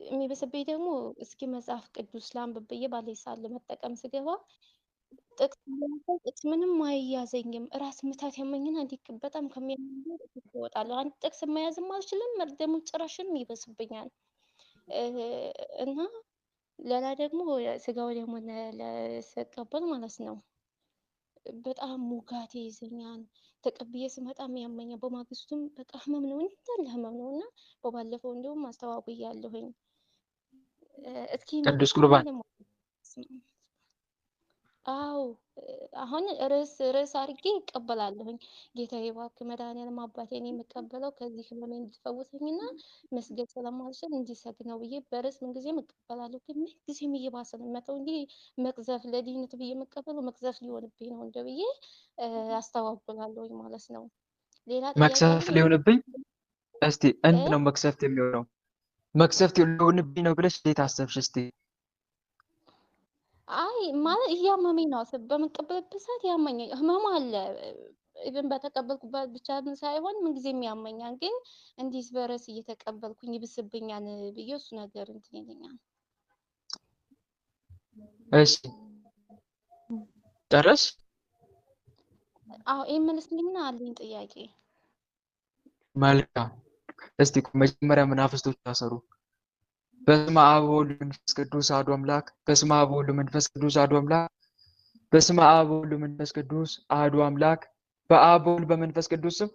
የሚበስብኝ ደግሞ እስኪ መጽሐፍ ቅዱስ ላንብብ ብዬ ባለኝ ሰዓት ለመጠቀም ስገባ ጥቅስ ምንም አይያዘኝም። ራስ ምታት ያመኝና እንዲህ በጣም ከሚያመኝ እወጣለሁ። አንድ ጥቅስ መያዝም አልችልም፣ ደግሞ ጭራሽም ይበስብኛል። እና ሌላ ደግሞ ስጋው ደግሞ ስቀበል ማለት ነው በጣም ሙጋቴ ይዘኛል። ተቀብዬ ስመጣም ያመኛል። በማግስቱም በቃ ህመም ነው እንዳለ ህመም ነው እና በባለፈው እንዲሁም አስተዋውያለሁኝ። እስኪ ቅዱስ ቁርባን አዎ አሁን ርዕስ አድርጌ ይቀበላለሁኝ። ጌታዬ እባክህ መድኃኒዓለም አባቴን የምቀበለው ከዚህ ህመሜ እንዲፈውሰኝና መስገድ ስለማልችል እንዲሰግ ነው ብዬ በርዕስ ምንጊዜም እቀበላለሁ። ግን ምንጊዜም እየባሰ ነው የሚመጣው። እንዲህ መቅዘፍ ለድህነት ብዬ የምቀበለው መቅዘፍ ሊሆንብኝ ነው እንደ ብዬ አስተባብላለሁኝ ማለት ነው። ሌላ ጥያቄ መቅሰፍት ሊሆንብኝ እስቲ እንዴት ነው መቅሰፍት የሚሆነው? መቅሰፍት ሊሆንብኝ ነው ብለሽ እንዴት አሰብሽ እስቲ? አይ ማለት እያመመኝ ነው። በምቀበልበት ሰዓት ያመኛል። ህመም አለ ኢቭን በተቀበልኩበት ብቻ ሳይሆን ምንጊዜም ያመኛል። ግን እንዲህ በርዕስ እየተቀበልኩኝ ይብስብኛል ብዬ እሱ ነገር እንትን ይለኛል። እሺ ጨረሽ? አዎ ይመልስልኝና አለኝ ጥያቄ። መልካም። እስቲ መጀመሪያ መናፍስቶች ታሰሩ። በስመ አብ ወወልድ ወመንፈስ ቅዱስ አሐዱ አምላክ። በስመ አብ ወወልድ ወመንፈስ ቅዱስ አሐዱ አምላክ። በስመ አብ ወወልድ ወመንፈስ ቅዱስ አሐዱ አምላክ። በአብ ወወልድ በመንፈስ ቅዱስ ስም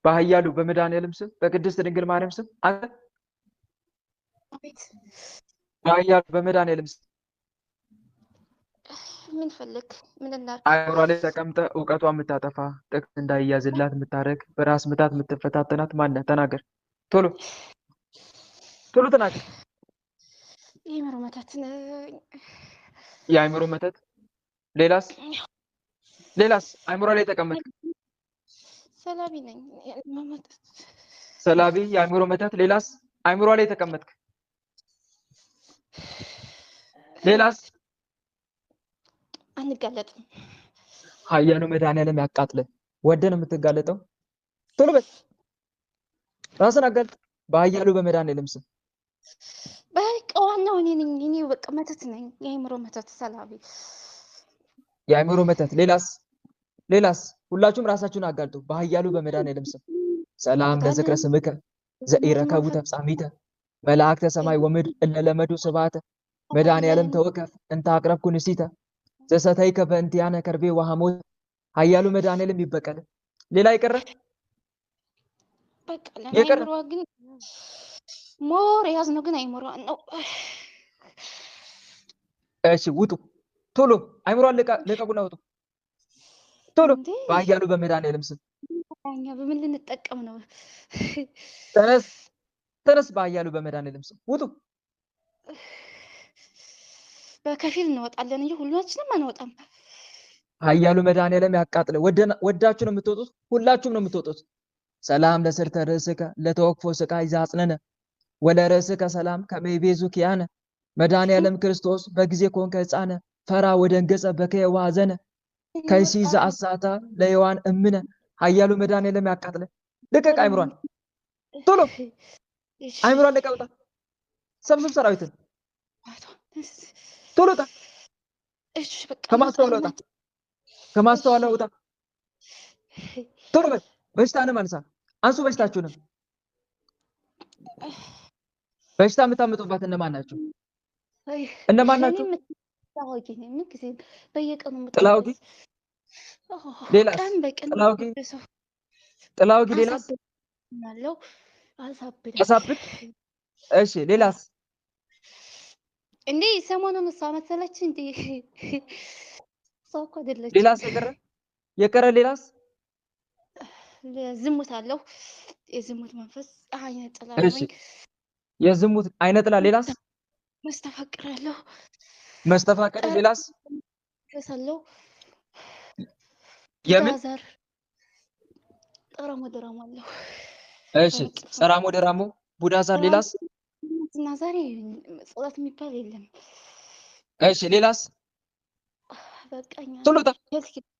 በኃያሉ በመድኃኒዓለም ስም በቅድስት ድንግል ማርያም ስም አለ በኃያሉ በመድኃኒዓለም ስም ምን ፈልግ ምን እናድርግ? አይምሯ ላይ ተቀምጠ እውቀቷ የምታጠፋ ጥቅስ እንዳይያዝላት የምታደርግ በራስ ምታት የምትፈታተናት ማነህ? ተናገር ቶሎ ቶሎ ተናገር። የአእምሮ መተት የአእምሮ መተት። ሌላስ? ሌላስ? አይምሯ ላይ ተቀመጥ። ሰላቢ ነኝ። ሰላቢ፣ የአእምሮ መተት። ሌላስ? አይምሯ ላይ ተቀመጥክ። ሌላስ? አንጋለጥም። ኃያሉ መድኃኒዓለም ያቃጥለ። ወደህ ነው የምትጋለጠው? ቶሎ በል ራስን አጋልጥ በኃያሉ በመድኃኒዓለም ስም። በቃ ዋናው እኔ ነኝ። እኔ በቃ መተት ነኝ። የአእምሮ መተት ሰላቢ። የአእምሮ መተት። ሌላስ? ሌላስ? ሁላችሁም ራሳችሁን አጋልጡ በኃያሉ በመድኃኒዓለም ስም። ሰላም ለዝክረ ስምከ ዘኢረከቡ ተፍጻሚተ መላእክተ ሰማይ ወምድር እለ ለመዱ ስብሐተ መድኃኒዓለም ተወከፍ እንተ አቅረብኩ ንሲተ ዘሰተይከ በእንቲአነ ከርቤ ወሐሞት። ኃያሉ መድኃኒዓለም ይበቀል። ሌላ ይቀረ? በቃ ለአእምሮ ግን ሞር ያዝነው ግን አይምሮ ነው። እሺ ውጡ ቶሎ። አይምሮን ልቀቁና ውጡ ቶሎ በኃያሉ በመድኃኒዓለም ስም። እኛ በምን ልንጠቀም ነው? ተነስ ተነስ፣ በኃያሉ በመድኃኒዓለም ስም ውጡ። በከፊል እንወጣለን እንጂ ሁላችንም አንወጣም። ኃያሉ መድኃኒዓለም ያቃጥለ። ወዳችሁ ነው የምትወጡት፣ ሁላችሁም ነው የምትወጡት። ሰላም ለስርተ ርእስከ ለተወክፎ ስቃይ ዘአጽነነ ወለርእስከ ሰላም ከመ ይቤዙኪ ያነ መድኃኒዓለም ክርስቶስ በጊዜ ኮንከ ሕፃነ ፈራ ወደንገጸ በከየ ወሐዘነ ከይሲ ዘአሳታ ለሔዋን እምነ። ኃያሉ መድኃኒዓለም ያቃጥለ። ልቀቅ አይምሯን ቶሎ። አይምሯን ልቀቅ። ውጣ። ሰብስብ ሰራዊትን ቶሎ ውጣ። ከማስተዋል ውጣ። ከማስተዋል ውጣ ቶሎ በል። በሽታንም አንሳ። አንሱ በሽታችሁንም። በሽታ የምታመጡባት እነማን ናቸው? እነማን ናቸው? ጥላ ወጊ። ሌላስ? ጥላ ወጊ። ሌላስ? አሳብድ። እሺ ሌላስ? እንዴ ሰሞኑን እሷ መሰለች እንዴ? ሰው እኮ አይደለች። ሌላስ? የቀረ ሌላስ? ዝሙት አለው። የዝሙት መንፈስ አይነ ጥላ። እሺ የዝሙት አይነ ጥላ። ሌላስ? መስተፋቅራለሁ። መስተፋቅር። ሌላስ? ከሰለው የምን ዛር ጠራሞ ደራሞ አለው። እሺ ጸራሞ ደራሞ ቡዳ ዛር። ሌላስ? እና ዛሬ ጸሎት የሚባል የለም። እሺ ሌላስ? በቃኛ ቶሎታ።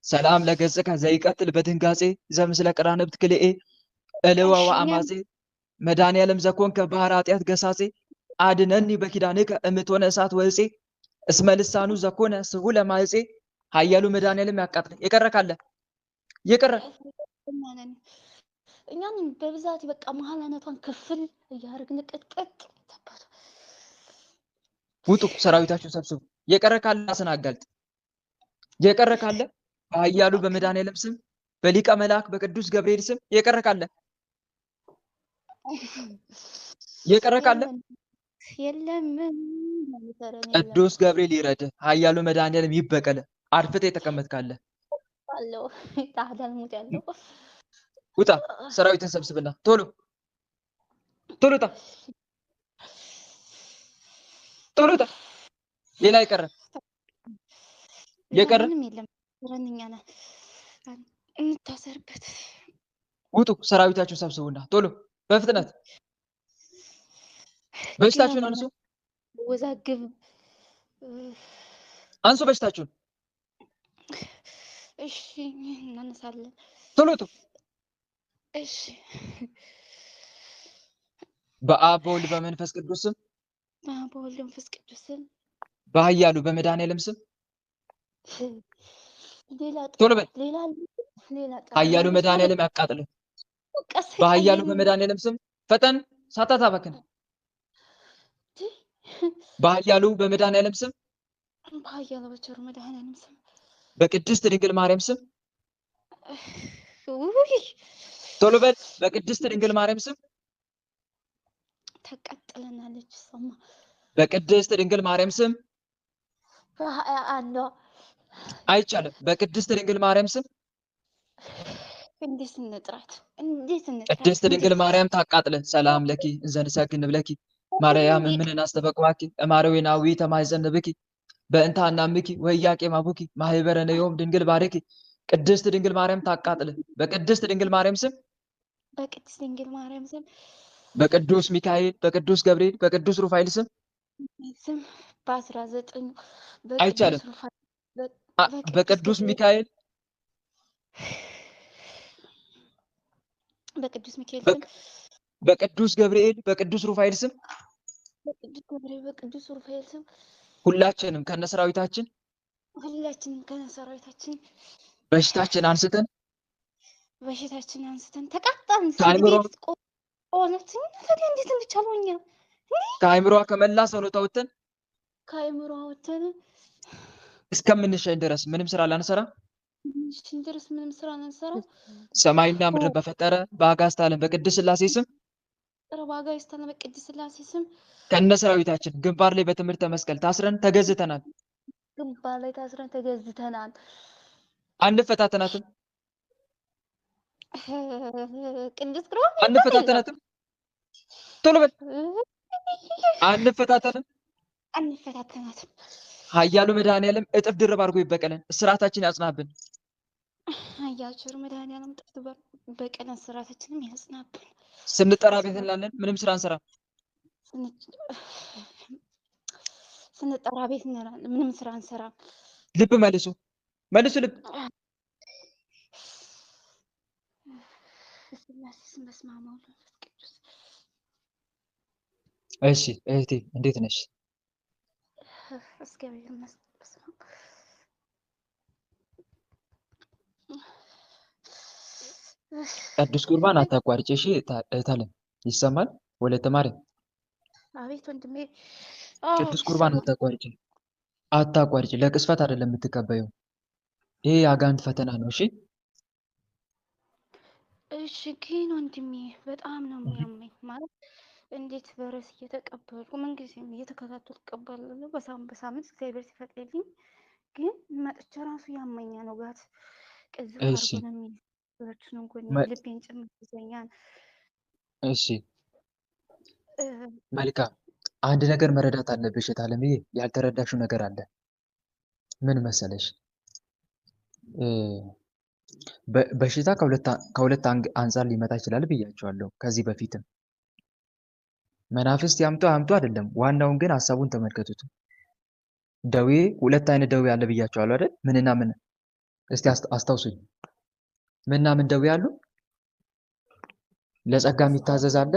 ሰላም ለገጽከ ዘይቀትል በድንጋጼ ዘምስለ ቀራንብት ክልኤ እልወ ወአማጼ መድኃኔዓለም ዘኮንከ ባህረ ኃጢአት ገሳጼ አድነኒ በኪዳንከ እምትሆነ እሳት ወእፄ እስመ ልሳኑ ዘኮነ ስሁለ ማዕፄ። ኃያሉ መድኃኔዓለም ያቃጥል። የቀረ ካለ የቀረ እኛን በብዛት በቃ መሀላነቷን ክፍል እያደረግን ቅጥቅጥ ተባቱ። ውጡ፣ ሰራዊታችሁን ሰብስቡ። የቀረ ካለ ራስን አጋልጥ። የቀረ ካለ በኃያሉ በመድኃኔዓለም ስም በሊቀ መልአክ በቅዱስ ገብርኤል ስም የቀረ ካለ የቀረ ካለ የለም። ቅዱስ ገብርኤል ይረድ፣ ኃያሉ መድኃኔዓለም ይበቀል። አርፍተ የተቀመጥ ካለ አለው ታህዳል ሙት ያለው ውጣ፣ ሰራዊትን ሰብስብና ቶሎ ቶሎ ውጣ፣ ቶሎ ውጣ። ሌላ የቀረ ምንም የለም። ረንኛ ነን እንታሰርበት። ውጡ፣ ሰራዊታችሁን ሰብስቡና ቶሎ በፍጥነት በሽታችሁን አንሱ። ወዛግብ አንሱ በሽታችሁን። እሺ እናነሳለን። ቶሎ ውጡ። እሺ በአብ በወልድ በመንፈስ ቅዱስ ስም በወልድ መንፈስ ቅዱስ ስም በኃያሉ በመድኃኔዓለም ስም ሌላ ቶሎ በል። ሌላ ኃያሉ መድኃኔዓለም ያቃጥል። በኃያሉ በመድኃኔዓለም ስም ፈጠን፣ ሳታታባክን። በኃያሉ በመድኃኔዓለም ስም በኃያሉ በቸሩ መድኃኔዓለም ስም በቅድስት ድንግል ማርያም ስም ቶሎ በል። በቅድስት ድንግል ማርያም ስም ተቀጥለናለች። ሰማ በቅድስት ድንግል ማርያም ስም አንዷ አይቻልም። በቅድስት ድንግል ማርያም ስም እንዴት እንጥራት? ቅድስት ድንግል ማርያም ታቃጥለ። ሰላም ለኪ እንዘንሰግድ ንብለኪ ማርያም እምንን አስተበቅባኪ እማረዌናዊ ተማይዘንብኪ በእንታ እናምኪ ወያቄ ማቡኪ ማህበረ ነዮም ድንግል ባረኪ። ቅድስት ድንግል ማርያም ታቃጥለ። በቅድስት ድንግል ማርያም ስም በቅድስት ድንግል ማርያም ስም በቅዱስ ሚካኤል በቅዱስ ገብርኤል በቅዱስ ሩፋኤል ስም በ19 አይቻልም። በቅዱስ ሚካኤል በቅዱስ ሚካኤል ስም በቅዱስ ገብርኤል በቅዱስ ሩፋኤል ስም በቅዱስ ገብርኤል በቅዱስ ሩፋኤል ስም ሁላችንም ከነሰራዊታችን በሽታችን አንስተን ተቃጣን። እንዴት እንቻለኛ ከአይምሯ ከመላ ሰውነቷ ወተን ከአይምሯ ወተን እስከምንሸኝ ድረስ ምንም ስራ ላንሰራ ሰማይና ምድር በፈጠረ በአጋዕዝተ ዓለም በቅድስት ሥላሴ ስም ከነሰራዊታችን ግንባር ላይ በትምህርተ መስቀል ታስረን ተገዝተናል። አንፈታተናትም። ቅድስት አንፈታተናትም። ቶሎ በል። አንፈታተናትም። ኃያሉ መድኃኔዓለም እጥፍ ድርብ አድርጎ ይበቀለን፣ እስራታችን ያጽናብን። ኃያሉ መድኃኔዓለም እጥፍ ድርብ በቀለን እስራታችንን ያጽናብን። ስንጠራ ቤት እንላለን፣ ምንም ስራ እንሰራ። ስንጠራ ቤት እንላለን፣ ምንም ስራ እንሰራ። ልብ መልሱ ልብ። እሺ እህቴ እንዴት ነሽ? ቅዱስ ቁርባን አታቋርጪ። እሺ እህታለም ይሰማል? ወለተ ማርያም አቤት ወንድሜ። ቅዱስ ቁርባን አታቋርጪ። ለቅስፈት አይደለም የምትቀበየው። ይሄ የአጋንንት ፈተና ነው። እሺ እሺ። ግን ወንድሜ በጣም ነው የሚያመኝ። ማለት እንዴት በረስ እየተቀበልኩ ምንጊዜም እየተከታተልኩ እቀበላለሁ በሳምንት እግዚአብሔር ሲፈቅድልኝ፣ ግን መጥቼ ራሱ ያመኛል። ወጋት ቅዝፍ አድርጎ ነው የሚይዘው ጎኔ፣ ልቤን ጭምር ይዘኛል። እሺ መልካም። አንድ ነገር መረዳት አለብሽ እህታለምዬ፣ ያልተረዳሽው ነገር አለ። ምን መሰለሽ? በሽታ ከሁለት አንጻር ሊመጣ ይችላል ብያቸዋለሁ ከዚህ በፊትም። መናፍስት ያምጡ አይደለም፣ ዋናውን ግን ሀሳቡን ተመልከቱት። ደዌ ሁለት አይነት ደዌ አለ ብያቸዋለሁ አይደል? ምንና ምን? እስቲ አስታውሱኝ። ምንና ምን ደዌ አሉ? ለጸጋ የሚታዘዝ አለ፣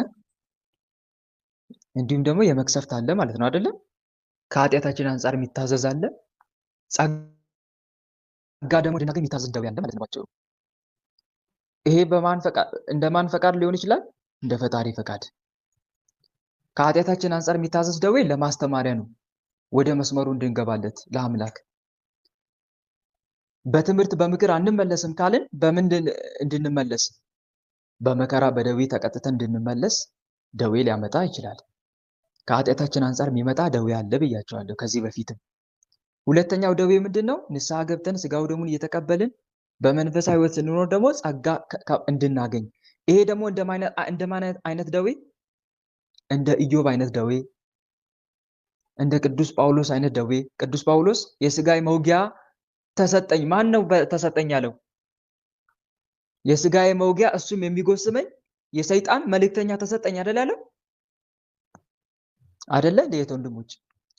እንዲሁም ደግሞ የመቅሰፍት አለ ማለት ነው አይደለም? ከኃጢአታችን አንጻር የሚታዘዝ አለ። ጸጋ ደግሞ እንድናገኝ የሚታዘዝ ደዌ አለ ማለት ነው ባጭሩ። ይሄ እንደማን ፈቃድ ሊሆን ይችላል? እንደ ፈጣሪ ፈቃድ። ከኃጢአታችን አንጻር የሚታዘዝ ደዌ ለማስተማሪያ ነው፣ ወደ መስመሩ እንድንገባለት ለአምላክ። በትምህርት በምክር አንመለስም ካልን በምን እንድንመለስ? በመከራ በደዌ ተቀጥተን እንድንመለስ ደዌ ሊያመጣ ይችላል። ከኃጢአታችን አንጻር የሚመጣ ደዌ አለ ብያቸዋለሁ ከዚህ በፊትም። ሁለተኛው ደዌ ምንድን ነው? ንስሐ ገብተን ስጋው ደሙን እየተቀበልን በመንፈሳዊ ሕይወት ስንኖር ደግሞ ጸጋ እንድናገኝ። ይሄ ደግሞ እንደማን አይነት ደዌ? እንደ ኢዮብ አይነት ደዌ፣ እንደ ቅዱስ ጳውሎስ አይነት ደዌ። ቅዱስ ጳውሎስ የስጋይ መውጊያ ተሰጠኝ። ማን ነው ተሰጠኝ ያለው? የስጋዬ መውጊያ እሱም የሚጎስመኝ የሰይጣን መልእክተኛ ተሰጠኝ አይደል ያለው? አይደለ? እንዴት ወንድሞች?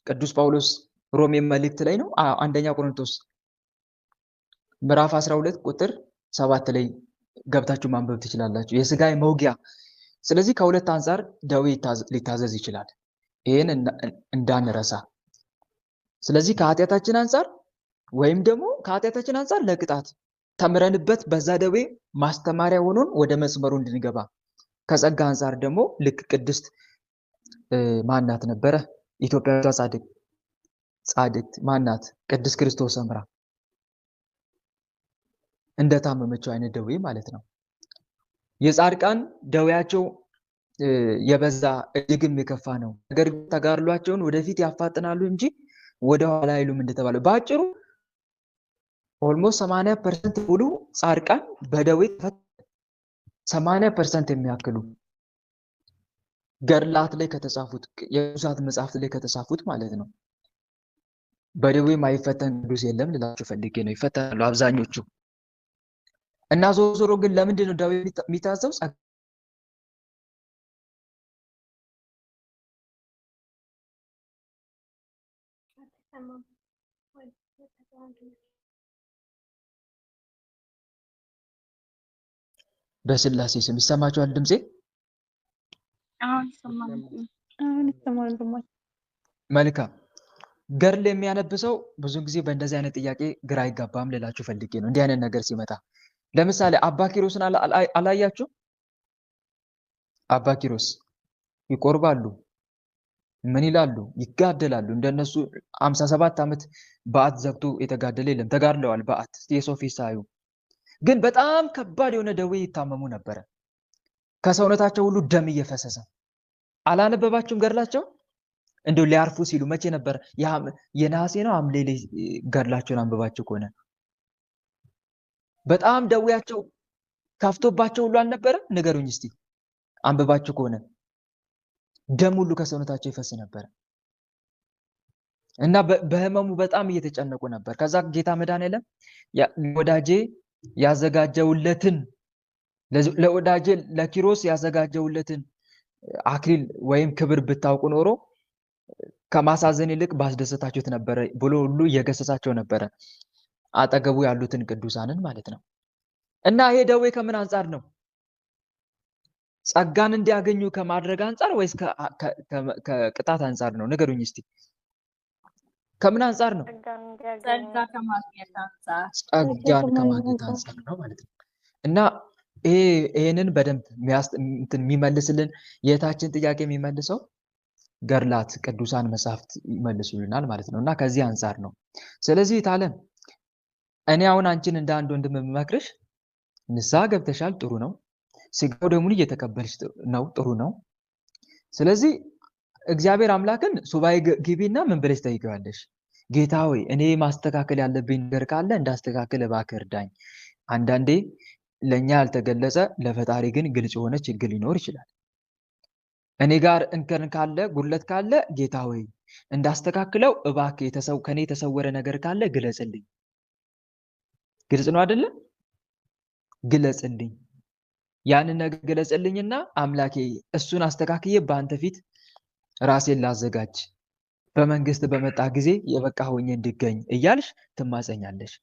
ቅዱስ ጳውሎስ ሮሜ መልእክት ላይ ነው፣ አንደኛ ቆሮንቶስ ምዕራፍ 12 ቁጥር 7 ላይ ገብታችሁ ማንበብ ትችላላችሁ። የስጋዬ መውጊያ። ስለዚህ ከሁለት አንጻር ደዌ ሊታዘዝ ይችላል፣ ይህን እንዳንረሳ። ስለዚህ ከኃጢአታችን አንጻር ወይም ደግሞ ከኃጢአታችን አንጻር ለቅጣት ተምረንበት በዛ ደዌ ማስተማሪያ ሆኖን ወደ መስመሩ እንድንገባ፣ ከጸጋ አንጻር ደግሞ ልክ ቅድስት ማናት ነበረ ኢትዮጵያዊቷ ጻድቅት ማናት? ቅድስት ክርስቶስ ሰምራ እንደታመመችው አይነት ደዌ ማለት ነው። የጻድቃን ደዌያቸው የበዛ እጅግም የከፋ ነው። ነገር ግን ተጋድሏቸውን ወደፊት ያፋጥናሉ እንጂ ወደ ኋላ አይሉም እንደተባለው። በአጭሩ ኦልሞስት 80% ሙሉ ጻድቃን በደዌ 80% የሚያክሉ ገድላት ላይ ከተጻፉት የቅዱሳት መጽሐፍት ላይ ከተጻፉት ማለት ነው። በደዌ የማይፈተን ቅዱስ የለም ልላችሁ ፈልጌ ነው። ይፈተናሉ አብዛኞቹ። እና ዞሮ ግን ለምንድን ነው ደዌ የሚታዘው? በስላሴ ስም ይሰማችኋል ድምጼ? መልካም። ገድል የሚያነብሰው ብዙ ጊዜ በእንደዚህ አይነት ጥያቄ ግራ አይጋባም ልላችሁ ፈልጌ ነው። እንዲህ አይነት ነገር ሲመጣ ለምሳሌ አባ ኪሮስን አላያችሁ? አባ ኪሮስ ይቆርባሉ፣ ምን ይላሉ? ይጋደላሉ። እንደነሱ 57 ዓመት በዓት ዘግቶ የተጋደለ የለም። ተጋድለዋል በዓት የሰው ፊት ሳዩ። ግን በጣም ከባድ የሆነ ደዌ ይታመሙ ነበረ። ከሰውነታቸው ሁሉ ደም እየፈሰሰ። አላነበባችሁም ገድላቸው? እንደው ሊያርፉ ሲሉ መቼ ነበር? የነሐሴ ነው ሐምሌ ላይ ገድላቸውን አንብባችሁ ከሆነ በጣም ደዌያቸው ከፍቶባቸው ሁሉ አልነበረም? ንገሩኝ እስቲ አንብባችሁ ከሆነ ደም ሁሉ ከሰውነታቸው ይፈስ ነበር እና በህመሙ በጣም እየተጨነቁ ነበር። ከዛ ጌታ መድኃኔዓለም ለወዳጄ ያዘጋጀውለትን ለወዳጄ ለኪሮስ ያዘጋጀውለትን አክሊል ወይም ክብር ብታውቁ ኖሮ ከማሳዘን ይልቅ ባስደሰታችሁት ነበረ ብሎ ሁሉ እየገሰጻቸው ነበረ፣ አጠገቡ ያሉትን ቅዱሳንን ማለት ነው። እና ይሄ ደዌ ከምን አንጻር ነው? ጸጋን እንዲያገኙ ከማድረግ አንጻር ወይስ ከቅጣት አንጻር ነው? ንገሩኝ እስቲ። ከምን አንጻር ነው? ጸጋን ከማግኘት አንጻር ነው ማለት ነው። እና ይሄንን በደንብ የሚመልስልን የእህታችን ጥያቄ የሚመልሰው ገድላት ቅዱሳን መጽሐፍት ይመልሱልናል ማለት ነው። እና ከዚህ አንጻር ነው። ስለዚህ ታለም እኔ አሁን አንቺን እንደ አንድ ወንድም የምመክርሽ ንስሐ ገብተሻል፣ ጥሩ ነው። ስጋው ደሙን እየተቀበልሽ ነው፣ ጥሩ ነው። ስለዚህ እግዚአብሔር አምላክን ሱባኤ ግቢና ምን ብለሽ ጠይቂዋለሽ? ጌታ ሆይ እኔ ማስተካከል ያለብኝ ነገር ካለ እንዳስተካከል እባክህ እርዳኝ። አንዳንዴ ለእኛ ያልተገለጸ ለፈጣሪ ግን ግልጽ የሆነ ችግር ሊኖር ይችላል። እኔ ጋር እንከን ካለ ጉድለት ካለ ጌታ ሆይ እንዳስተካክለው እባክህ ከኔ የተሰወረ ነገር ካለ ግለጽልኝ። ግልጽ ነው አይደለ? ግለጽልኝ፣ ያንን ነገር ግለጽልኝና አምላኬ እሱን አስተካክዬ በአንተ ፊት ራሴን ላዘጋጅ በመንግስት በመጣ ጊዜ የበቃ ሆኜ እንድገኝ እያልሽ ትማጸኛለሽ።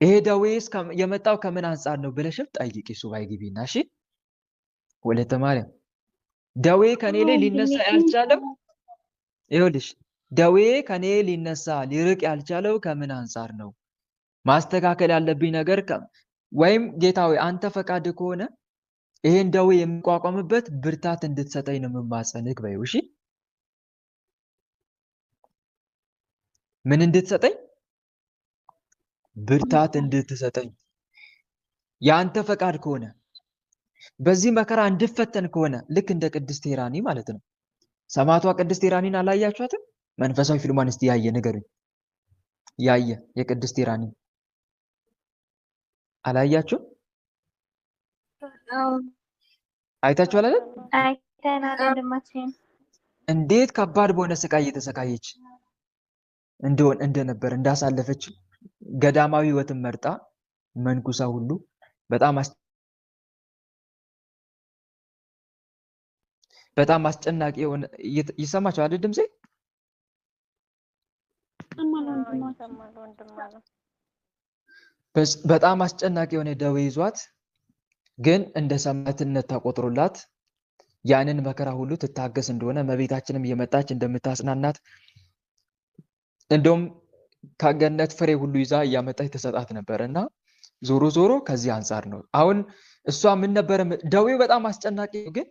ይሄ ደዌስ የመጣው ከምን አንጻር ነው ብለሽም ጠይቂ። ሱባኤ ግቢና እሺ። ወለተ ማርያም ደዌ ከኔ ላይ ሊነሳ ያልቻለው ይኸውልሽ፣ ደዌ ከኔ ሊነሳ ሊርቅ ያልቻለው ከምን አንጻር ነው? ማስተካከል ያለብኝ ነገር ወይም ጌታ ሆይ አንተ ፈቃድ ከሆነ ይሄን ደዌ የሚቋቋምበት ብርታት እንድትሰጠኝ ነው የምማጸንህ በይው። እሺ ምን እንድትሰጠኝ? ብርታት እንድትሰጠኝ። የአንተ ፈቃድ ከሆነ በዚህ መከራ እንድፈተን ከሆነ ልክ እንደ ቅድስት ቴራኒ ማለት ነው። ሰማዕቷ ቅድስት ቴራኒን አላያችኋትም? መንፈሳዊ ፊልሟን እስቲ ያየ ንገሩኝ። ያየ የቅድስት ቴራኒ አላያችሁም? አይታችኋል አይደል? አይተናል ወንድማችን። እንዴት ከባድ በሆነ ስቃይ እየተሰቃየች እንደነበር እንዳሳለፈች ገዳማዊ ሕይወትን መርጣ መንኩሳ ሁሉ በጣም አስጨናቂ የሆነ ይሰማችኋል አይደል? ድምጼ በጣም አስጨናቂ የሆነ ደዌ ይዟት ግን እንደ ሰማዕትነት ተቆጥሮላት ያንን መከራ ሁሉ ትታገስ እንደሆነ እመቤታችንም እየመጣች እንደምታጽናናት እንደውም ከገነት ፍሬ ሁሉ ይዛ እያመጣች ተሰጣት ነበር። እና ዞሮ ዞሮ ከዚህ አንጻር ነው። አሁን እሷ ምን ነበር ደዌው በጣም አስጨናቂ ግን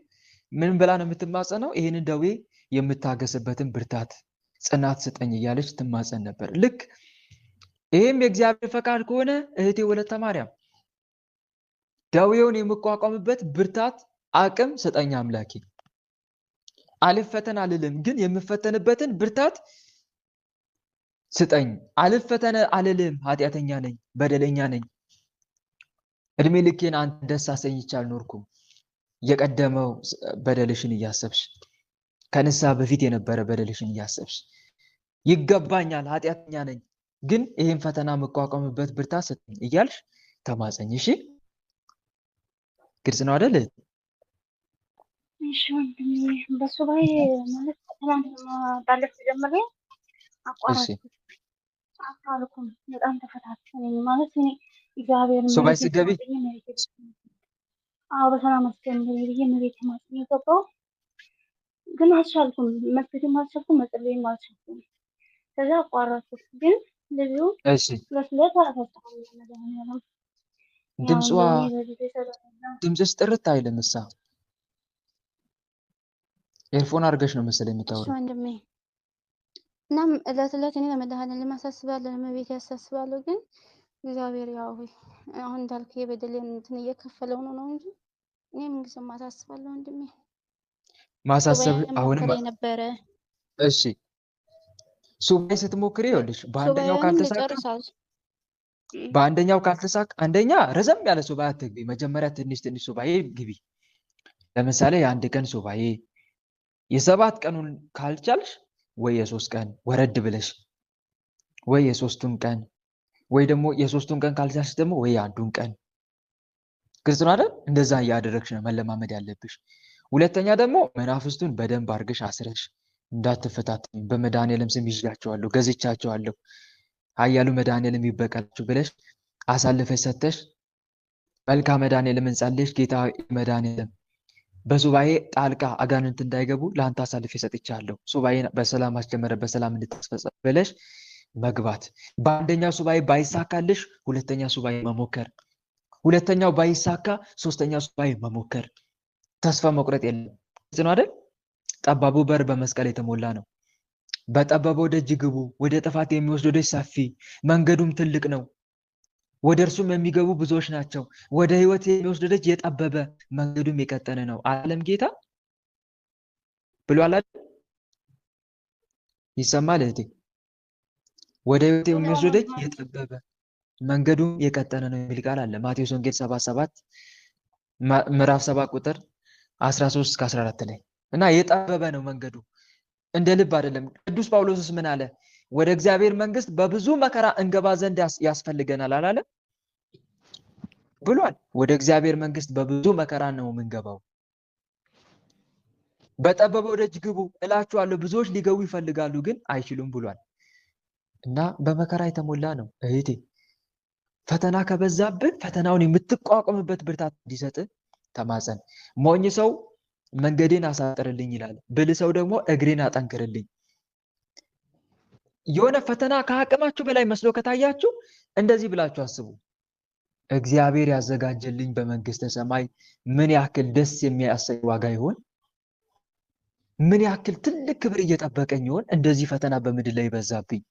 ምን ብላ ነው የምትማጸነው? ይህንን ደዌ የምታገስበትን ብርታት ጽናት ስጠኝ እያለች ትማጸን ነበር። ልክ ይህም የእግዚአብሔር ፈቃድ ከሆነ እህቴ ወለተ ማርያም ደዌውን የምቋቋምበት ብርታት አቅም ስጠኝ አምላኬ። አልፈተን አልልም፣ ግን የምፈተንበትን ብርታት ስጠኝ። አልፈተን አልልም፣ ኃጢአተኛ ነኝ፣ በደለኛ ነኝ። እድሜ ልኬን አንተ ደስ አሰኝቼ አልኖርኩም። የቀደመው በደልሽን እያሰብሽ ከንስሐ በፊት የነበረ በደልሽን እያሰብሽ ይገባኛል፣ ኃጢአተኛ ነኝ፣ ግን ይህን ፈተና መቋቋምበት ብርታት ስጠኝ እያልሽ ተማጸኝ። እሺ ግልጽ ነው አይደል? እሺ ወንድሜ፣ በሱ ላይ ማለት ትናንት ባለፈው ጀምሬ አቋራጭ አልኩም። በጣም ተፈታተነኝ ማለት እኔ እግዚአብሔር ሱባኤ ስትገቢ በሰላም አስጀምሪ ብዬ መቤት ማስኝ የገባው ግን አልቻልኩም። መስገድም አልቻልኩም፣ መጸለይም አልቻልኩም። ከዛ አቋረጥኩት። ግን ልጁ ለስለት አላፈጣም። ድምፅሽ ጥርት አይልም። እሳ ኤርፎን አድርገሽ ነው መሰለኝ የምታወራው ወንድሜ። እናም እለት እለት እኔ ለመድኃኔዓለም አሳስባለሁ፣ ለመቤት ያሳስባለሁ። ግን እግዚአብሔር ያው አሁን እንዳልክ የበደሌን እንትን እየከፈለው ነው እንጂ እኔ ምንጊዜም አሳስባለሁ ወንድሜ። ማሳሰብ አሁንም ነበረ። እሺ ሱባኤ ስትሞክሪ ይኸውልሽ በአንደኛው ካልተሳካ አንደኛ ረዘም ያለ ሱባኤ አትግቢ። መጀመሪያ ትንሽ ሱባኤ ግቢ። ለምሳሌ የአንድ ቀን ሱባኤ፣ የ7 ቀኑን ካልቻልሽ ወይ የ3 ቀን ወረድ ብለሽ ወይ የ3ቱን ቀን ወይ ደግሞ የ3ቱን ቀን ካልቻልሽ ደግሞ ወይ አንዱን ቀን። ግልጽ ነው አይደል? እንደዛ እያደረግሽ ነው መለማመድ ያለብሽ። ሁለተኛ ደግሞ መናፍስቱን በደንብ አድርገሽ አስረሽ እንዳትፈታተኝ፣ በመድኃኔዓለም ስም ይዣቸዋለሁ፣ ገዝቻቸዋለሁ፣ ኃያሉ መድኃኔዓለም ይበቃላችሁ ብለሽ አሳልፈሽ ሰተሽ መልካም መድኃኔዓለምን ጸልየሽ ጌታ መድኃኔዓለም በሱባኤ ጣልቃ አጋንንት እንዳይገቡ ለአንተ አሳልፌ ሰጥቻለሁ፣ ሱባኤን በሰላም አስጀመረ በሰላም እንድታስፈጽም ብለሽ መግባት። በአንደኛው ሱባኤ ባይሳካልሽ ሁለተኛ ሱባኤ መሞከር፣ ሁለተኛው ባይሳካ ሶስተኛ ሱባኤ መሞከር። ተስፋ መቁረጥ የለም። ነው አይደል? ጠባቡ በር በመስቀል የተሞላ ነው። በጠበበው ደጅ ግቡ፣ ወደ ጥፋት የሚወስደው ደጅ ሰፊ መንገዱም ትልቅ ነው፣ ወደ እርሱም የሚገቡ ብዙዎች ናቸው። ወደ ሕይወት የሚወስደው ደጅ የጠበበ መንገዱም የቀጠነ ነው ዓለም ጌታ ብሏል አይደል? ይሰማል እህቴ? ወደ ሕይወት የሚወስደው ደጅ የጠበበ መንገዱም የቀጠነ ነው የሚል ቃል አለ ማቴዎስ ወንጌል 7 ምዕራፍ 7 ቁጥር 13-14 ላይ እና የጠበበ ነው መንገዱ፣ እንደ ልብ አይደለም። ቅዱስ ጳውሎስስ ምን አለ? ወደ እግዚአብሔር መንግስት በብዙ መከራ እንገባ ዘንድ ያስፈልገናል አላለ ብሏል። ወደ እግዚአብሔር መንግስት በብዙ መከራ ነው የምንገባው። በጠበበው ደጅ ግቡ እላችኋለሁ፣ ብዙዎች ሊገቡ ይፈልጋሉ ግን አይችሉም ብሏል። እና በመከራ የተሞላ ነው እህቴ። ፈተና ከበዛብህ ፈተናውን የምትቋቋምበት ብርታት እንዲሰጥ ተማጸን። ሞኝ ሰው መንገዴን አሳጥርልኝ ይላል። ብልህ ሰው ደግሞ እግሬን አጠንክርልኝ። የሆነ ፈተና ከአቅማችሁ በላይ መስሎ ከታያችሁ እንደዚህ ብላችሁ አስቡ። እግዚአብሔር ያዘጋጀልኝ በመንግስተ ሰማይ ምን ያክል ደስ የሚያሰኝ ዋጋ ይሆን? ምን ያክል ትልቅ ክብር እየጠበቀኝ ይሆን? እንደዚህ ፈተና በምድር ላይ ይበዛብኝ።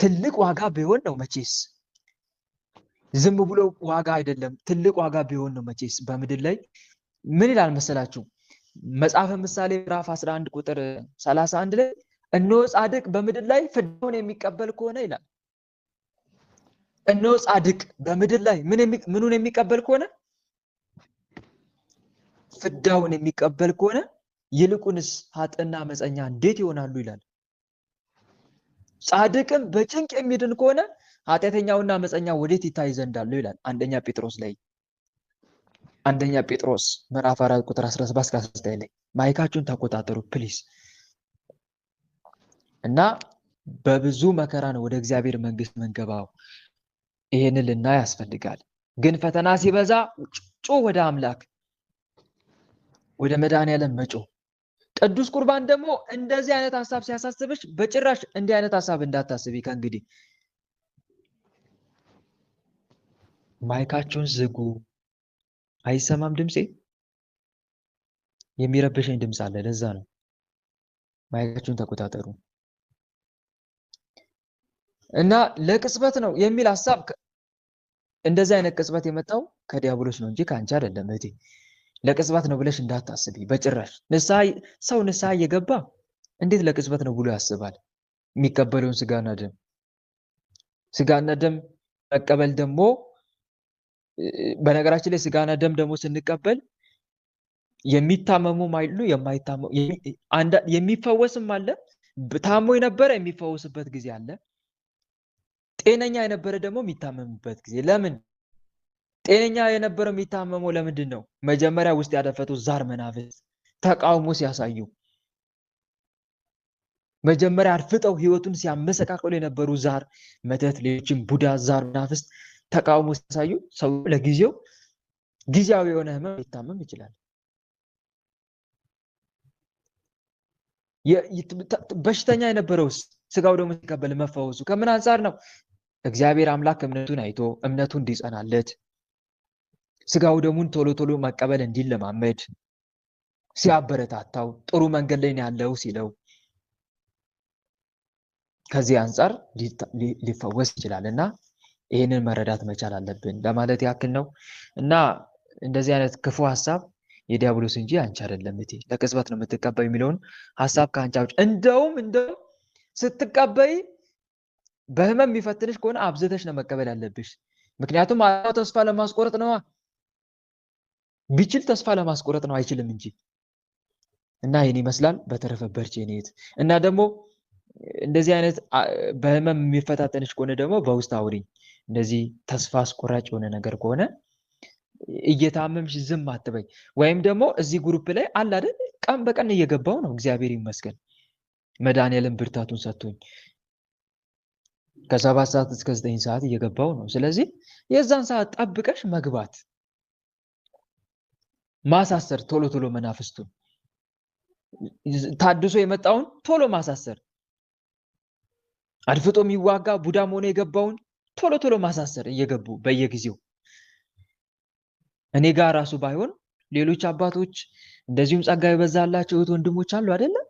ትልቅ ዋጋ ቢሆን ነው መቼስ፣ ዝም ብሎ ዋጋ አይደለም። ትልቅ ዋጋ ቢሆን ነው መቼስ። በምድር ላይ ምን ይላል መሰላችሁ? መጽሐፈ ምሳሌ ምዕራፍ 11 ቁጥር 31 ላይ እነሆ ጻድቅ በምድር ላይ ፍዳውን የሚቀበል ከሆነ ይላል። እነሆ ጻድቅ በምድር ላይ ምኑን የሚቀበል ከሆነ? ፍዳውን የሚቀበል ከሆነ ይልቁንስ ኃጥእና አመፀኛ እንዴት ይሆናሉ ይላል። ጻድቅም በጭንቅ የሚድን ከሆነ ኃጢአተኛውና አመፀኛ ወዴት ይታይ ዘንድ አለው ይላል። አንደኛ ጴጥሮስ ምዕራፍ 4 ቁጥር 17-19 ላይ ማይካችሁን ተቆጣጠሩ ፕሊዝ። እና በብዙ መከራ ነው ወደ እግዚአብሔር መንግስት መንገባው። ይሄንን ልናይ ያስፈልጋል። ግን ፈተና ሲበዛ ወደ አምላክ ወደ መድኃኔዓለም መጮ። ቅዱስ ቁርባን ደግሞ እንደዚህ አይነት ሐሳብ ሲያሳስብሽ በጭራሽ እንዲህ አይነት ሐሳብ እንዳታስቢ። ከእንግዲህ ማይካችሁን ዝጉ። አይሰማም ድምጼ? የሚረብሸኝ ድምጽ አለ፣ ለዛ ነው። ማይካችሁን ተቆጣጠሩ። እና ለቅጽበት ነው የሚል ሐሳብ እንደዚህ አይነት ቅጽበት የመጣው ከዲያብሎስ ነው እንጂ ከአንቺ አይደለም እህቴ። ለቅጽበት ነው ብለሽ እንዳታስቢ በጭራሽ። ሰው ንስሐ እየገባ እንዴት ለቅጽበት ነው ብሎ ያስባል? የሚቀበለውን ስጋና ደም መቀበል ደግሞ በነገራችን ላይ ስጋና ደም ደግሞ ስንቀበል የሚታመሙ ማይሉ የማይታመሙ የሚፈወስም አለ። ታሞ የነበረ የሚፈወስበት ጊዜ አለ። ጤነኛ የነበረ ደግሞ የሚታመምበት ጊዜ። ለምን? ጤነኛ የነበረው የሚታመመው ለምንድን ነው? መጀመሪያ ውስጥ ያደፈጡ ዛር መናፍስት ተቃውሞ ሲያሳዩ፣ መጀመሪያ አድፍጠው ህይወቱን ሲያመሰቃቀሉ የነበሩ ዛር መተት፣ ሌሎችም ቡዳ፣ ዛር መናፍስት ተቃውሞ ሲያሳዩ ሰው ለጊዜው ጊዜያዊ የሆነ ህመም ሊታመም ይችላል። በሽተኛ የነበረውስ ስጋው ደግሞ ሲቀበል መፈወሱ ከምን አንጻር ነው? እግዚአብሔር አምላክ እምነቱን አይቶ እምነቱ እንዲጸናለት ስጋው ደሙን ቶሎ ቶሎ መቀበል እንዲለማመድ ሲያበረታታው ጥሩ መንገድ ላይ ያለው ሲለው ከዚህ አንጻር ሊፈወስ ይችላል። እና ይህንን መረዳት መቻል አለብን ለማለት ያክል ነው። እና እንደዚህ አይነት ክፉ ሐሳብ የዲያብሎስ እንጂ አንቺ አይደለም እቴ። ለቅጽበት ነው የምትቀበይ የሚለውን ሐሳብ ከአንቺ አውጭ። እንደውም ስትቀበይ በህመም የሚፈትንሽ ከሆነ አብዝተሽ ነው መቀበል ያለብሽ። ምክንያቱም አላው ተስፋ ለማስቆረጥ ነው። ቢችል ተስፋ ለማስቆረጥ ነው፣ አይችልም እንጂ። እና ይሄን ይመስላል። በተረፈ በርቺ እኔት። እና ደግሞ እንደዚህ አይነት በህመም የሚፈታተንሽ ከሆነ ደግሞ በውስጥ አውሪኝ። እንደዚህ ተስፋ አስቆራጭ የሆነ ነገር ከሆነ እየታመምሽ ዝም አትበይ። ወይም ደግሞ እዚህ ግሩፕ ላይ አለ አይደል፣ ቀን በቀን እየገባው ነው። እግዚአብሔር ይመስገን መድኃኔዓለም ብርታቱን ሰጥቶኝ ከ7 ሰዓት እስከ 9 ሰዓት እየገባው ነው። ስለዚህ የዛን ሰዓት ጠብቀሽ መግባት፣ ማሳሰር፣ ቶሎ ቶሎ መናፍስቱን ታድሶ የመጣውን ቶሎ ማሳሰር፣ አድፍጦ የሚዋጋ ቡዳም ሆነ የገባውን ቶሎ ቶሎ ማሳሰር እየገቡ በየጊዜው። እኔ ጋር ራሱ ባይሆን ሌሎች አባቶች እንደዚሁም ጸጋ የበዛላቸው እህት ወንድሞች አሉ አይደለም፣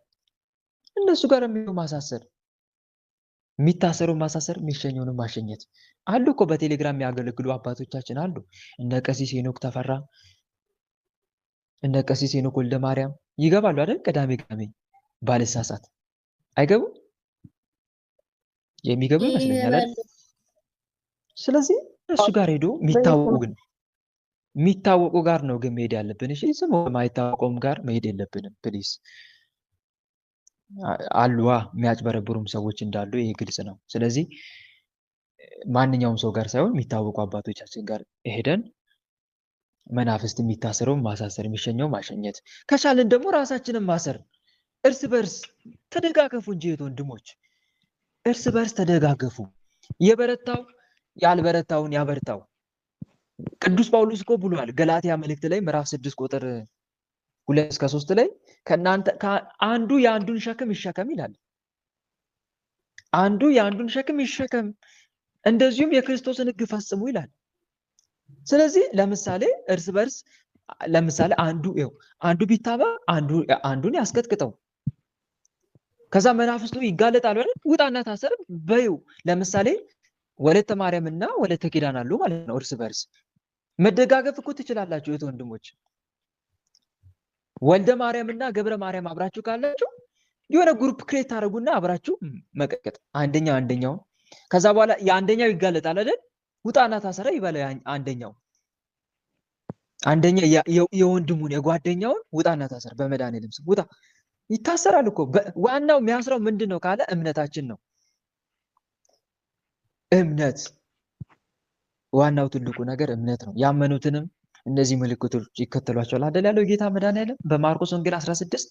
እነሱ ጋር የሚሆን ማሳሰር፣ የሚታሰረው ማሳሰር፣ የሚሸኘውንም ማሸኘት አሉ እኮ። በቴሌግራም የሚያገለግሉ አባቶቻችን አሉ። እነ ቀሲስ ሄኖክ ተፈራ፣ እነ ቀሲስ ሄኖክ ወልደ ማርያም ይገባሉ አይደል? ቅዳሜ ባልሳሳት አይገቡም? የሚገቡ ይመስለኛል አይደል? ስለዚህ እሱ ጋር ሄዶ የሚታወቁ ጋር ነው ግን መሄድ ያለብን። እሺ፣ ዝም የማይታወቀውም ጋር መሄድ የለብንም ፕሊስ። አሉዋ የሚያጭበረብሩም ሰዎች እንዳሉ ይሄ ግልጽ ነው። ስለዚህ ማንኛውም ሰው ጋር ሳይሆን የሚታወቁ አባቶቻችን ጋር ሄደን መናፍስት የሚታሰረው ማሳሰር፣ የሚሸኘው ማሸኘት፣ ከቻልን ደግሞ ራሳችንን ማሰር። እርስ በርስ ተደጋገፉ እንጂ ወንድሞች፣ እርስ በርስ ተደጋገፉ። የበረታው ያልበረታውን ያበርታው። ቅዱስ ጳውሎስ እኮ ብሏል ገላትያ መልእክት ላይ ምዕራፍ 6 ቁጥር 2-3 ላይ ከናንተ አንዱ የአንዱን ሸክም ይሸከም ይላል። አንዱ የአንዱን ሸክም ይሸከም እንደዚሁም የክርስቶስን ሕግ ፈጽሙ ይላል። ስለዚህ ለምሳሌ እርስ በርስ ለምሳሌ አንዱ ቢታመም አንዱን ያስቀጥቅጠው ከዛ መናፍስቱ ይጋለጣሉ አይደል? ውጣና ታሰር በይው። ለምሳሌ ወለተ ማርያምና ወለተ ኪዳን አሉ ማለት ነው። እርስ በርስ መደጋገፍ እኮ ትችላላችሁ እህት ወንድሞች። ወልደ ማርያምና ገብረ ማርያም አብራችሁ ካላችሁ የሆነ ግሩፕ ክሬት ታደርጉና አብራችሁ መቀጥቀጥ አንደኛው ከዛ በኋላ የአንደኛው ይጋለጣል አይደል? ውጣና ታሰረ ይባል አንደኛ የወንድሙን የጓደኛውን ውጣና ታሰር በመድኃኒዓለም ስም ውጣ ይታሰራል እኮ። ዋናው የሚያስረው ምንድነው ካለ እምነታችን ነው። እምነት ዋናው ትልቁ ነገር እምነት ነው። ያመኑትንም እነዚህ ምልክቶች ይከተሏቸዋል አይደል ያለው ጌታ መድኃኒዓለም በማርቆስ ወንጌል 16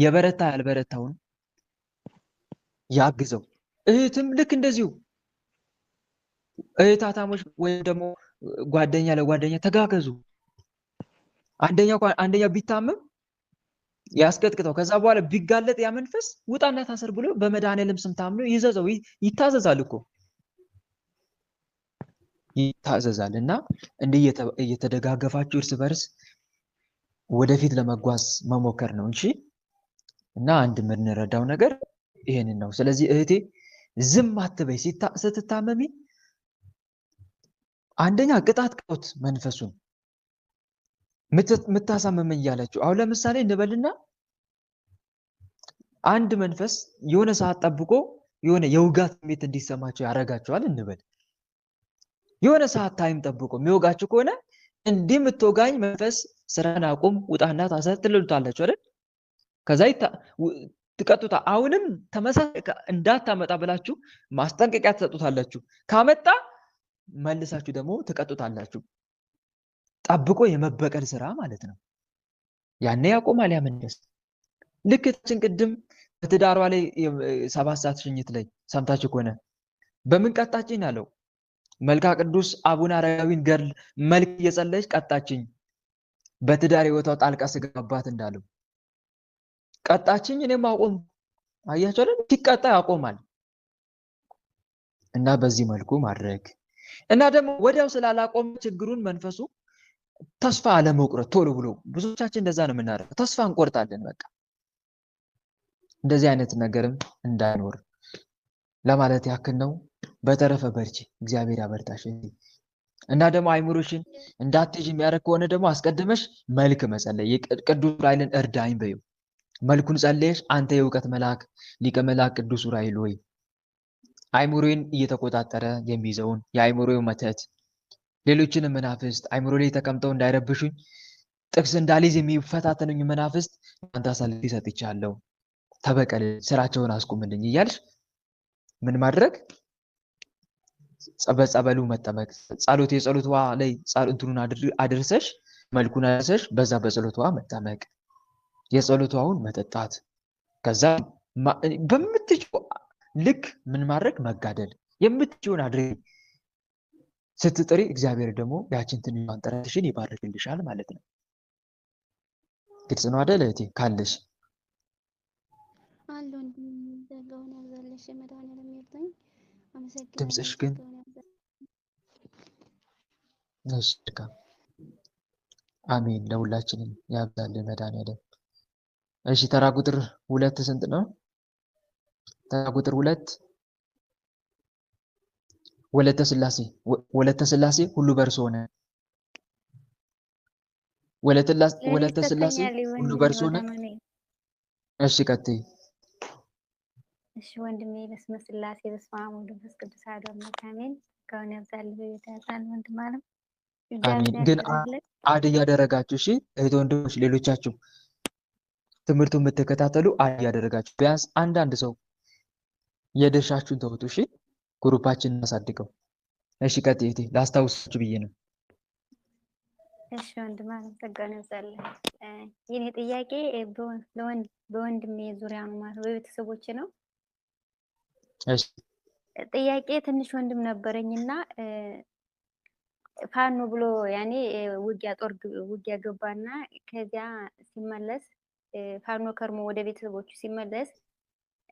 የበረታ ያልበረታውን ያግዘው። እህትም ልክ እንደዚሁ እህታታሞች ወይም ደግሞ ጓደኛ ለጓደኛ ተጋገዙ። አንደኛው ቢታመም ያስቀጥቅጠው ከዛ በኋላ ቢጋለጥ ያ መንፈስ ውጣና ታሰር ብሎ በመድኃኒዓለም ስም ታምኖ ይዘዘው ይታዘዛል እኮ ይታዘዛል። እና እንዲህ እየተደጋገፋችሁ እርስ በርስ ወደፊት ለመጓዝ መሞከር ነው እንጂ እና አንድ የምንረዳው ነገር ይሄንን ነው። ስለዚህ እህቴ ዝም አትበይ። ስትታመሚ አንደኛ ቅጣት ቀውት መንፈሱን ምታሳመመኝ እያለችው አሁን ለምሳሌ እንበልና አንድ መንፈስ የሆነ ሰዓት ጠብቆ የሆነ የውጋት ስሜት እንዲሰማቸው ያደርጋቸዋል እንበል። የሆነ ሰዓት ታይም ጠብቆ የሚወጋችሁ ከሆነ እንዲህ የምትወጋኝ መንፈስ ስራን አቁም ውጣና ታሰር ትልሉታላችሁ አይደል? ከዛ ትቀጡታ። አሁንም ተመሳሳይ እንዳታመጣ ብላችሁ ማስጠንቀቂያ ትሰጡታላችሁ። ካመጣ መልሳችሁ ደግሞ ትቀጡታላችሁ። ጠብቆ የመበቀል ስራ ማለት ነው። ያኔ ያቆማል ያ መንፈስ። ልክ ታችን ቅድም በትዳሯ ላይ 7 ሰዓት ሽኝት ላይ ሰምታችሁ ከሆነ በምን ቀጣችኝ አለው? መልካ ቅዱስ አቡነ አረጋዊን ገድል መልክ እየጸለየች ቀጣችኝ፣ በትዳር ህይወቷ ጣልቃ ስገባባት እንዳለው ቀጣችኝ። እኔም አቆም። አያችሁ አይደል? ሲቀጣ ያቆማል። እና በዚህ መልኩ ማድረግ እና ደግሞ ወዲያው ስላላቆም ችግሩን መንፈሱ ተስፋ አለመቁረጥ ቶሎ ብሎ ብዙዎቻችን እንደዛ ነው የምናደርገው። ተስፋ እንቆርጣለን። በቃ እንደዚህ አይነት ነገርም እንዳይኖር ለማለት ያክል ነው። በተረፈ በርቺ፣ እግዚአብሔር ያበርታሽ። እና ደግሞ አይምሮሽን እንዳትይዥ የሚያደርግ ከሆነ ደግሞ አስቀድመሽ መልክ መጸለይ፣ ቅዱስ ዑራኤልን እርዳኝ በይው። መልኩን ጸለየሽ አንተ የእውቀት መልአክ ሊቀ መልአክ ቅዱስ ዑራኤል ሆይ አይምሮዬን እየተቆጣጠረ የሚይዘውን የአይምሮዬ መተት ሌሎችንም መናፍስት አይምሮ ላይ ተቀምጠው እንዳይረብሹኝ ጥቅስ እንዳልይዝ የሚፈታተኑኝ መናፍስት አንተ አሳልፌ ሰጥቻለሁ፣ ተበቀል፣ ስራቸውን አስቁምልኝ እያልሽ ምን ማድረግ? በጸበሉ መጠመቅ። የጸሎቷ ላይ እንትኑን አድርሰሽ መልኩን አድርሰሽ በዛ በጸሎቷ መጠመቅ፣ የጸሎቷውን መጠጣት። ከዛ በምትችው ልክ ምን ማድረግ? መጋደል። የምትችውን አድርጊ። ስትጥሪ እግዚአብሔር ደግሞ ያችን ትንሿን ጥረትሽን ይባርክልሻል ማለት ነው። ግልጽ ነው አይደል እህቴ? ካለሽ ድምፅሽ ግን አሜን። ለሁላችንም ያብዛልን መድኃኒዓለም። እሺ ተራ ቁጥር 2 ስንት ነው? ተራ ቁጥር 2 ወለተ ሥላሴ ሁሉ በእርሱ ሆነ። ወለተ ሥላሴ ሁሉ በእርሱ ሆነ። እሺ ቀጥይ። እሺ ወንድሜ በስመ ሥላሴ በስመ አብ ወወልድ ወመንፈስ ቅዱስ አሐዱ አምላክ አሜን። ከሆነ ያብዛልህ በቤታችን ወንድም አለም አሜን። ግን አድ እያደረጋችሁ እሺ እህት ወንድሞች፣ ሌሎቻችሁ ትምህርቱን የምትከታተሉ አድ እያደረጋችሁ ቢያንስ አንዳንድ ሰው የድርሻችሁን ተወጡ። እሺ ግሩፓችንን እናሳድገው። እሺ ቀጥይ እህቴ፣ ላስታውሳችሁ ብዬ ነው። እሺ ወንድም አለም ጸጋውን ያብዛልህ። የኔ ጥያቄ በወንድሜ ዙሪያ ነው ማለት በቤተሰቦቼ ነው። እሺ ጥያቄ ትንሽ ወንድም ነበረኝና ፋኖ ብሎ ያኔ ውጊያ ገባና ከዚያ ሲመለስ ፋኖ ከርሞ ወደ ቤተሰቦቹ ሲመለስ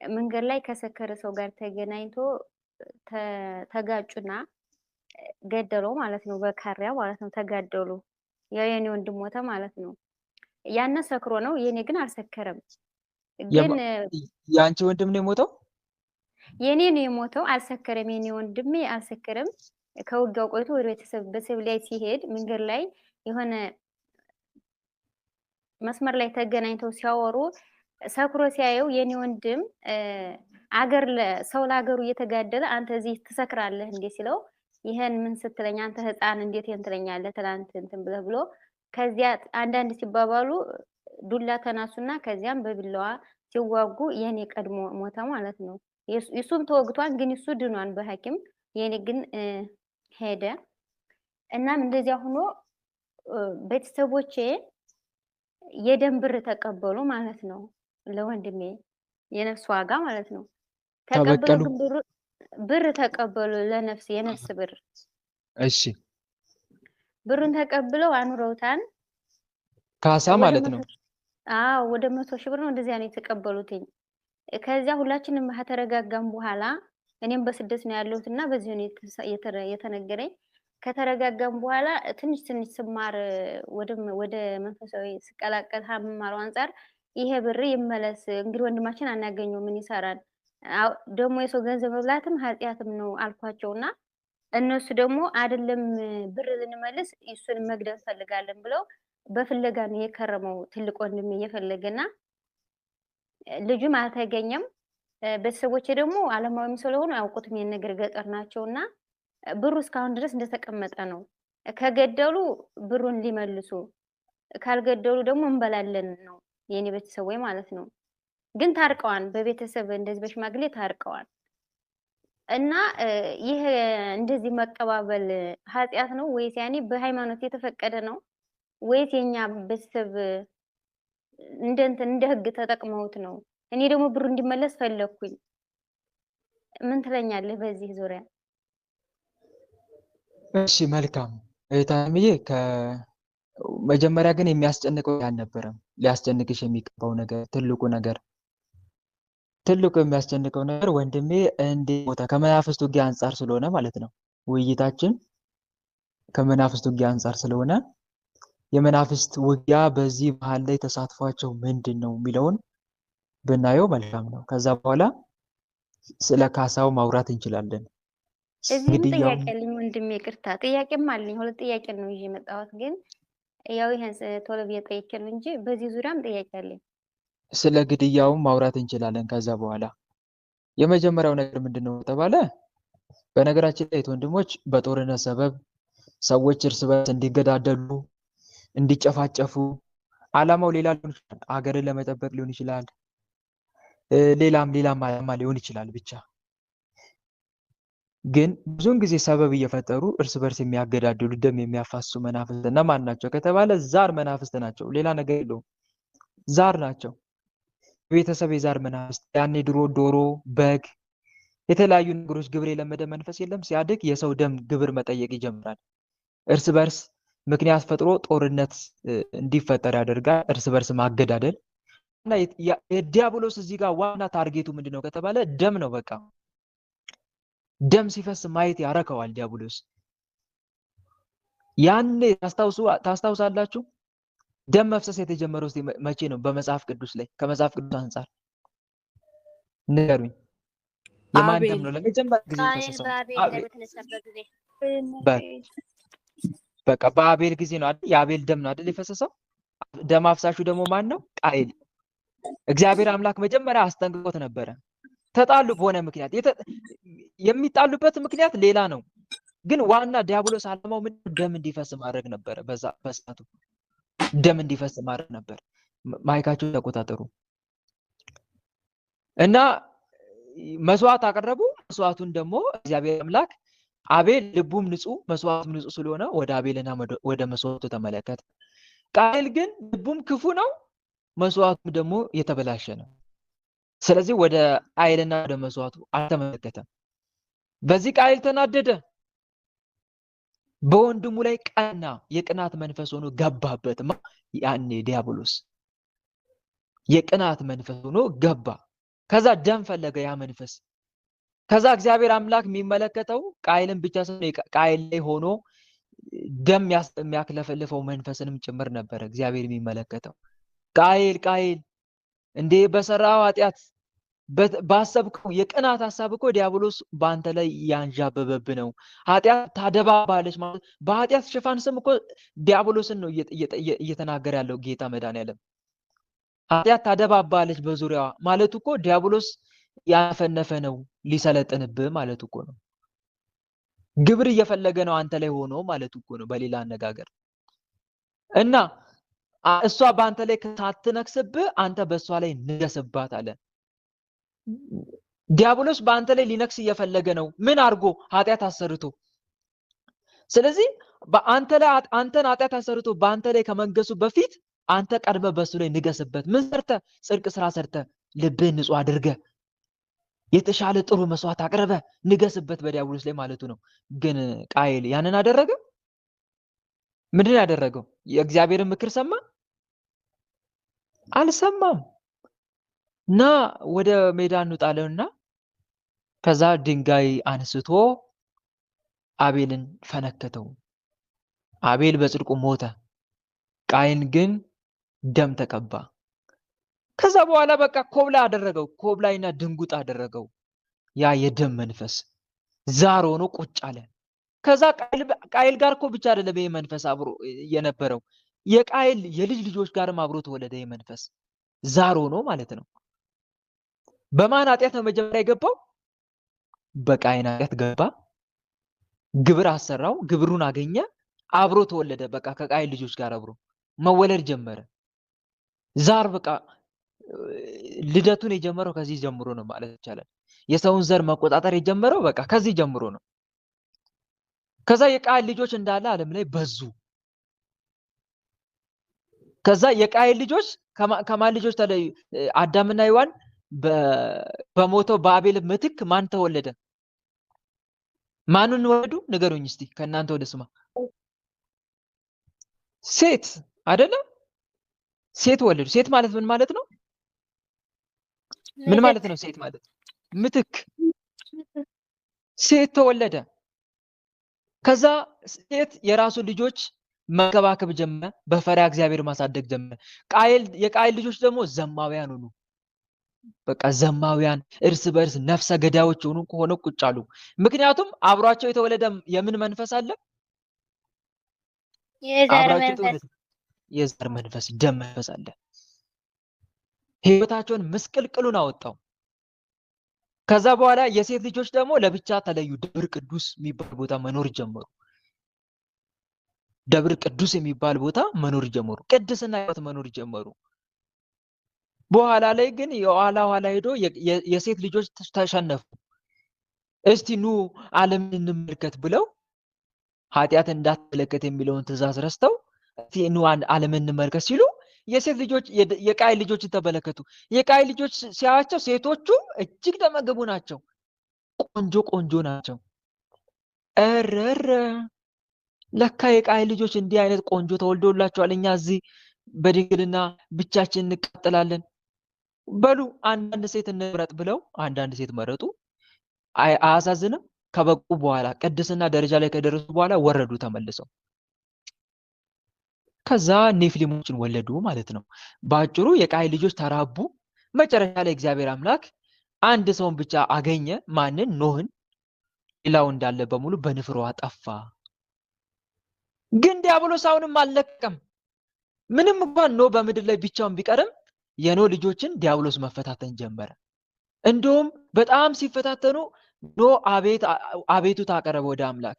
መንገድ ላይ ከሰከረ ሰው ጋር ተገናኝቶ ተጋጩና ገደለው ማለት ነው። በካሪያ ማለት ነው ተጋደሉ። ያው የኔ ወንድም ሞተ ማለት ነው። ያነ ሰክሮ ነው፣ የኔ ግን አልሰከረም። ግን ያንቺ ወንድም ነው የሞተው? የኔ ነው የሞተው፣ አልሰከረም። የኔ ወንድሜ አልሰከረም። ከውጊያው ቆይቶ ወደ ቤተሰብ ላይ ሲሄድ መንገድ ላይ የሆነ መስመር ላይ ተገናኝተው ሲያወሩ ሰክሮ ሲያየው የኔ ወንድም ሰው ለሀገሩ እየተጋደለ አንተ እዚህ ትሰክራለህ እንዴ ሲለው ይሄን ምን ስትለኝ አንተ ህፃን እንዴት ይሄን ትለኛለህ ትላንት እንትን ብለህ ብሎ ከዚያ አንዳንድ ሲባባሉ ዱላ ተናሱና ከዚያም በቢላዋ ሲዋጉ የኔ ቀድሞ ሞተ ማለት ነው። እሱም ተወግቷን ግን እሱ ድኗን በሐኪም የኔ ግን ሄደ። እናም እንደዚያ ሆኖ ቤተሰቦቼ የደም ብር ተቀበሉ ማለት ነው። ለወንድሜ የነፍስ ዋጋ ማለት ነው ተቀበሉ። ግን ብር ተቀበሉ የነፍስ ብር። እሺ ብሩን ተቀብለው አኑረውታን ካሳ ማለት ነው። አዎ ወደ 100,000 ብር ነው እንደዚያ ነው የተቀበሉትኝ። ከዚያ ሁላችንም ከተረጋጋም በኋላ እኔም በስደት ነው ያለሁትና በዚህ ነው የተነገረኝ። ከተረጋጋም በኋላ ትንሽ ስማር ወደ መንፈሳዊ ስቀላቀል ሀመማሩ አንፃር ይሄ ብር ይመለስ እንግዲህ ወንድማችን አናገኘው ምን ይሰራል ደግሞ የሰው ገንዘብ መብላትም ኃጢያትም ነው አልኳቸውና እነሱ ደግሞ አይደለም ብር ልንመልስ እሱን መግደል ፈልጋለን ብለው በፍለጋ ነው የከረመው። ትልቅ ወንድሜ እየፈለገና ልጁም አልተገኘም። ቤተሰቦቼ ደግሞ ዓለማዊም ስለሆኑ ያውቁትም የኔ ነገር ገጠር ናቸውና ብሩ እስካሁን ድረስ እንደተቀመጠ ነው። ከገደሉ ብሩን ሊመልሱ ካልገደሉ ደግሞ እንበላለን ነው የኔ ቤተሰቦች ማለት ነው። ግን ታርቀዋል፣ በቤተሰብ እንደዚህ በሽማግሌ ታርቀዋል። እና ይሄ እንደዚህ መቀባበል ኃጢያት ነው ወይስ ያኔ በሃይማኖት የተፈቀደ ነው ወይስ የኛ ቤተሰብ እንደ ህግ ተጠቅመውት ነው? እኔ ደግሞ ብሩ እንዲመለስ ፈለኩኝ። ምን ትለኛለህ በዚህ ዙሪያ? እሺ መልካም እህታምዬ፣ ከመጀመሪያ ግን የሚያስጨንቀው አልነበረም። ሊያስጨንቅሽ የሚገባው ነገር ትልቁ የሚያስጨንቀው ነገር ወንድሜ እንዴት ሞተ ከመናፍስት ውጊያ አንጻር ስለሆነ ማለት ነው። ውይይታችን ከመናፍስት ውጊያ አንጻር ስለሆነ የመናፍስት ውጊያ በዚህ መሀል ላይ ተሳትፏቸው ምንድን ነው የሚለውን ብናየው መልካም ነው። ከዛ በኋላ ስለ ካሳው ማውራት እንችላለን። እዚህም ጥያቄ አለኝ ወንድሜ፣ ይቅርታ ጥያቄም አለኝ። ሁለት ጥያቄ ነው ይዤ የመጣሁት፣ ግን ያው ይሄን ቶሎ ብዬ ጠይቄ ነው እንጂ በዚህ ዙሪያም ጥያቄ አለኝ። ስለ ግድያውም ማውራት እንችላለን። ከዛ በኋላ የመጀመሪያው ነገር ምንድነው ተባለ። በነገራችን ላይ ወንድሞች በጦርነት ሰበብ ሰዎች እርስ በርስ እንዲገዳደሉ እንዲጨፋጨፉ ዓላማው ሌላ ሊሆን ይችላል። ሀገርን ለመጠበቅ ሊሆን ይችላል። ሌላም ዓላማ ሊሆን ይችላል። ብቻ ግን ብዙውን ጊዜ ሰበብ እየፈጠሩ እርስ በርስ የሚያገዳድሉ ደም የሚያፋሱ መናፍስት እነማን ናቸው ከተባለ ዛር መናፍስት ናቸው። ሌላ ነገር የለውም። ዛር ናቸው። ቤተሰብ የዛር መናፍስት። ያኔ ድሮ ዶሮ፣ በግ፣ የተለያዩ ነገሮች ግብር የለመደ መንፈስ የለም። ሲያድግ የሰው ደም ግብር መጠየቅ ይጀምራል። እርስ በርስ ምክንያት ፈጥሮ ጦርነት እንዲፈጠር ያደርጋል። እርስ በርስ ማገዳደል እና የዲያብሎስ እዚህ ጋር ዋና ታርጌቱ ምንድነው ከተባለ ደም ነው። በቃ ደም ሲፈስ ማየት ያረከዋል ዲያብሎስ። ያኔ ታስታውሳላችሁ? ደም መፍሰስ የተጀመረው መቼ ነው? በመጽሐፍ ቅዱስ ላይ ከመጽሐፍ ቅዱስ አንጻር ንገሩኝ። የማን ደም ነው ለመጀመሪያ ጊዜ የፈሰሰው? በቃ በአቤል ጊዜ ነው አይደል? የአቤል ደም ነው አይደል የፈሰሰው? ደም አፍሳሹ ደግሞ ማን ነው? ቃየል። እግዚአብሔር አምላክ መጀመሪያ አስጠንቅቆት ነበረ። ተጣሉ በሆነ ምክንያት። የሚጣሉበት ምክንያት ሌላ ነው፣ ግን ዋና ዲያብሎስ ዓላማው ምንድነው? ደም እንዲፈስ ማድረግ ነበረ። በሰዓቱ ደም እንዲፈስ ማድረግ ነበር። ማይካቸው ተቆጣጠሩ እና መስዋዕት አቀረቡ። መስዋዕቱን ደግሞ እግዚአብሔር አምላክ አቤል ልቡም ንጹህ መስዋዕቱም ንጹህ ስለሆነ ወደ አቤልና ወደ መስዋዕቱ ተመለከተ። ቃየል ግን ልቡም ክፉ ነው፣ መስዋዕቱም ደግሞ የተበላሸ ነው። ስለዚህ ወደ ቃየልና ወደ መስዋዕቱ አልተመለከተም። በዚህ ቃየል ተናደደ። በወንድሙ ላይ ቀና። የቅናት መንፈስ ሆኖ ገባበት። ያኔ ዲያብሎስ የቅናት መንፈስ ሆኖ ገባ። ከዛ ደም ፈለገ ያ መንፈስ። ከዛ እግዚአብሔር አምላክ የሚመለከተው ቃየልን ብቻ ሳይሆን ቃየል ላይ ሆኖ ደም የሚያክለፈልፈው መንፈስንም ጭምር ነበር እግዚአብሔር የሚመለከተው። ቃየል እንዴ በሰራው ኃጢአት ባሰብከው የቅናት ሐሳብ እኮ ዲያብሎስ በአንተ ላይ ያንዣበበብ ነው። ኃጢአት ታደባባለች ማለት በኃጢአት ሽፋን ስም እኮ ዲያብሎስን ነው እየተናገረ ያለው ጌታ መድኃኒዓለም። ኃጢአት ታደባባለች በዙሪያዋ ማለት እኮ ዲያብሎስ ያፈነፈ ነው ሊሰለጥንብህ ማለት እኮ ነው። ግብር እየፈለገ ነው አንተ ላይ ሆኖ ማለት እኮ ነው በሌላ አነጋገር። እና እሷ በአንተ ላይ ሳትነክስብህ አንተ በእሷ ላይ ንገስባት አለ። ዲያብሎስ በአንተ ላይ ሊነክስ እየፈለገ ነው። ምን አድርጎ? ኃጢአት አሰርቶ። ስለዚህ አንተን ኃጢአት አሰርቶ በአንተ ላይ ከመንገሱ በፊት አንተ ቀድመ በሱ ላይ ንገስበት። ምን ሰርተ? ጽድቅ ስራ ሰርተ፣ ልብህን ንጹህ አድርገ፣ የተሻለ ጥሩ መስዋዕት አቅርበ ንገስበት በዲያብሎስ ላይ ማለቱ ነው። ግን ቃየል ያንን አደረገ? ምንድን ያደረገው? የእግዚአብሔርን ምክር ሰማ? አልሰማም። እና ወደ ሜዳ እንውጣለንና ከዛ ድንጋይ አንስቶ አቤልን ፈነከተው። አቤል በጽድቁ ሞተ። ቃየል ግን ደም ተቀባ። ከዛ በኋላ በቃ ኮብላይ አደረገው። ኮብላይና ድንጉጥ አደረገው። ያ የደም መንፈስ ዛር ሆኖ ቁጭ አለ። ከዛ ቃየል ጋር እኮ ብቻ አይደለም ይሄ መንፈስ አብሮ የነበረው፣ የቃየል የልጅ ልጆች ጋርም አብሮ ተወለደ። ይሄ መንፈስ ዛር ሆኖ ማለት ነው። በማን ኃጢአት ነው መጀመሪያ የገባው? በቃየል ኃጢአት ገባ። ግብር አሰራው፣ ግብሩን አገኘ፣ አብሮ ተወለደ። በቃ ከቃየል ልጆች ጋር አብሮ መወለድ ጀመረ። ዛር በቃ ልደቱን የጀመረው ከዚህ ጀምሮ ነው ማለት ይቻላል። የሰውን ዘር መቆጣጠር የጀመረው በቃ ከዚህ ጀምሮ ነው። ከዛ የቃየል ልጆች እንዳለ ዓለም ላይ በዙ። ከዛ የቃየል ልጆች ከማን ልጆች ተለዩ? አዳምና ሔዋን በሞተው በአቤል ምትክ ማን ተወለደ? ማንን ወለዱ? ንገሩኝ እስቲ ከእናንተ ወደ ስማ። ሴት አይደለም? ሴት ወለዱ። ሴት ማለት ምን ማለት ነው? ምን ማለት ነው ሴት ማለት? ምትክ። ሴት ተወለደ። ከዛ ሴት የራሱ ልጆች መንከባከብ ጀመረ፣ በፈሪሃ እግዚአብሔር ማሳደግ ጀመረ። የቃየል ልጆች ደግሞ ዘማውያን ሆኑ። በቃ ዘማውያን፣ እርስ በእርስ ነፍሰ ገዳዮች ሆኑ ቁጭ አሉ። ምክንያቱም አብሯቸው የተወለደ የምን መንፈስ አለ? የዘር መንፈስ፣ ደም መንፈስ አለ። ህይወታቸውን ምስቅልቅሉን አወጣው። ከዛ በኋላ የሴት ልጆች ደግሞ ለብቻ ተለዩ። ደብረ ቅዱስ የሚባል ቦታ መኖር ጀመሩ። ደብረ ቅዱስ የሚባል ቦታ መኖር ጀመሩ። ቅድስና ህይወት መኖር ጀመሩ። በኋላ ላይ ግን የኋላ ሄዶ የሴት ልጆች ተሸነፉ። እስቲ ኑ ዓለምን እንመልከት ብለው ኃጢአት እንዳትመለከት የሚለውን ትእዛዝ ረስተው እስቲ ኑ ዓለምን እንመልከት ሲሉ የሴት ልጆች የቃየል ልጆችን ተመለከቱ። የቃየል ልጆች ሲያዩአቸው ሴቶቹ እጅግ ደመገቡ ናቸው። ቆንጆ ናቸው። እረረ ለካ የቃየል ልጆች እንዲህ አይነት ቆንጆ ተወልዶላቸዋል። እኛ እዚህ በድንግልና ብቻችን እንቀጥላለን። በሉ አንዳንድ ሴት እንምረጥ ብለው አንዳንድ ሴት መረጡ። አያሳዝንም? ከበቁ በኋላ ቅድስና ደረጃ ላይ ከደረሱ በኋላ ወረዱ ተመልሰው። ከዛ ኔፍሊሞችን ወለዱ ማለት ነው። በአጭሩ የቃየል ልጆች ተራቡ። መጨረሻ ላይ እግዚአብሔር አምላክ አንድ ሰውን ብቻ አገኘ። ማንን? ኖህን። ሌላው እንዳለ በሙሉ በንፍሮ አጠፋ። ግን ዲያብሎስ አሁንም አልለቀቀም። ምንም እንኳን ኖህ በምድር ላይ ብቻውን ቢቀርም የኖህ ልጆችን ዲያብሎስ መፈታተን ጀመረ። እንደውም በጣም ሲፈታተኑ ኖህ አቤቱታ አቀረበ ወደ አምላክ።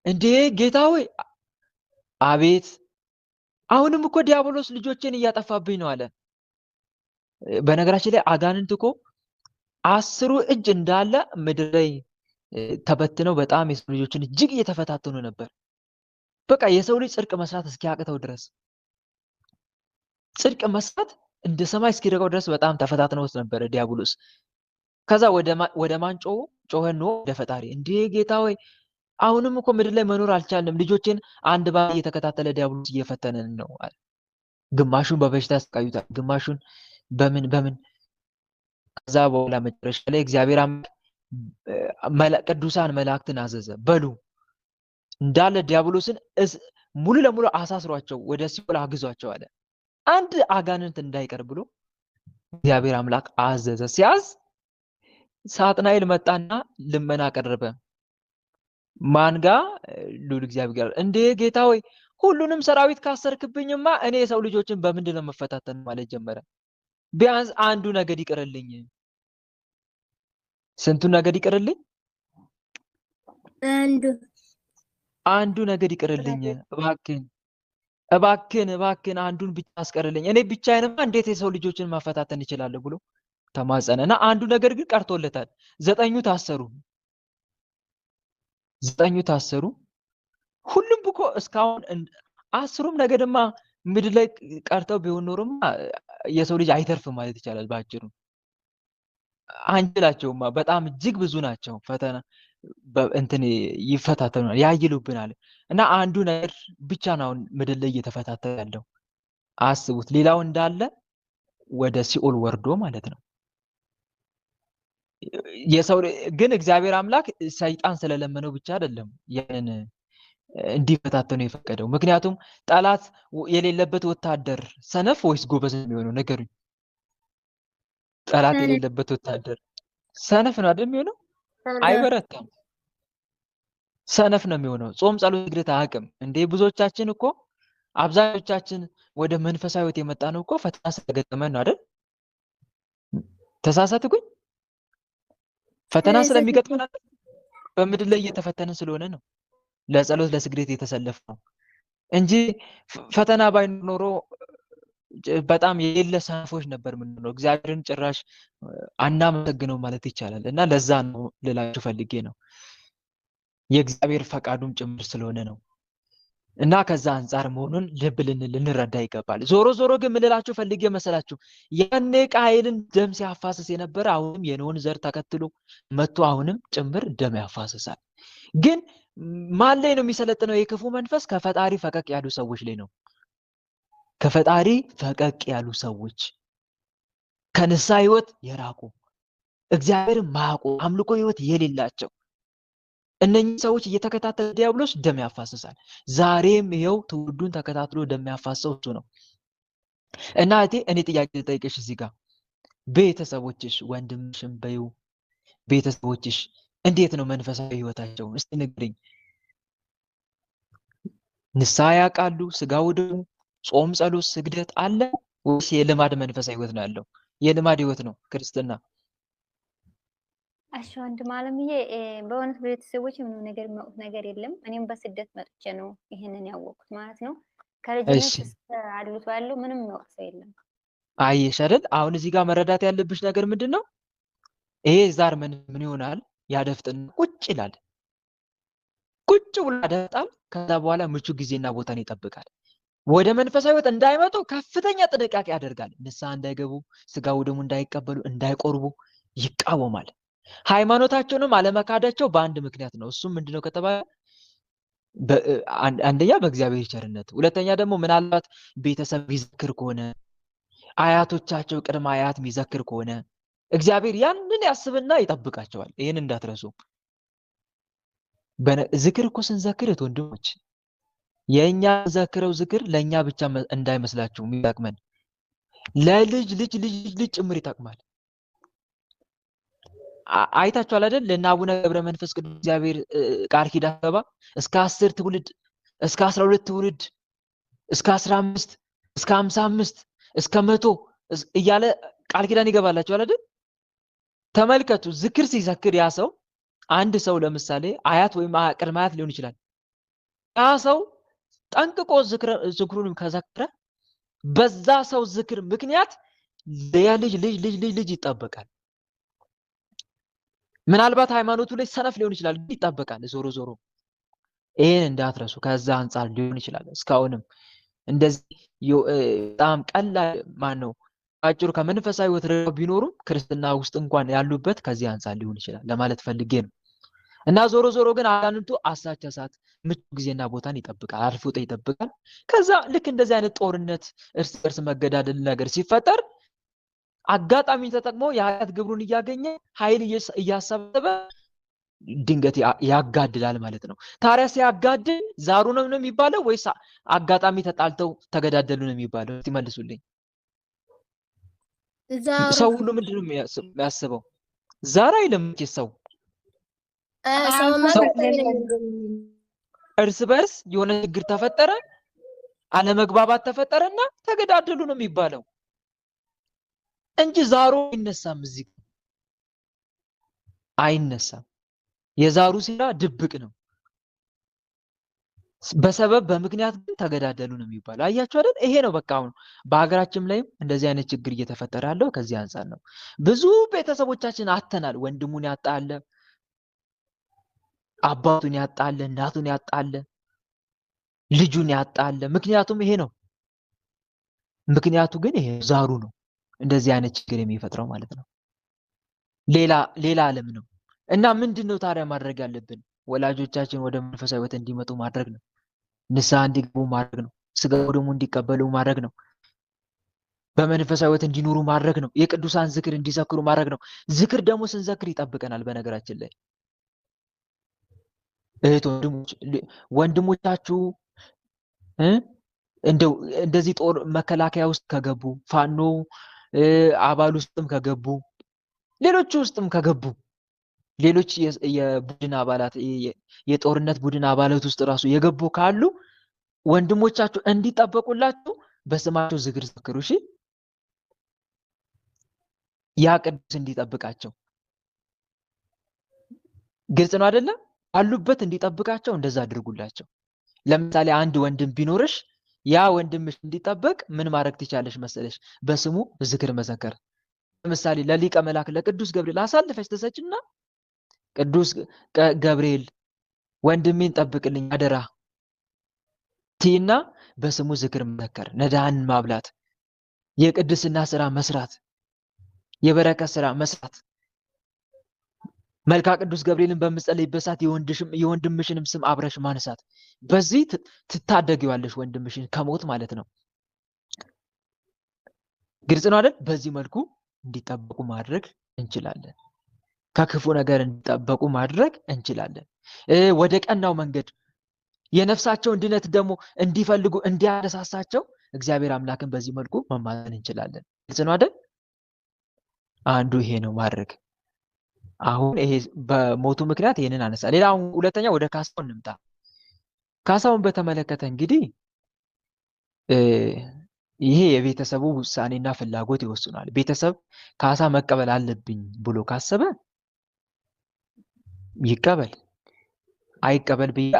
እንዴ ጌታ ሆይ፣ አቤት አሁንም እኮ ዲያብሎስ ልጆችን እያጠፋብኝ ነው አለ። በነገራችን ላይ አጋንንት እኮ 10 እጅ እንዳለ ምድር ላይ ተበትነው በጣም የሰው ልጆችን እጅግ እየተፈታተኑ ነበር። በቃ የሰው ልጅ ጽድቅ መስራት እስኪያቅተው ድረስ፣ ጽድቅ መስራት እንደ ሰማይ እስኪረቀው ድረስ በጣም ተፈታትነውት ነበር ዲያብሎስ። ከዛ ወደ ማን ጮኸ? ኖህ ወደ ፈጣሪ። እንዴ ጌታ ሆይ አሁንም እኮ ምድር ላይ መኖር አልቻልንም። ልጆችን አንድ ባል እየተከታተለ ዲያብሎስ እየፈተነን ነው አለ። ግማሹን በበሽታ ያስቃዩታል፣ ግማሹን በምን ከዛ በኋላ መጨረሻ ላይ እግዚአብሔር ቅዱሳን መላእክትን አዘዘ። በሉ እንዳለ ዲያብሎስን ሙሉ ለሙሉ አሳስሯቸው ወደ ሲኦል አግዟቸው አለ። አንድ አጋንንት እንዳይቀር ብሎ እግዚአብሔር አምላክ አዘዘ። ሲያዝ ሳጥናኤል መጣና ልመና ቀረበ። ማንጋ ሉል እግዚአብሔር እንዴ ጌታ ሆይ ሁሉንም ሰራዊት ካሰርክብኝማ እኔ የሰው ልጆችን በምንድን ነው መፈታተን ማለት ጀመረ። ቢያንስ አንዱ ነገድ ይቅርልኝ። ስንቱ ነገድ ይቅርልኝ? አንዱ ነገድ ይቅርልኝ። እባክን አንዱን ብቻ አስቀርልኝ። እኔ ብቻዬንማ እንዴት የሰው ልጆችን ማፈታተን እችላለሁ ብሎ ተማጸነና አንዱ ነገር ግን ቀርቶለታል። ዘጠኙ ታሰሩ። ሁሉም እኮ እስካሁን አስሩም ነገድማ ምድር ላይ ቀርተው ቢሆን ኖርማ የሰው ልጅ አይተርፍም ማለት ይቻላል። ባጭሩ አንችላቸውማ፣ በጣም እጅግ ብዙ ናቸው። ፈተና እንትን ይፈታተኑናል፣ ያይሉብናል። እና አንዱ ነገር ብቻ ነው ምድር ላይ እየተፈታተነ ያለው። አስቡት፣ ሌላው እንዳለ ወደ ሲኦል ወርዶ ማለት ነው። የሰው ግን እግዚአብሔር አምላክ ሰይጣን ስለለመነው ብቻ አይደለም ያንን እንዲፈታተኑ የፈቀደው። ምክንያቱም ጠላት የሌለበት ወታደር ሰነፍ ወይስ ጎበዝ የሚሆነው? ነገሩኝ። ጠላት የሌለበት ወታደር ሰነፍ ነው አይደል የሚሆነው? አይበረታም፣ ሰነፍ ነው የሚሆነው። ጾም፣ ጸሎት፣ ስግደት አያውቅም እንዴ? ብዙዎቻችን እኮ አብዛኞቻችን ወደ መንፈሳዊ ሕይወት የመጣ ነው እኮ ፈተና ስለገጠመን ነው አይደል? ተሳሳትኩኝ? ፈተና ስለሚገጥመን አይደል? በምድር ላይ እየተፈተንን ስለሆነ ነው ለጸሎት ለስግደት የተሰለፈው እንጂ ፈተና ባይኖር ኖሮ በጣም የሌለ ሰነፎች ነበር የምንሆነው። እግዚአብሔርን ጭራሽ አናመሰግነው ማለት ይቻላል። እና ለዛ ነው ልላችሁ ፈልጌ ነው፣ የእግዚአብሔር ፈቃዱም ጭምር ስለሆነ ነው። እና ከዛ አንጻር መሆኑን ልብ ልንረዳ ይገባል። ዞሮ ግን ምን ልላችሁ ፈልጌ መሰላችሁ? ያኔ ቃየልን ደም ሲያፋስስ የነበረ አሁንም የኖህን ዘር ተከትሎ መጥቶ አሁንም ጭምር ደም ያፋስሳል። ግን ማን ላይ ነው የሚሰለጥነው? የክፉ መንፈስ ከፈጣሪ ፈቀቅ ያሉ ሰዎች ላይ ነው። ከፈጣሪ ፈቀቅ ያሉ ሰዎች፣ ከንስሐ ሕይወት የራቁ እግዚአብሔርን ማያውቁ አምልኮ ሕይወት የሌላቸው እነኚህ ሰዎች እየተከታተለ ዲያብሎስ ደም ያፋስሳል። ዛሬም ይኸው ትውልዱን ተከታትሎ ደም ያፋሰው እሱ ነው። እና እኔ ጥያቄ ልጠይቅሽ እዚህ ጋር ቤተሰቦችሽ፣ ወንድምሽም በይው ቤተሰቦችሽ እንዴት ነው መንፈሳዊ ሕይወታቸው? እስቲ ንገሪኝ። ንስሐ ያውቃሉ? ስጋው ደግሞ ጾም፣ ጸሎት፣ ስግደት አለ ወይስ የልማድ መንፈሳዊ ሕይወት ነው ያለው? የልማድ ሕይወት ነው ክርስትና? እሺ ወንድም አለምዬ፣ በእውነት ቤተሰቦች ምንም ነገር የሚያውቁት ነገር የለም። እኔም በስደት መጥቼ ነው ይሄንን ያወቅኩት ማለት ነው። ከልጅነት እስከ አድልቶ ያለው ምንም የሚያውቅ ሰው የለም። አየሽ አይደል? አሁን እዚህ ጋር መረዳት ያለብሽ ነገር ምንድን ነው? ይሄ ዛር ምን ይሆናል? ያደፍጥና ቁጭ ይላል። ቁጭ ብሎ ያደፍጣል። ከዛ በኋላ ምቹ ጊዜና ቦታን ይጠብቃል። ወደ መንፈሳዊ ሕይወት እንዳይመጡ ከፍተኛ ጥንቃቄ ያደርጋል። ንስሐ እንዳይገቡ፣ ስጋው ደግሞ እንዳይቀበሉ፣ እንዳይቆርቡ ይቃወማል። ሃይማኖታቸውንም አለመካዳቸው በአንድ ምክንያት ነው። እሱም ምንድነው ከተባለ አንደኛ በእግዚአብሔር ቸርነት፣ ሁለተኛ ደግሞ ምናልባት ቤተሰብ ይዘክር ከሆነ አያቶቻቸው ቅድመ አያት የሚዘክር ከሆነ እግዚአብሔር ያንን ያስብና ይጠብቃቸዋል። ይህን እንዳትረሱ። ዝክር እኮ ስንዘክር ወንድሞች የኛ ዘክረው ዝክር ለኛ ብቻ እንዳይመስላችሁ የሚጠቅመን ለልጅ ልጅ ልጅ ልጅ ጭምር ይጠቅማል። አይታችኋል አይደል? ለእነ አቡነ ገብረ መንፈስ ቅዱስ እግዚአብሔር ቃል ኪዳን ገባ እስከ 10 ትውልድ፣ እስከ 12 ትውልድ፣ እስከ 15፣ እስከ 55፣ እስከ 100 እያለ ቃል ኪዳን ይገባላችኋል አይደል? ተመልከቱ። ዝክር ሲዘክር ያ ሰው አንድ ሰው ለምሳሌ አያት ወይም ቅድመ አያት ሊሆን ይችላል። ያ ሰው ጠንቅቆ ዝክሩን ከዘከረ በዛ ሰው ዝክር ምክንያት የልጅ ልጅ ልጅ ልጅ ልጅ ይጠበቃል። ምናልባት ሃይማኖቱ ላይ ሰነፍ ሊሆን ይችላል፣ ግን ይጠበቃል። ዞሮ ይሄን እንዳትረሱ። ከዛ አንጻር ሊሆን ይችላል እስካሁንም እንደዚህ በጣም ቀላል ነው አጭሩ ከመንፈሳዊ ሕይወት ቢኖሩም ክርስትና ውስጥ እንኳን ያሉበት ከዚህ አንጻር ሊሆን ይችላል ለማለት ፈልጌ ነው። እና ዞሮ ዞሮ ግን አጋንንቱ አሳቻ ሰዓት ምቹ ጊዜና ቦታን ይጠብቃል፣ አልፎ ይጠብቃል። ከዛ ልክ እንደዚህ አይነት ጦርነት፣ እርስ በርስ መገዳደል ነገር ሲፈጠር አጋጣሚ ተጠቅሞ የኃጢአት ግብሩን እያገኘ ኃይል እያሰበ ድንገት ያጋድላል ማለት ነው። ታዲያ ሲያጋድል ዛሩ ነው የሚባለው ወይስ አጋጣሚ ተጣልተው ተገዳደሉ ነው የሚባለው? እስቲ መልሱልኝ። ሰው ሁሉ ምንድን ነው የሚያስበው? ዛር አይልም ሰው እርስ በርስ የሆነ ችግር ተፈጠረ፣ አለመግባባት ተፈጠረና ተገዳደሉ ነው የሚባለው እንጂ ዛሩ አይነሳም። እዚህ አይነሳም። የዛሩ ሴራ ድብቅ ነው። በሰበብ በምክንያት ግን ተገዳደሉ ነው የሚባለው። አያችሁ አይደል? ይሄ ነው በቃ። አሁን በሀገራችን ላይም እንደዚህ አይነት ችግር እየተፈጠረ ያለው ከዚህ አንፃር ነው። ብዙ ቤተሰቦቻችን አተናል። ወንድሙን ያጣለ፣ አባቱን ያጣለ፣ እናቱን ያጣለ፣ ልጁን ያጣለ። ምክንያቱም ይሄ ነው። ምክንያቱ ግን ይሄ ዛሩ ነው እንደዚህ አይነት ችግር የሚፈጥረው ማለት ነው። ሌላ ዓለም ነው። እና ምንድነው ታዲያ ማድረግ ያለብን? ወላጆቻችን ወደ መንፈሳዊ ሕይወት እንዲመጡ ማድረግ ነው። ንስሐ እንዲገቡ ማድረግ ነው። ስጋው ደግሞ እንዲቀበሉ ማድረግ ነው። በመንፈሳዊ ሕይወት እንዲኖሩ ማድረግ ነው። የቅዱሳን ዝክር እንዲዘክሩ ማድረግ ነው። ዝክር ደግሞ ስንዘክር ይጠብቀናል። በነገራችን ላይ እህት ወንድሞቻችሁ እንደዚህ ጦር መከላከያ ውስጥ ከገቡ፣ ፋኖ አባል ውስጥም ከገቡ፣ ሌሎች ውስጥም ከገቡ፣ ሌሎች የቡድን አባላት የጦርነት ቡድን አባላት ውስጥ ራሱ የገቡ ካሉ ወንድሞቻችሁ እንዲጠበቁላችሁ በስማቸው ዝክር ዘክሩ። እሺ፣ ያ ቅዱስ እንዲጠብቃቸው። ግልጽ ነው አይደለም? አሉበት እንዲጠብቃቸው እንደዛ አድርጉላቸው። ለምሳሌ አንድ ወንድም ቢኖርሽ ያ ወንድምሽ እንዲጠበቅ ምን ማድረግ ትቻለሽ መሰለሽ? በስሙ ዝክር መዘከር። ለምሳሌ ለሊቀ መላእክት ለቅዱስ ገብርኤል አሳልፈሽ ተሰጭና ቅዱስ ገብርኤል ወንድሜን ጠብቅልኝ አደራ ቲና በስሙ ዝክር መዘከር፣ ነዳንን ማብላት፣ የቅድስና ስራ መስራት፣ የበረከት ስራ መስራት፣ መልካ ቅዱስ ገብርኤልን በምጸልይበት ሰዓት የወንድምሽንም ስም አብረሽ ማንሳት። በዚህ ትታደጊዋለሽ ወንድምሽን ከሞት ማለት ነው። ግልጽ ነው አይደል? በዚህ መልኩ እንዲጠበቁ ማድረግ እንችላለን። ከክፉ ነገር እንዲጠበቁ ማድረግ እንችላለን። ወደ ቀናው መንገድ የነፍሳቸውን ድነት ደግሞ እንዲፈልጉ እንዲያነሳሳቸው እግዚአብሔር አምላክን በዚህ መልኩ መማፀን እንችላለን። ግልጽ ነው አይደል? አንዱ ይሄ ነው ማድረግ። አሁን ይሄ በሞቱ ምክንያት ይሄንን አነሳ። ሌላ ሁለተኛ ወደ ካሳው እንምጣ። ካሳውን በተመለከተ እንግዲህ ይሄ የቤተሰቡ ውሳኔና ፍላጎት ይወስናል። ቤተሰብ ካሳ መቀበል አለብኝ ብሎ ካሰበ ይቀበል፣ አይቀበል ብዬ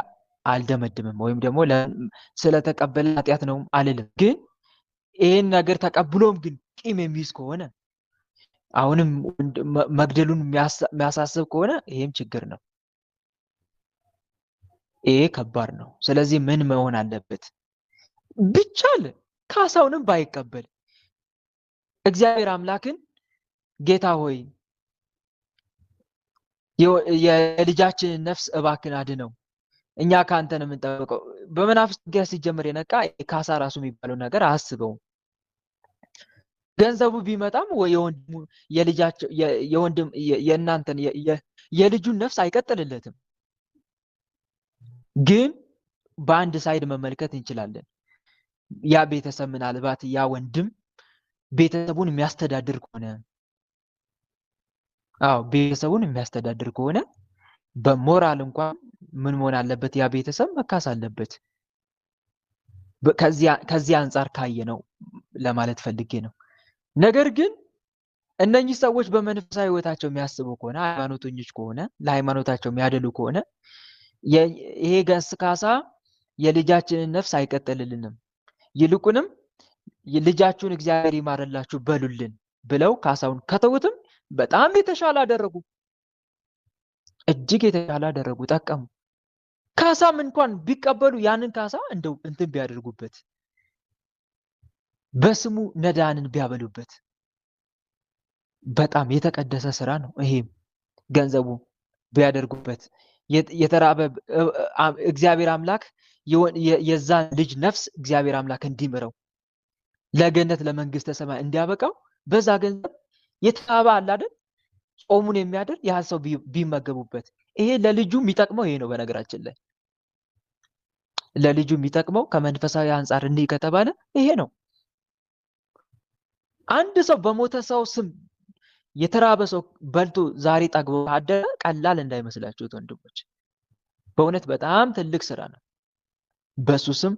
አልደመድምም። ወይም ደግሞ ስለተቀበለ ኃጢአት ነው አልልም። ግን ይሄን ነገር ተቀብሎም ግን ቂም የሚይዝ ከሆነ አሁንም መግደሉን የሚያሳስብ ከሆነ ይሄም ችግር ነው። ይሄ ከባድ ነው። ስለዚህ ምን መሆን አለበት? ቢቻል ካሳውንም ባይቀበል እግዚአብሔር አምላክን ጌታ ሆይ የልጃችንን ነፍስ እባክን አድነው፣ እኛ ከአንተ ነው የምንጠብቀው። በመናፍስት ጋር ሲጀምር የነቃ ካሳ ራሱ የሚባለው ነገር አያስበውም። ገንዘቡ ቢመጣም የወንድሙ የልጃቸው የወንድም የእናንተን የልጁን ነፍስ አይቀጥልለትም። ግን በአንድ ሳይድ መመልከት እንችላለን። ያ ቤተሰብ ምናልባት ያ ወንድም ቤተሰቡን የሚያስተዳድር ከሆነ ቤተሰቡን የሚያስተዳድር ከሆነ በሞራል እንኳን ምን መሆን አለበት? ያ ቤተሰብ መካስ አለበት። ከዚህ አንፃር ካየ ነው ለማለት ፈልጌ ነው። ነገር ግን እነኚህ ሰዎች በመንፈሳዊ ሕይወታቸው የሚያስቡ ከሆነ ሃይማኖተኞች ከሆነ ለሃይማኖታቸው የሚያደሉ ከሆነ ይሄ ካሳ የልጃችንን ነፍስ አይቀጥልልንም፣ ይልቁንም ልጃችሁን እግዚአብሔር ይማረላችሁ በሉልን ብለው ካሳውን ከተውትም በጣም የተሻለ አደረጉ። እጅግ የተሻለ አደረጉ፣ ጠቀሙ። ካሳም እንኳን ቢቀበሉ ያንን ካሳ እንደው እንትን ቢያደርጉበት፣ በስሙ ነዳንን ቢያበሉበት በጣም የተቀደሰ ስራ ነው። ይሄም ገንዘቡ ቢያደርጉበት የተራበ እግዚአብሔር አምላክ የዛን ልጅ ነፍስ እግዚአብሔር አምላክ እንዲምረው ለገነት ለመንግስተ ሰማይ እንዲያበቃው በዛ ገንዘብ የተራበ አለ አይደል ጾሙን የሚያደር ያ ሰው ቢመገቡበት ይሄ ለልጁ የሚጠቅመው ይሄ ነው። በነገራችን ላይ ለልጁ የሚጠቅመው ከመንፈሳዊ አንፃር እንዲህ ከተባለ ይሄ ነው። አንድ ሰው በሞተ ሰው ስም የተራበ ሰው በልቶ ዛሬ ጠግቦ አደረ ቀላል እንዳይመስላችሁ ወንድሞች፣ በእውነት በጣም ትልቅ ስራ ነው። በሱ ስም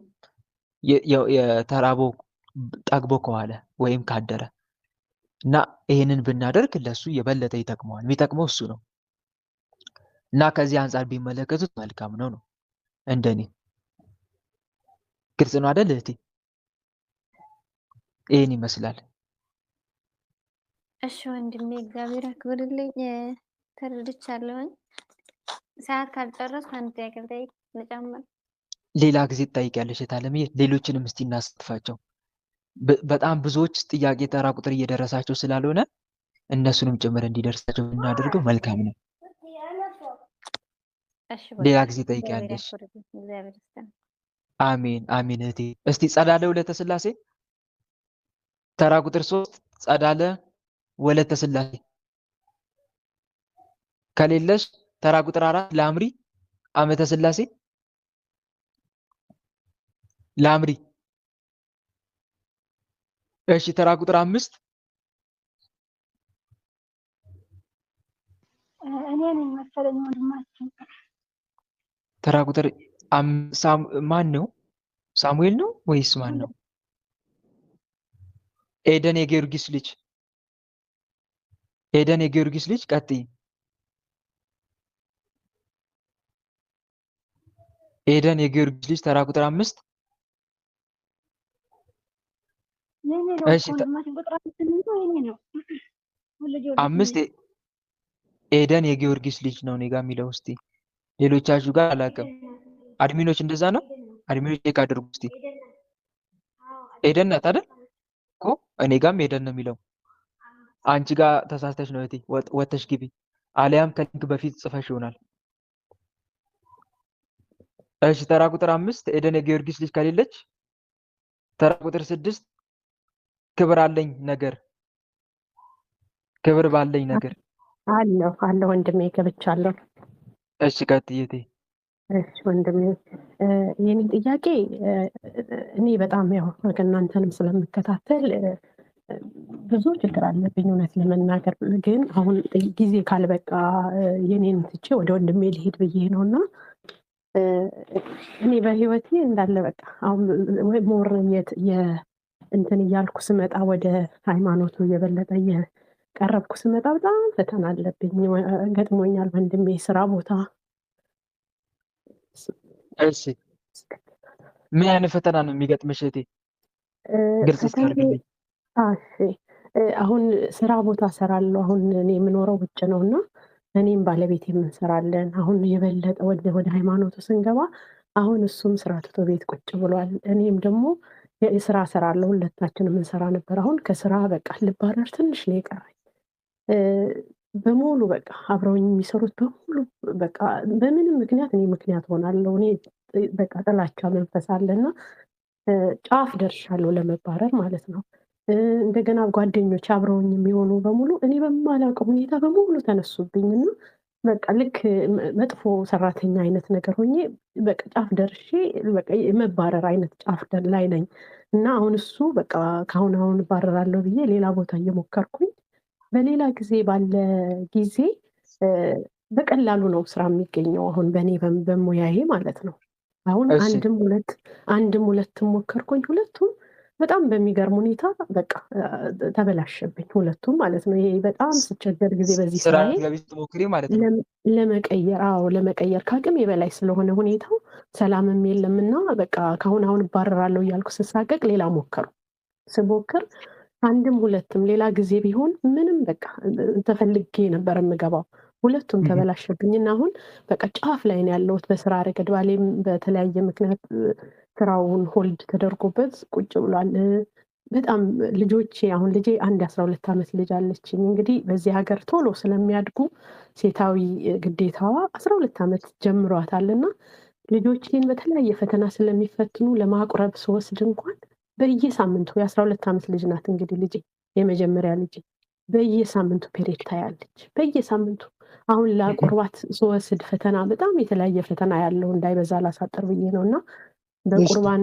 የተራበው ጠግቦ ከዋለ ወይም ካደረ እና ይሄንን ብናደርግ ለሱ የበለጠ ይጠቅመዋል። የሚጠቅመው እሱ ነው እና ከዚህ አንፃር ቢመለከቱት መልካም ነው እንደኔ። ግልጽ ነው አይደል እህቴ? ይሄን ይመስላል። እሺ ወንድሜ እግዚአብሔር አክብርልኝ። ተረድቻለሁኝ። ሰዓት ካልጨረስኩ አንድ ጥያቄ ልጠይቅ ልጨምር። ሌላ ጊዜ ትጠይቂያለሽ የታለምዬ። ሌሎችንም እስቲ እናሳትፋቸው። በጣም ብዙዎች ጥያቄ ተራ ቁጥር እየደረሳቸው ስላልሆነ እነሱንም ጭምር እንዲደርሳቸው እናደርገው መልካም ነው። ሌላ ጊዜ ጠይቂያለሽ። አሜን አሜን እህቴ። እስቲ ጸዳለ ወለተ ስላሴ ተራ ቁጥር 3 ጸዳለ ወለተ ስላሴ ከሌለሽ ተራ ቁጥር 4 ላምሪ አመተ ስላሴ ላምሪ። እሺ ተራ ቁጥር 5 እኔ ነኝ መሰለኝ ወንድማችን። ተራ ቁጥር ማን ነው? ሳሙኤል ነው ወይስ ማን ነው? ኤደን የጊዮርጊስ ልጅ ኤደን የጊዮርጊስ ልጅ ቀጥይ። ኤደን የጊዮርጊስ ልጅ ተራ ቁጥር 5 እሺ 5 ኤደን የጊዮርጊስ ልጅ ነው እኔ ጋር የሚለው። እስቲ ሌሎቻችሁ ጋር አላውቅም። አድሚኖች እንደዛ ነው? አድሚኖች ቼክ አድርጉ እስቲ። ኤደን ናት አይደል እኮ? እኔ ጋርም ኤደን ነው የሚለው። አንቺ ጋር ተሳስተሽ ነው እህቴ፣ ወተሽ ግቢ። አሊያም ከሊንክ በፊት ጽፈሽ ይሆናል። እሺ ተራ ቁጥር 5 ኤደን የጊዮርጊስ ልጅ ከሌለች ተራ ቁጥር 6 ክብር አለኝ ነገር ክብር ባለኝ ነገር አለ ወንድሜ ገብቻለሁ። እሺ ቀጥይ እህቴ። እሺ ወንድሜ የኔ ጥያቄ እኔ በጣም ያው ከእናንተንም ስለምከታተል ብዙ ችግር አለብኝ እውነት ለመናገር፣ ግን አሁን ጊዜ ካልበቃ የኔን ትቼ ወደ ወንድሜ ልሄድ ብዬ ነውና እኔ በህይወቴ እንዳለ በቃ አሁን ሞር እንትን እያልኩ ስመጣ ወደ ሃይማኖቱ የበለጠ እየቀረብኩ ስመጣ በጣም ፈተና አለብኝ ገጥሞኛል ወንድሜ ስራ ቦታ። እሺ ምን አይነት ፈተና ነው የሚገጥምሽ እህቴ? ግልጽ አድርግልኝ። እሺ አሁን ስራ ቦታ እሰራለሁ። አሁን እኔ የምኖረው ውጭ ነውና እኔም ባለቤት የምንሰራለን። አሁን የበለጠ ወደ ሃይማኖቱ ስንገባ አሁን እሱም ስራ ትቶ ቤት ቁጭ ብሏል። እኔም ደግሞ የስራ እሰራለሁ። ሁለታችንም እንሰራ ነበር። አሁን ከስራ በቃ ልባረር ትንሽ ነው የቀረኝ። በሙሉ በቃ አብረውኝ የሚሰሩት በሙሉ በቃ በምንም ምክንያት እኔ ምክንያት ሆናለሁ። እኔ በቃ ጥላቻ መንፈስ አለና ጫፍ ደርሻለሁ ለመባረር ማለት ነው። እንደገና ጓደኞች አብረውኝ የሚሆኑ በሙሉ እኔ በማላውቀው ሁኔታ በሙሉ ተነሱብኝና በቃ ልክ መጥፎ ሰራተኛ አይነት ነገር ሆኜ በቃ ጫፍ ደርሼ በቃ የመባረር አይነት ጫፍ ላይ ነኝ እና አሁን እሱ በቃ አሁን እባረራለሁ ብዬ ሌላ ቦታ እየሞከርኩኝ በሌላ ጊዜ ባለ ጊዜ በቀላሉ ነው ስራ የሚገኘው አሁን በእኔ በሙያዬ ማለት ነው። አሁን አንድም ሁለትም ሞከርኩኝ። ሁለቱም በጣም በሚገርም ሁኔታ በቃ ተበላሸብኝ ሁለቱም ማለት ነው። ይሄ በጣም ስቸገር ጊዜ በዚህ ስራዬ ለመቀየር ከአቅሜ በላይ ስለሆነ ሁኔታው ሰላምም የለምና በቃ አሁን እባረራለሁ እያልኩ ስሳቀቅ ሌላ ስሞክር አንድም ሁለትም ሌላ ጊዜ ቢሆን ምንም በቃ ተፈልጌ ነበር የምገባው። ሁለቱም ተበላሸብኝና አሁን በቃ ጫፍ ላይ ነው ያለሁት በስራ ረገድ። ባሌም በተለያየ ምክንያት ስራውን ሆልድ ተደርጎበት ቁጭ ብሏል። በጣም ልጆቼ አሁን ልጄ አንድ 12 ዓመት ልጅ አለችኝ። እንግዲህ በዚህ ሀገር ቶሎ ስለሚያድጉ ሴታዊ ግዴታዋ 12 ዓመት ጀምሯታልና ልጆቼን በተለያየ ፈተና ስለሚፈትኑ ለማቁረብ ስወስድ እንኳን በየሳምንቱ የ12 ዓመት ልጅ ናት እንግዲህ ልጄ የመጀመሪያ ልጄ በየሳምንቱ ፔሬድ ታያለች። በየሳምንቱ አሁን ላቁርባት ስወስድ ፈተና በጣም የተለያየ ፈተና ያለው እንዳይበዛ ላሳጥር ብዬ ነውና በቁርባን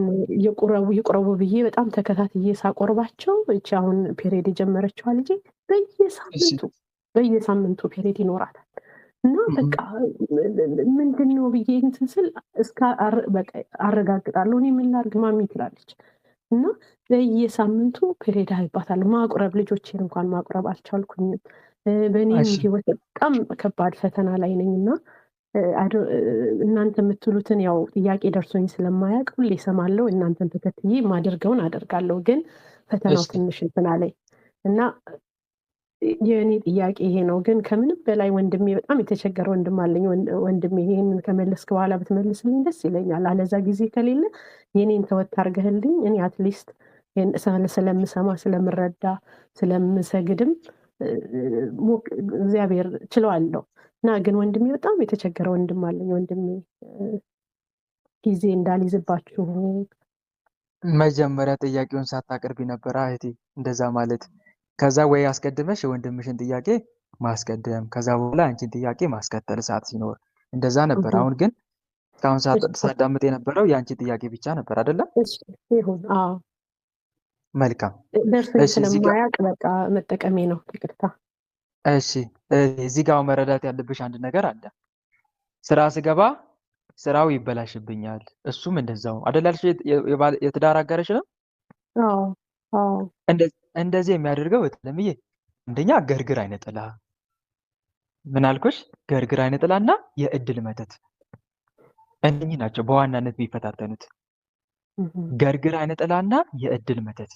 ይቁረቡ ብዬ በጣም ተከታትዬ ሳቆርባቸው እቺ አሁን ፔሬድ የጀመረችው ልጄ በየሳምንቱ ፔሬድ ይኖራታል እና በቃ ምንድነው ብዬ እንትን ስል እስከ በቃ አረጋግጣለሁ እኔ ምን ላድርግ ማሚ ትላለች እና በየሳምንቱ ፔሬድ አይባታል። ማቁረብ ልጆቼን እንኳን ማቁረብ አልቻልኩኝም። በእኔም ህይወት በጣም ከባድ ፈተና ላይ ነኝና እናንተ የምትሉትን ያው ጥያቄ ደርሶኝ ስለማያውቅ ሁሌ እሰማለሁ። እናንተን ተከትዬ ማደርገውን አደርጋለሁ። ግን ፈተናው ትንሽ እንትን አለኝ እና የእኔ ጥያቄ ይሄ ነው። ግን ከምንም በላይ ወንድሜ በጣም የተቸገረ ወንድም አለኝ። ወንድሜ ይሄንን ከመለስክ በኋላ ብትመልስልኝ ደስ ይለኛል። አለዛ ጊዜ ከሌለ የኔን ተወት አድርገህልኝ እኔ አትሊስት ስለምሰማ ስለምረዳ ስለምሰግድም እግዚአብሔር ችለዋለሁ እና ግን ወንድሜ በጣም የተቸገረ ወንድም አለኝ። ወንድሜ ጊዜ እንዳልይዝባችሁ መጀመሪያ ጥያቄውን ሳታቀርቢ ነበር እህቴ እንደዛ ማለት። ከዛ ወይ አስቀድመሽ የወንድምሽን ጥያቄ ማስቀደም ከዛ በኋላ አንቺን ጥያቄ ማስከተል ሰዓት ሲኖር እንደዛ ነበር። አሁን ግን እስካሁን ሳዳምጥ የነበረው የአንቺ ጥያቄ ብቻ ነበር አይደለም? ይሁን። አዎ መልካም። ደርሶኝ ስለማያውቅ በቃ መጠቀሜ ነው። ይቅርታ። እሺ እዚህ ጋር መረዳት ያለብሽ አንድ ነገር አለ። ስራ ስገባ ስራው ይበላሽብኛል። እሱም እንደዛው አይደላልሽ? የትዳር አጋርሽ ነው? አዎ። እንደዚህ የሚያደርገው ለምዬ አንደኛ ገርግር አይነጥላ ምን አልኩሽ? ገርግር አይነጥላና የእድል መተት እነኚህ ናቸው በዋናነት ቢፈታተኑት። ገርግር አይነጥላና የእድል መተት።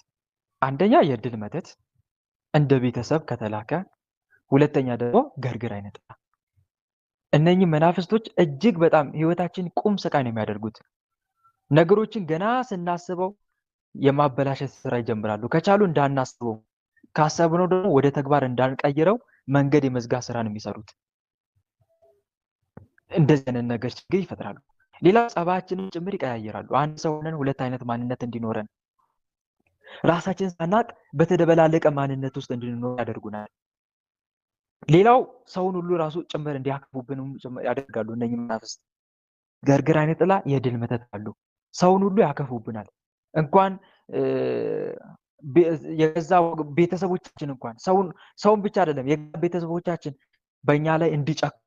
አንደኛ የእድል መተት እንደ ቤተሰብ ከተላከ፣ ሁለተኛ ደግሞ ገርግር አይነጥላ። እነኚህ መናፍስቶች እጅግ በጣም ህይወታችን ቁም ስቃይ ነው የሚያደርጉት። ነገሮችን ገና ስናስበው የማበላሸት ስራ ይጀምራሉ። ከቻሉ እንዳናስበው፣ ካሰብነው ደግሞ ወደ ተግባር እንዳንቀይረው መንገድ የመዝጋት ስራ ነው የሚሰሩት። እንደዚህ አይነት ነገር ችግር ይፈጥራሉ። ሌላ ጸባያችንን ጭምር ይቀያየራሉ። አንድ ሰው ሆነን ሁለት አይነት ማንነት እንዲኖረን፣ ራሳችን ሳናቅ በተደበላለቀ ማንነት ውስጥ እንድንኖር ያደርጉናል። ሌላው ሰውን ሁሉ ራሱ ጭምር እንዲያከቡብን ያደርጋሉ። እነኚህ መናፍስት ገርግር አይነጥላ የድል መተት አሉ። ሰውን ሁሉ ያከፉብናል። እንኳን የገዛ ቤተሰቦቻችን እንኳን ሰውን ብቻ አይደለም የገዛ ቤተሰቦቻችን በእኛ ላይ እንዲጨክኑ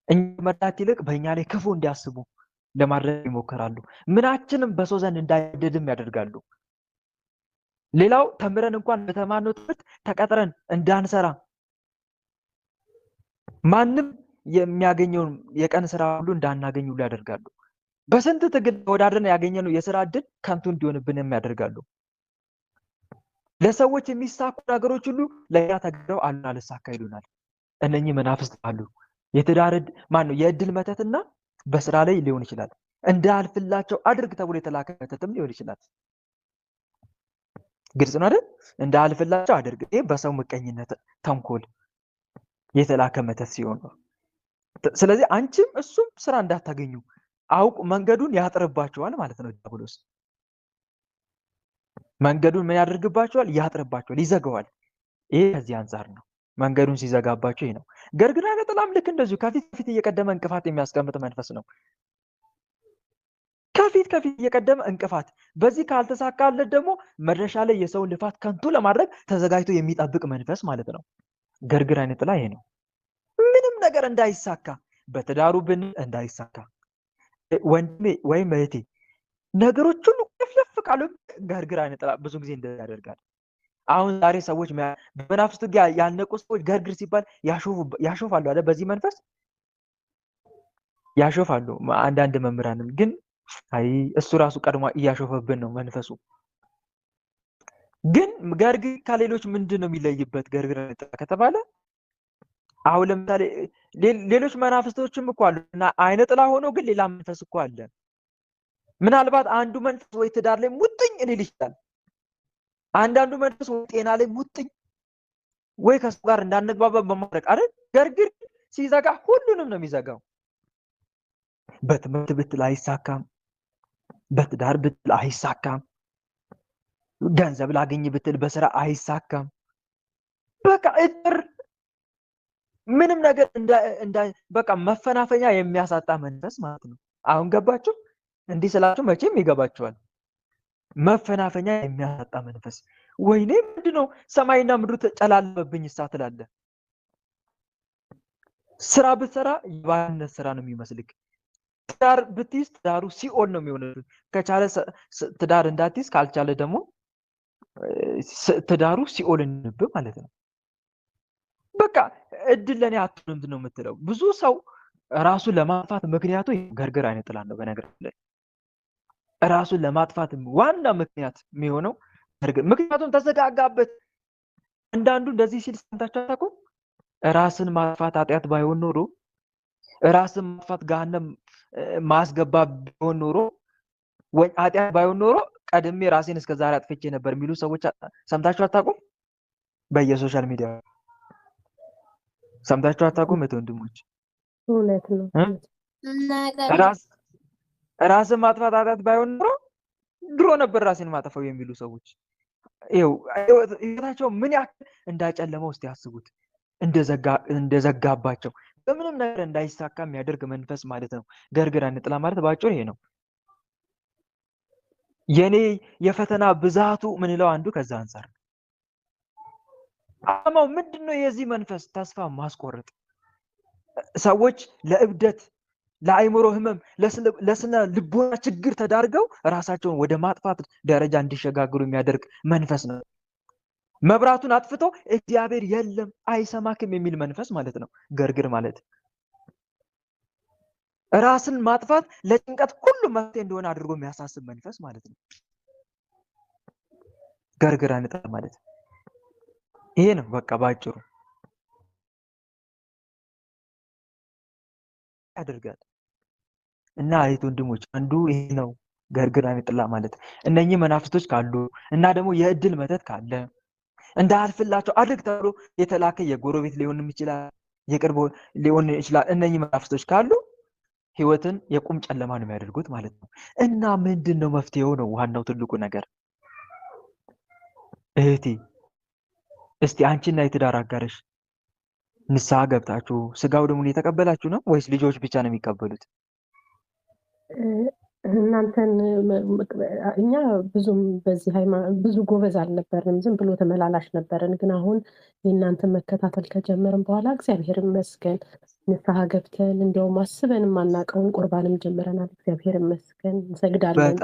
እኛ መርዳት ይልቅ በእኛ ላይ ክፉ እንዲያስቡ ለማድረግ ይሞክራሉ። ምናችንም በሰው ዘንድ እንዳይደድም ያደርጋሉ። ሌላው ተምረን እንኳን በተማርነው ትምህርት ተቀጥረን እንዳንሰራ ማንም የሚያገኘውን የቀን ስራ ሁሉ እንዳናገኝ ሁሉ ያደርጋሉ። በስንት ትግል ተወዳድረን ያገኘነው የስራ እድል ከንቱ እንዲሆንብንም ያደርጋሉ። ለሰዎች የሚሳኩ ነገሮች ሁሉ ለኛ ተግረው አልሳካ ይሉናል። እነኚህ መናፍስት አሉ። የትዳር የእድል መተትና በስራ ላይ ሊሆን ይችላል። እንዳልፍላቸው አድርግ ተብሎ የተላከ መተትም ሊሆን ይችላል። ግልጽ ነው አይደል? እንዳልፍላቸው አድርግ። ይሄ በሰው ምቀኝነት፣ ተንኮል የተላከ መተት ሲሆን ነው። ስለዚህ አንቺም እሱም ስራ እንዳታገኙ አውቅ መንገዱን ያጥርባቸዋል ማለት ነው። ዲያብሎስ መንገዱን ምን ያደርግባቸዋል? ያጥርባቸዋል፣ ይዘጋዋል። ይሄ ከዚህ አንፃር ነው። መንገዱን ሲዘጋባቸው ይሄ ነው። ገርግር አይነጥላም ልክ እንደዚሁ ከፊት እየቀደመ እንቅፋት የሚያስቀምጥ መንፈስ ነው። ከፊት እየቀደመ እንቅፋት፣ በዚህ ካልተሳካለት ደግሞ መድረሻ ላይ የሰውን ልፋት ከንቱ ለማድረግ ተዘጋጅቶ የሚጠብቅ መንፈስ ማለት ነው። ገርግር አይነጥላ ይሄ ነው። ምንም ነገር እንዳይሳካ፣ በትዳሩ እንዳይሳካ፣ ወንድሜ ወይም እህቴ ነገሮች ሁሉ ከፍለፍ ቃሉ ገርግር አይነጥላ ብዙ ጊዜ እንደዛ ያደርጋል። አሁን ዛሬ ሰዎች በመናፍስቱ ያልነቁ ሰዎች ገርግር ሲባል ያሾፋሉ አይደል? በዚህ መንፈስ ያሾፋሉ። አንዳንድ መምህራንም ግን አይ እሱ ራሱ ቀድሞ እያሾፈብን ነው መንፈሱ። ግን ገርግር ከሌሎች ምንድን ነው የሚለይበት? ገርግር ከተባለ አሁን ለምሳሌ ሌሎች መናፍስቶችም እኮ አሉ እና አይነ ጥላ ሆኖ ግን ሌላ መንፈስ እኮ አለ። ምናልባት አንዱ መንፈስ ወይ ትዳር ላይ ሙጥኝ ሊል ይችላል። አንዳንዱ መንፈስ ጤና ላይ ሙጥኝ ወይ ከሰው ጋር እንዳንግባባ በማድረግ አይደል ገርግር ሲዘጋ ሁሉንም ነው የሚዘጋው። በትምህርት ብትል አይሳካም፣ በትዳር ብትል አይሳካም፣ ገንዘብ ላገኝ ብትል በስራ አይሳካም። በቃ እጥር ምንም ነገር እንዳ በቃ መፈናፈኛ የሚያሳጣ መንፈስ ማለት ነው። አሁን ገባችሁ? እንዲህ ስላችሁ መቼም ይገባችኋል። መፈናፈኛ የሚያሳጣ መንፈስ። ወይኔ ምንድነው ሰማይና ምድሩ ተጨላለመብኝ ትላለህ። ስራ ብትሰራ የባርነት ስራ ነው የሚመስልክ። ትዳር ብትይዝ ትዳሩ ሲኦል ነው የሚሆነው። ከቻለ ትዳር እንዳትይዝ፣ ካልቻለ ደግሞ ትዳሩ ሲኦል እንብ ማለት ነው። በቃ እድል ለኔ አትሆንም ነው የምትለው። ብዙ ሰው ራሱን ለማጥፋት ምክንያቱ ገርግር አይነት ጥላ ነው። በነገራችን ላይ ራሱን ለማጥፋት ዋና ምክንያት የሚሆነው ገርግር፣ ምክንያቱም ተዘጋጋበት። አንዳንዱ እንደዚህ ሲል ሰምታችሁ አታውቁም? ራስን ማጥፋት ኃጢአት ባይሆን ኖሮ፣ ራስን ማጥፋት ገሃነም ማስገባ ቢሆን ኖሮ፣ ወይ ኃጢአት ባይሆን ኖሮ ቀድሜ ራሴን እስከዛሬ አጥፍቼ ነበር የሚሉ ሰዎች ሰምታችሁ አታውቁም? በየሶሻል ሚዲያ ሰምታችሁ አታውቁም? ወንድሞች እውነት ነው። ራስን ማጥፋት ኃጢአት ባይሆን ኖሮ ድሮ ነበር ራሴን ማጠፋው የሚሉ ሰዎች ይኸው ህይወታቸው ምን ያክል እንዳጨለመው እስቲ ያስቡት። እንደዘጋባቸው በምንም ነገር እንዳይሳካ የሚያደርግ መንፈስ ማለት ነው። ገርግር አይነት ጥላ ማለት ባጭሩ ይሄ ነው። የኔ የፈተና ብዛቱ ምንለው አንዱ ከዛ አንፃር ነው። ዓላማው ምንድነው? የዚህ መንፈስ ተስፋ ማስቆረጥ፣ ሰዎች ለእብደት፣ ለአይምሮ ህመም፣ ለስነ ልቦና ችግር ተዳርገው ራሳቸውን ወደ ማጥፋት ደረጃ እንዲሸጋግሩ የሚያደርግ መንፈስ ነው። መብራቱን አጥፍቶ እግዚአብሔር የለም አይሰማክም የሚል መንፈስ ማለት ነው ገርግር ማለት። ራስን ማጥፋት ለጭንቀት ሁሉ መፍትሄ እንደሆነ አድርጎ የሚያሳስብ መንፈስ ማለት ነው ገርግር አይነት ማለት። ይሄ ነው በቃ ባጭሩ ያደርጋል። እና አይት ወንድሞች አንዱ ይሄ ነው ገርግር አይነት ጥላ ማለት። እነኚህ መናፍስቶች ካሉ እና ደግሞ የእድል መተት ካለ እንዳልፍላቸው አድርግ ተብሎ የተላከ የጎረቤት ሊሆንም ይችላል፣ የቅርብ ሊሆን ይችላል። እነኚህ መናፍስቶች ካሉ ህይወትን የቁም ጨለማ ነው የሚያደርጉት ማለት ነው። እና ምንድነው መፍትሄው? ነው ዋናው ትልቁ ነገር። እህቴ እስቲ አንቺና የትዳር አጋርሽ ንስሐ ገብታችሁ ስጋው ደሙን የተቀበላችሁ ነው ወይስ ልጆች ብቻ ነው የሚቀበሉት? እናንተን እኛ ብዙም በዚህ ሃይማኖት ብዙ ጎበዝ አልነበርንም፣ ዝም ብሎ ተመላላሽ ነበርን። ግን አሁን የእናንተን መከታተል ከጀመርን በኋላ እግዚአብሔር ይመስገን ንስሐ ገብተን እንዲያውም አስበን የማናውቀውን ቁርባንም ጀምረናል። እግዚአብሔር ይመስገን እንሰግዳለን።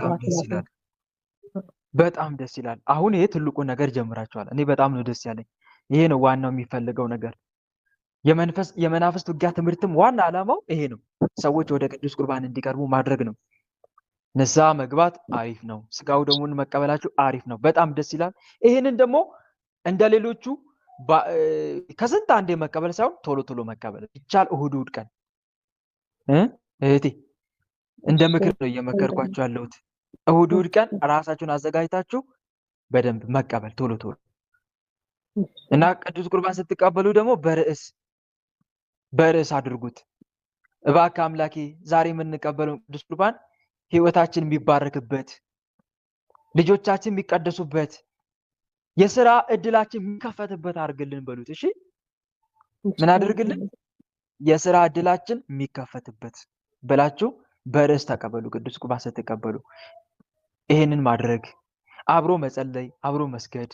በጣም ደስ ይላል። አሁን ይሄ ትልቁ ነገር ጀምራችኋል። እኔ በጣም ነው ደስ ያለኝ። ይሄ ነው ዋናው የሚፈልገው ነገር። የመናፍስት ውጊያ ትምህርትም ዋና ዓላማው ይሄ ነው። ሰዎች ወደ ቅዱስ ቁርባን እንዲቀርቡ ማድረግ ነው። ንስሐ መግባት አሪፍ ነው። ስጋው ደሙን መቀበላችሁ አሪፍ ነው። በጣም ደስ ይላል። ይሄንን ደግሞ እንደሌሎቹ ከስንት አንዴ መቀበል ሳይሆን ቶሎ ቶሎ መቀበል ይቻል። እሁድ ቀን እህቴ እንደ ምክር ነው እየመከርኳችሁ ያለሁት። እሁድ ቀን ራሳችሁን አዘጋጅታችሁ በደንብ መቀበል ቶሎ ቶሎ እና ቅዱስ ቁርባን ስትቀበሉ ደግሞ በርዕስ አድርጉት። እባክህ አምላኬ ዛሬ የምንቀበለው ቅዱስ ቁርባን ህይወታችን የሚባረክበት፣ ልጆቻችን የሚቀደሱበት፣ የሥራ እድላችን የሚከፈትበት አድርግልን በሉት። እሺ ምን አድርግልን? የሥራ እድላችን የሚከፈትበት ብላችሁ በርዕስ ተቀበሉ። ቅዱስ ቁርባን ስትቀበሉ ይሄንን ማድረግ፣ አብሮ መጸለይ፣ አብሮ መስገድ፣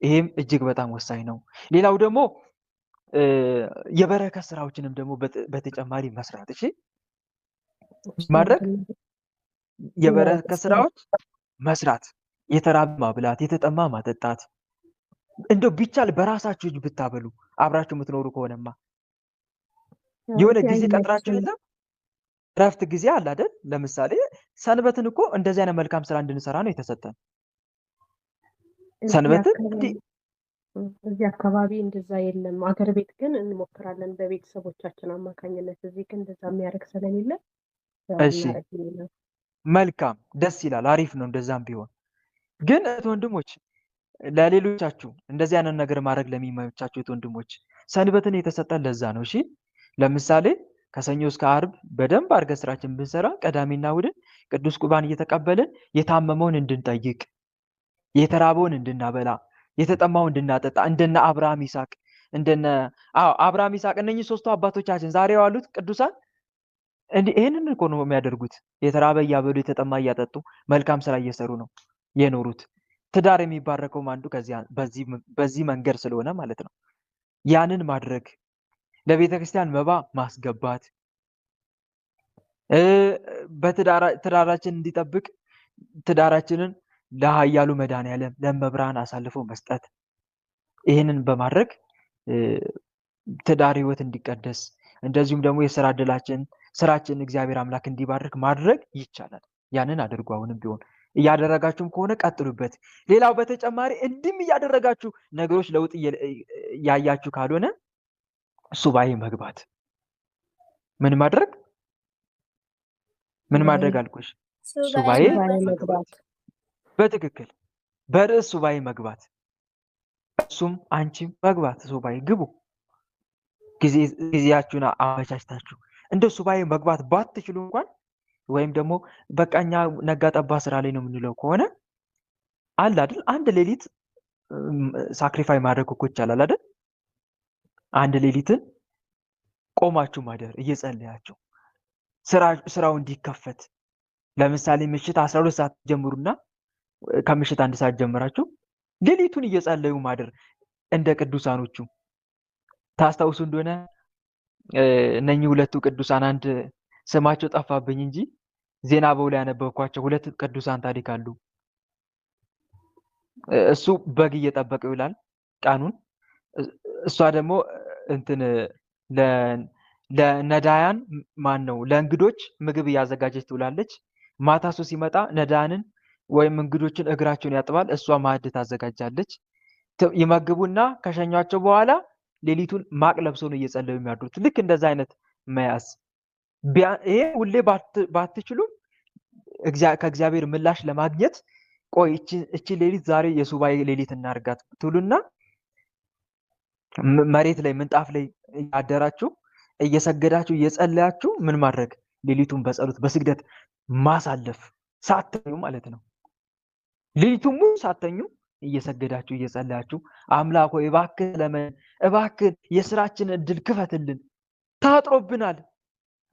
ይሄም እጅግ በጣም ወሳኝ ነው። ሌላው ደግሞ የበረከት ስራዎችንም ደግሞ በተጨማሪ መስራት። እሺ ማድረግ የበረከት ስራዎች መስራት፣ የተራበ ማብላት፣ የተጠማ ማጠጣት፣ እንደው ቢቻል በራሳችሁ እጅ ብታበሉ አብራችሁ የምትኖሩ ከሆነማ የሆነ ጊዜ ቀጥራችሁ የለም እረፍት ጊዜ አለ አይደል? ለምሳሌ ሰንበትን እኮ እንደዚህ አይነት መልካም ስራ እንድንሰራ ነው የተሰጠን። ሰንበትን እዚህ አካባቢ እንደዛ የለም። አገር ቤት ግን እንሞክራለን በቤተሰቦቻችን አማካኝነት። እዚህ ግን እንደዛ የሚያደርግ ስለሌለ እሺ መልካም ደስ ይላል። አሪፍ ነው እንደዛም ቢሆን። ግን ወንድሞች ለሌሎቻችሁ እንደዚህ አይነት ነገር ማድረግ ለሚመቻችሁ ወንድሞች ሰንበትን የተሰጠን ለዛ ነው። እሺ ለምሳሌ ከሰኞ እስከ ዓርብ በደንብ አድርገን ስራችን ብንሰራ ቅዳሜና እሑድን ቅዱስ ቁርባን እየተቀበልን የታመመውን እንድንጠይቅ፣ የተራበውን እንድናበላ፣ የተጠማውን እንድናጠጣ እንደነ አብርሃም ይስሐቅ እንደነ አብርሃም ይስሐቅ እነኚህ ሶስቱ አባቶቻችን ዛሬ የዋሉት ቅዱሳን ይሄንን እኮ ነው የሚያደርጉት። የተራበ እያበሉ የተጠማ እያጠጡ መልካም ስራ እየሰሩ ነው የኖሩት። ትዳር የሚባረከው አንዱ በዚህ መንገድ ስለሆነ ማለት ነው። ያንን ማድረግ፣ ለቤተ ክርስቲያን መባ ማስገባት፣ ትዳራችን እንዲጠብቅ ትዳራችንን ለኃያሉ መድኃኔዓለም ለመብርሃን አሳልፎ መስጠት፣ ይህንን በማድረግ ትዳር ህይወት እንዲቀደስ እንደዚሁም ደግሞ የስራ ዕድላችን ስራችን እግዚአብሔር አምላክ እንዲባርክ ማድረግ ይቻላል። ያንን አድርጉ። አሁንም ቢሆን እያደረጋችሁም ከሆነ ቀጥሉበት። ሌላው በተጨማሪ እንዲህም እያደረጋችሁ ነገሮች ለውጥ ያያችሁ ካልሆነ ሱባኤ መግባት። ምን ማድረግ አልኩሽ? ሱባኤ መግባት። በትክክል በርዕስ ሱባኤ መግባት። እሱም አንቺም መግባት ሱባኤ ግቡ። ጊዜያችሁን አመቻችታችሁ እንደ ሱባኤ መግባት ባትችሉ እንኳን ወይም ደግሞ በቃኛ ነጋ ጠባ ስራ ላይ ነው የምንለው ከሆነ አለ አይደል አንድ ሌሊት ሳክሪፋይ ማድረግ እኮ ይቻላል አይደል? አንድ ሌሊትን ቆማችሁ ማደር እየጸለያችሁ ስራው እንዲከፈት። ለምሳሌ ምሽት 12 ሰዓት ጀምሩና ከምሽት 1 ሰዓት ጀምራችሁ ሌሊቱን እየጸለዩ ማደር እንደ ቅዱሳኖቹ። ታስታውሱ እንደሆነ እነኚህ ሁለቱ ቅዱሳን አንድ ስማቸው ጠፋብኝ እንጂ ዜና በውላ ያነበብኳቸው 2 ቅዱሳን ታሪክ አሉ። እሱ በግ እየጠበቀ ይውላል ቀኑን፣ እሷ ደግሞ ለነዳያን ለእንግዶች ምግብ እያዘጋጀች ትውላለች። ማታ እሱ ሲመጣ ነዳያንን ወይም እንግዶችን እግራቸውን ያጥባል፣ እሷ ማዕድ ታዘጋጃለች። ይመግቡና ከሸኟቸው በኋላ ሌሊቱን ማቅ ለብሰው ነው እየጸለዩ የሚያድሩት። ልክ እንደዛ አይነት መያዝ። ይሄ ሁሌ ባትችሉ ከእግዚአብሔር ምላሽ ለማግኘት ቆይ እቺ ሌሊት ዛሬ የሱባኤ ሌሊት እናርጋት ትሉና መሬት ላይ ምንጣፍ ላይ ያደራችሁ እየሰገዳችሁ እየጸለያችሁ ምን ማድረግ ሌሊቱን በጸሎት በስግደት ማሳለፍ ሳትተኙ ማለት ነው። ሌሊቱን ሙሉ ሳትተኙ እየሰገዳችሁ እየጸለያችሁ አምላክ ሆይ እባክህ ለምን እባክህ የስራችን እድል ክፈትልን፣ ታጥሮብናል፣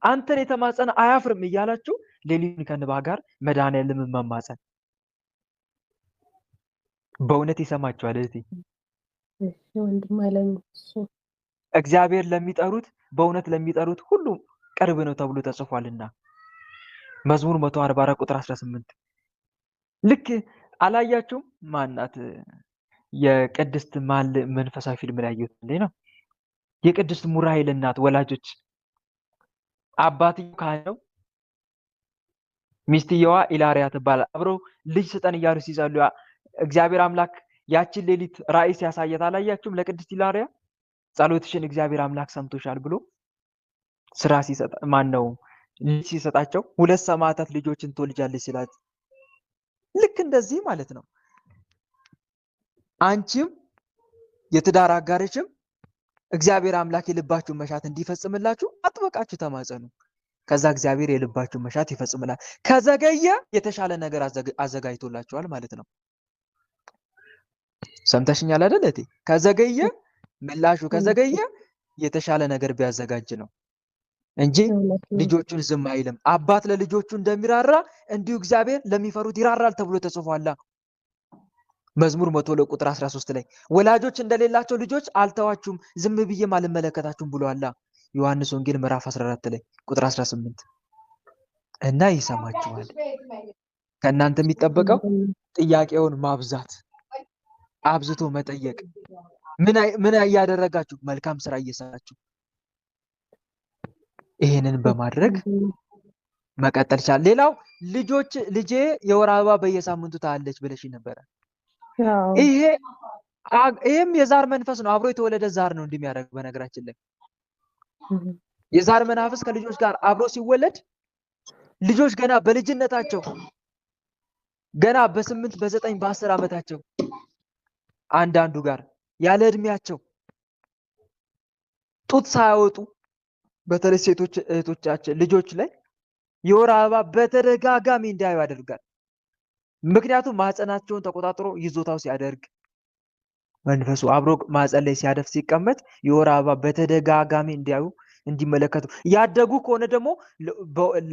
አንተን የተማጸነ አያፍርም እያላችሁ ሌሊቱን ከንባ ጋር መድኃኔዓለምን መማጸን በእውነት ይሰማችኋል። እዚህ ወንድም አለም እግዚአብሔር ለሚጠሩት በእውነት ለሚጠሩት ሁሉ ቅርብ ነው ተብሎ ተጽፏልና መዝሙር 144 ቁጥር 18 ልክ አላያችሁም? ማናት የቅድስት መንፈሳዊ ፊልም ላይ ያየሁት ነው። የቅድስት ሙራኤል እናት ወላጆች አባትየው ካህን ነው፣ ሚስትየዋ ኢላሪያ ትባላል። አብረው ልጅ ስጠን እያሉ ሲጸልዩ እግዚአብሔር አምላክ ያችን ሌሊት ራእይ ሲያሳየት አላያችሁም? ለቅድስት ኢላሪያ ጸሎትሽን እግዚአብሔር አምላክ ሰምቶሻል ብሎ ስራ ሲሰጥ ልጅ ሲሰጣቸው 2 ሰማዕታት ልጆችን ትወልጃለች ሲላት ልክ እንደዚህ ማለት ነው። አንቺም የትዳር አጋርሽም እግዚአብሔር አምላክ የልባችሁን መሻት እንዲፈጽምላችሁ አጥብቃችሁ ተማጸኑ። ከዛ እግዚአብሔር የልባችሁን መሻት ይፈጽምላል። ከዘገየ የተሻለ ነገር አዘጋጅቶላችኋል ማለት ነው። ሰምተሽኛል አይደል እቴ? ከዘገየ ምላሹ ከዘገየ የተሻለ ነገር ቢያዘጋጅ ነው እንጂ ልጆቹን ዝም አይልም። አባት ለልጆቹ እንደሚራራ እንዲሁ እግዚአብሔር ለሚፈሩት ይራራል ተብሎ ተጽፏል። መዝሙር 100 ቁጥር 13 ላይ ወላጆች እንደሌላቸው ልጆች አልተዋችሁም ዝም ብዬም አልመለከታችሁም ብሏል። ዮሐንስ ወንጌል ምዕራፍ 14 ላይ ቁጥር 18 እና ይሰማችኋል። ከእናንተ የሚጠበቀው ጥያቄውን ማብዛት፣ አብዝቶ መጠየቅ። ምን ያደረጋችሁ? መልካም ስራ እየሰራችሁ ይሄንን በማድረግ መቀጠል ይቻላል። ሌላው ልጄ የወር አበባ በየሳምንቱ ታያለች ብለሽ ነበረ። ይሄም የዛር መንፈስ ነው። አብሮ የተወለደ ዛር ነው እንደሚያደርግ። በነገራችን ላይ የዛር መናፍስ ከልጆች ጋር አብሮ ሲወለድ ልጆች ገና በልጅነታቸው ገና በ8 በ9 በ10 ዓመታቸው አንዳንዱ ጋር ያለ እድሜያቸው ጡት ሳያወጡ በተለይ ሴቶች እህቶቻችን ልጆች ላይ የወር አበባ በተደጋጋሚ እንዲያዩ ያደርጋል። ምክንያቱም ማህፀናቸውን ተቆጣጥሮ ይዞታው ሲያደርግ መንፈሱ አብሮ ማህፀን ላይ ሲያደፍ ሲቀመጥ የወር አበባ በተደጋጋሚ እንዲያዩ እንዲመለከቱ፣ ያደጉ ከሆነ ደግሞ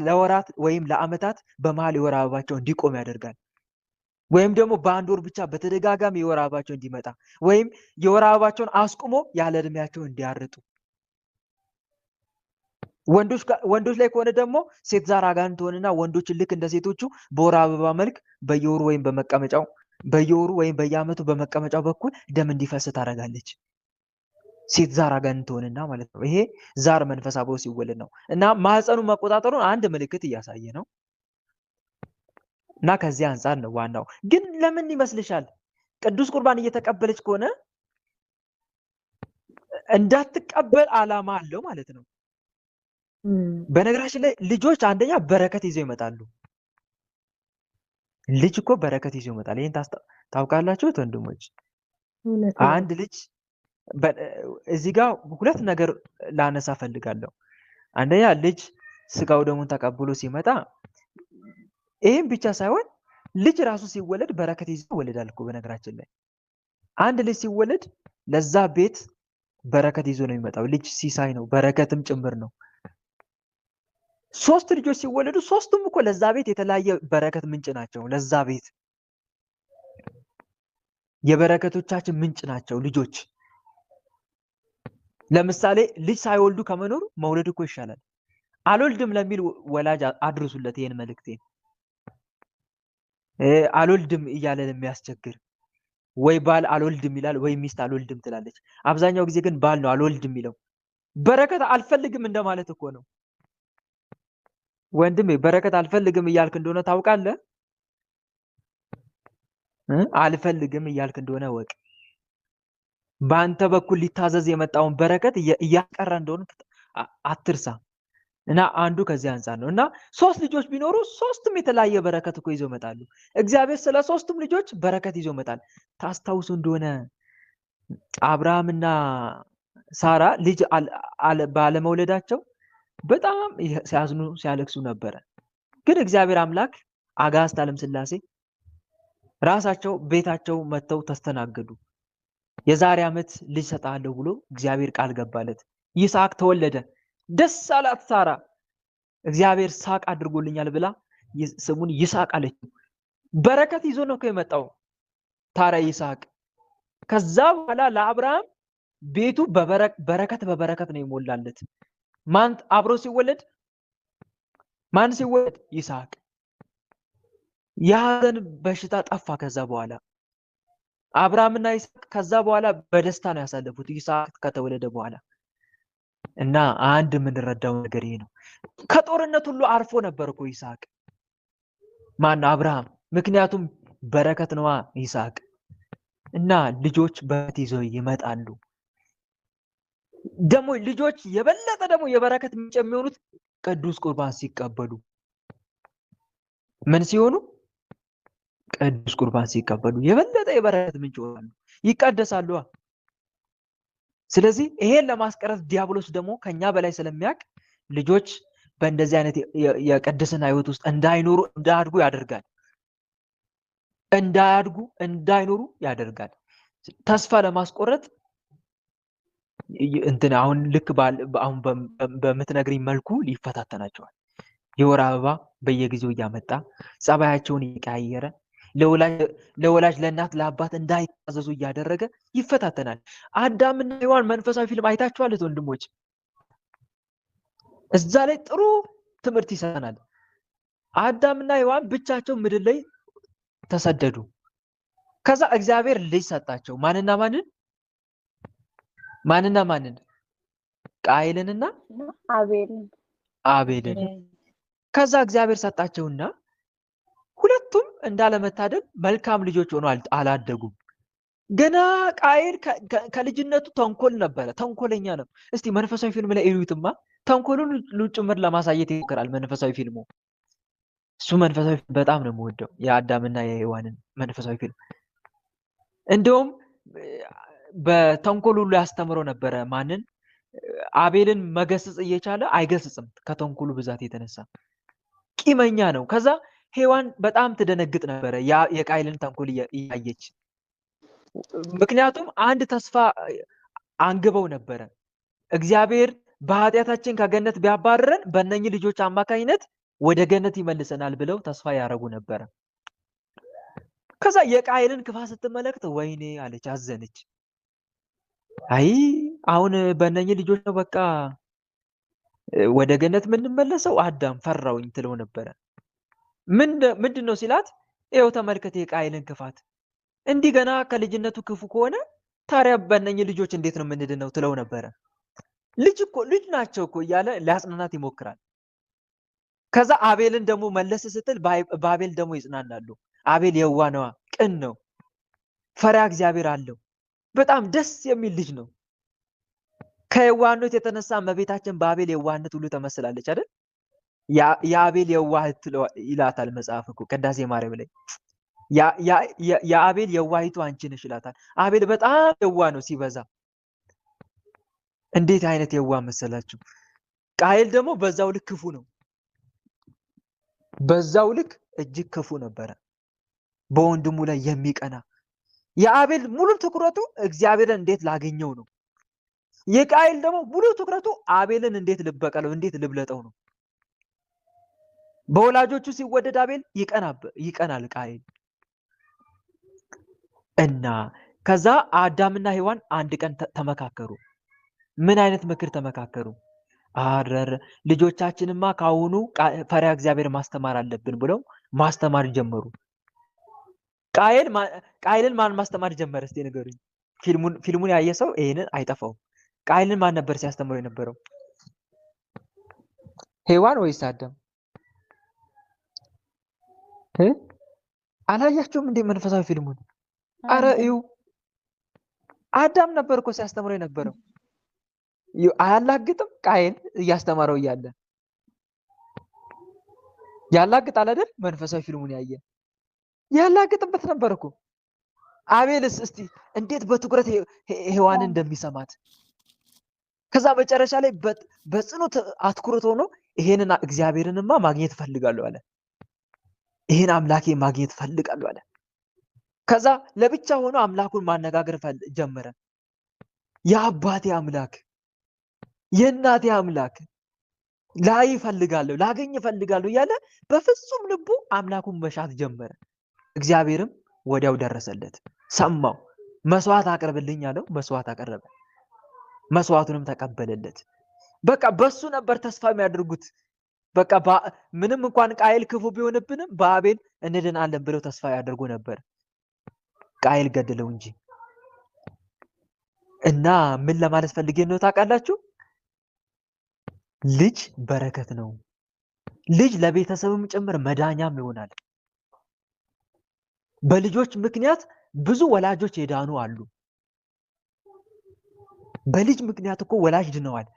ለወራት ወይም ለአመታት በመሃል የወር አበባቸው እንዲቆም ያደርጋል። ወይም ደግሞ በአንድ ወር ብቻ በተደጋጋሚ የወር አበባቸው እንዲመጣ ወይም የወር አበባቸውን አስቁሞ ያለ እድሜያቸው እንዲያርጡ። ወንዶች ላይ ከሆነ ደግሞ ሴት ዛር አጋንንት ሆነና ወንዶችን ልክ እንደ ሴቶቹ በወር አበባ መልክ በየወሩ ወይም በመቀመጫው በየወሩ ወይም በየአመቱ በመቀመጫው በኩል ደም እንዲፈስ ታደርጋለች። ሴት ዛር አጋንንት ሆነና ማለት ነው። ይሄ ዛር መንፈስ አብሮ ሲወለድ ነው እና ማህፀኑ መቆጣጠሩን አንድ ምልክት እያሳየ ነው። እና ከዚህ አንፃር ነው ዋናው። ግን ለምን ይመስልሻል ቅዱስ ቁርባን እየተቀበለች ከሆነ እንዳትቀበል አላማ አለው ማለት ነው። በነገራችን ላይ ልጆች አንደኛ በረከት ይዘው ይመጣሉ። ልጅ እኮ በረከት ይዘው ይመጣል። ይሄን ታውቃላችሁ ወንድሞች? አንድ ልጅ እዚህ ጋር ሁለት ነገር ላነሳ ፈልጋለሁ። አንደኛ ልጅ ስጋው ደሙን ተቀብሎ ሲመጣ ይሄን ብቻ ሳይሆን ልጅ ራሱ ሲወለድ በረከት ይዞ ይወለዳል እኮ። በነገራችን ላይ አንድ ልጅ ሲወለድ ለዛ ቤት በረከት ይዞ ነው የሚመጣው። ልጅ ሲሳይ ነው፣ በረከትም ጭምር ነው። ሶስት ልጆች ሲወለዱ ሶስቱም እኮ ለዛ ቤት የተለያየ በረከት ምንጭ ናቸው። ለዛ ቤት የበረከቶቻችን ምንጭ ናቸው ልጆች። ለምሳሌ ልጅ ሳይወልዱ ከመኖር መውለድ እኮ ይሻላል። አልወልድም ለሚል ወላጅ አድርሱለት ይሄን መልእክቴን። አልወልድም እያለ የሚያስቸግር ወይ ባል አልወልድም ይላል ወይ ሚስት አልወልድም ትላለች። አብዛኛው ጊዜ ግን ባል ነው አልወልድም የሚለው። በረከት አልፈልግም እንደማለት እኮ ነው። ወንድሜ በረከት አልፈልግም እያልክ እንደሆነ ታውቃለህ። አልፈልግም እያልክ እንደሆነ ወቅ በአንተ በኩል ሊታዘዝ የመጣውን በረከት እያቀረ እንደሆነ አትርሳ። እና አንዱ ከዚህ አንፃር ነው። እና ሶስት ልጆች ቢኖሩ ሶስቱም የተለያየ በረከት እኮ ይዘው ይመጣሉ። እግዚአብሔር ስለ ሶስቱም ልጆች በረከት ይዘው ይመጣል። ታስታውሱ እንደሆነ አብርሃምና ሳራ ልጅ ባለመውለዳቸው በጣም ሲያዝኑ ሲያለቅሱ ነበረ። ግን እግዚአብሔር አምላክ አጋዕዝተ ዓለም ሥላሴ ራሳቸው ቤታቸው መጥተው ተስተናገዱ። የዛሬ ዓመት ልጅ ሰጣለሁ ብሎ እግዚአብሔር ቃል ገባለት። ይስሐቅ ተወለደ። ደስ አላት ሳራ። እግዚአብሔር ሳቅ አድርጎልኛል ብላ ስሙን ይስሐቅ አለችው። በረከት ይዞ ነው የመጣው ታዲያ ይስሐቅ። ከዛ በኋላ ለአብርሃም ቤቱ በበረከት ነው ይሞላለት። ማን አብሮ ሲወለድ ማን ሲወለድ? ይስሐቅ። የሐዘን በሽታ ጠፋ። ከዛ በኋላ አብርሃምና ይስሐቅ ከዛ በኋላ በደስታ ነው ያሳለፉት ይስሐቅ ከተወለደ በኋላ። እና አንድ የምንረዳው ነገር ይሄ ነው። ከጦርነት ሁሉ አርፎ ነበር እኮ ይስሐቅ። ማን? አብርሃም። ምክንያቱም በረከት ነዋ ይስሐቅ። እና ልጆች በረከት ይዘው ይመጣሉ። ደግሞ ልጆች የበለጠ ደግሞ የበረከት ምንጭ የሚሆኑት ቅዱስ ቁርባን ሲቀበሉ። ምን ሲሆኑ? ቅዱስ ቁርባን ሲቀበሉ የበለጠ የበረከት ምንጭ ይሆናሉ፣ ይቀደሳሉ። ስለዚህ ይሄን ለማስቀረት ዲያብሎስ ደግሞ ከኛ በላይ ስለሚያውቅ ልጆች በእንደዚህ አይነት የቅድስና ህይወት ውስጥ እንዳያድጉ ያደርጋል። እንዳይኖሩ ያደርጋል። ተስፋ ለማስቆረጥ አሁን ልክ አሁን በምትነግሪኝ መልኩ ይፈታተናቸዋል። የወር አበባ በየጊዜው እያመጣ ጸባያቸውን እየቀያየረ ለወላጅ ለእናት ለአባት እንዳይታዘዙ እያደረገ ይፈታተናል። አዳምና ሔዋን መንፈሳዊ ፊልም አይታችኋል ወንድሞች? እዛ ላይ ጥሩ ትምህርት ይሰጠናል። አዳምና ሔዋን ብቻቸው ምድር ላይ ተሰደዱ። ከዛ እግዚአብሔር ልጅ ሰጣቸው። ማንና ማንን? ቃየልንና አቤልን። ከዛ እግዚአብሔር ሰጣቸውና ሁለቱም እንዳለመታደል መልካም ልጆች ሆነው አላደጉም። ገና ቃየል ከልጅነቱ ተንኮል ነበረ፣ ተንኮለኛ ነው። እስቲ መንፈሳዊ ፊልም ላይ እዩትማ። ተንኮሉን ጭምር ለማሳየት ይሞክራል መንፈሳዊ ፊልሙ። እሱ መንፈሳዊ ፊልም በጣም ነው የምወደው፣ የአዳምና የሔዋንን መንፈሳዊ ፊልም። እንደውም በተንኮል ሁሉ ያስተምረው ነበረ። ማንን? አቤልን መገሰጽ እየቻለ አይገስጽም ከተንኮሉ ብዛት የተነሳ ቂመኛ ነው። ከዛ ሔዋን በጣም ትደነግጥ ነበረ የቃይልን ተንኮል እያየች። ምክንያቱም አንድ ተስፋ አንግበው ነበረ። እግዚአብሔር በኃጢአታችን ከገነት ቢያባረረን በእነኚህ ልጆች አማካኝነት ወደ ገነት ይመልሰናል ብለው ተስፋ ያደረጉ ነበረ። ከዛ የቃይልን ክፋት ስትመለከት ወይኔ አለች፣ አዘነች። አይ አሁን በእነኚህ ልጆች ነው በቃ ወደ ገነት የምንመለሰው፣ አዳም ፈራውኝ ትለው ነበረ። ምንድን ነው ሲላት፣ ይኸው ተመልከት የቃይልን ክፋት፣ እንዲህ ገና ከልጅነቱ ክፉ ከሆነ ታዲያ በእነኚህ ልጆች እንዴት ነው የምንድነው ትለው ነበረ። ልጅ ናቸው እኮ እያለ ሊያጽናናት ይሞክራል። ከዛ አቤልን ደግሞ መለስ ስትል በአቤል ደግሞ ይጽናናሉ። አቤል የዋህ ነዋ፣ ቅን ነው፣ ፈሪሃ እግዚአብሔር አለው፣ በጣም ደስ የሚል ልጅ ነው። ከየዋህነት የተነሳ እመቤታችን በአቤል የዋህነት ሁሉ ተመስላለች አይደል? የአቤል የዋህት ይላታል መጽሐፍ እኮ ቅዳሴ ማርያም ላይ የአቤል የዋሂቱ አንቺ ነሽ ይላታል። አቤል በጣም የዋህ ነው ሲበዛ። እንዴት አይነት የዋህ መሰላችሁ! ቃየል ደግሞ በዛው ልክ ክፉ ነው። በዛው ልክ እጅግ ክፉ ነበረ፣ በወንድሙ ላይ የሚቀና። የአቤል ሙሉ ትኩረቱ እግዚአብሔርን እንዴት ላገኘው ነው። የቃየል ደግሞ ሙሉ ትኩረቱ አቤልን እንዴት ልበቀለው፣ እንዴት ልብለጠው ነው። በወላጆቹ ሲወደድ አቤል ይቀናል ቃየል። እና ከዛ አዳምና ሔዋን አንድ ቀን ተመካከሩ። ምን አይነት ምክር ተመካከሩ? አረር ልጆቻችንማ ካሁኑ ፈሪሃ እግዚአብሔር ማስተማር አለብን ብለው ማስተማር ጀመሩ። ቃየልን ማን ማስተማር ጀመረ? እስቲ ንገሩኝ። ፊልሙን ያየ ሰው ይሄንን አይጠፋውም። ቃየልን ማን ነበር ሲያስተምረው የነበረው? ሔዋን ወይስ አዳም? አላያችሁም እንዴ መንፈሳዊ ፊልሙን? አረ እዩ፣ አዳም ነበር እኮ ሲያስተምረው የነበረው። አያላግጥም? ቃየል እያስተማረው እያለ ያላግጣል አይደል? መንፈሳዊ ፊልሙን ያየ ያላግጥበት ነበር እኮ። አቤልስ እስቲ እንዴት በትኩረት ሔዋንን እንደሚሰማት፣ ከዛ መጨረሻ ላይ በጽኑ አትኩሮት ሆኖ ይሄንን እግዚአብሔርንማ ማግኘት ፈልጋለሁ አለ። ይሄን አምላኬ ማግኘት ፈልጋለሁ አለ። ከዛ ለብቻ ሆኖ አምላኩን ማነጋገር ጀመረ። የአባቴ አምላክ፣ የእናቴ አምላክ ላይ ፈልጋለሁ፣ ላገኝ ፈልጋለሁ እያለ በፍጹም ልቡ አምላኩን መሻት ጀመረ። እግዚአብሔርም ወዲያው ደረሰለት፣ ሰማው። መስዋዕት አቅርብልኝ አለው። መስዋዕት አቀረበ፣ መስዋዕቱንም ተቀበለለት። በቃ በሱ ነበር ተስፋ የሚያደርጉት። በቃ ምንም እንኳን ቃየል ክፉ ቢሆንብንም በአቤል እንድናለን ብለው ተስፋ ያደርጉ ነበር። ቃየል ገደለው እንጂ። እና ምን ለማለት ፈልጌ ነው ታውቃላችሁ? ልጅ በረከት ነው። ልጅ ለቤተሰብም ጭምር መዳኛም ይሆናል። በልጆች ምክንያት ብዙ ወላጆች የዳኑ አሉ። በልጅ ምክንያት እኮ ወላጅ ድነዋል።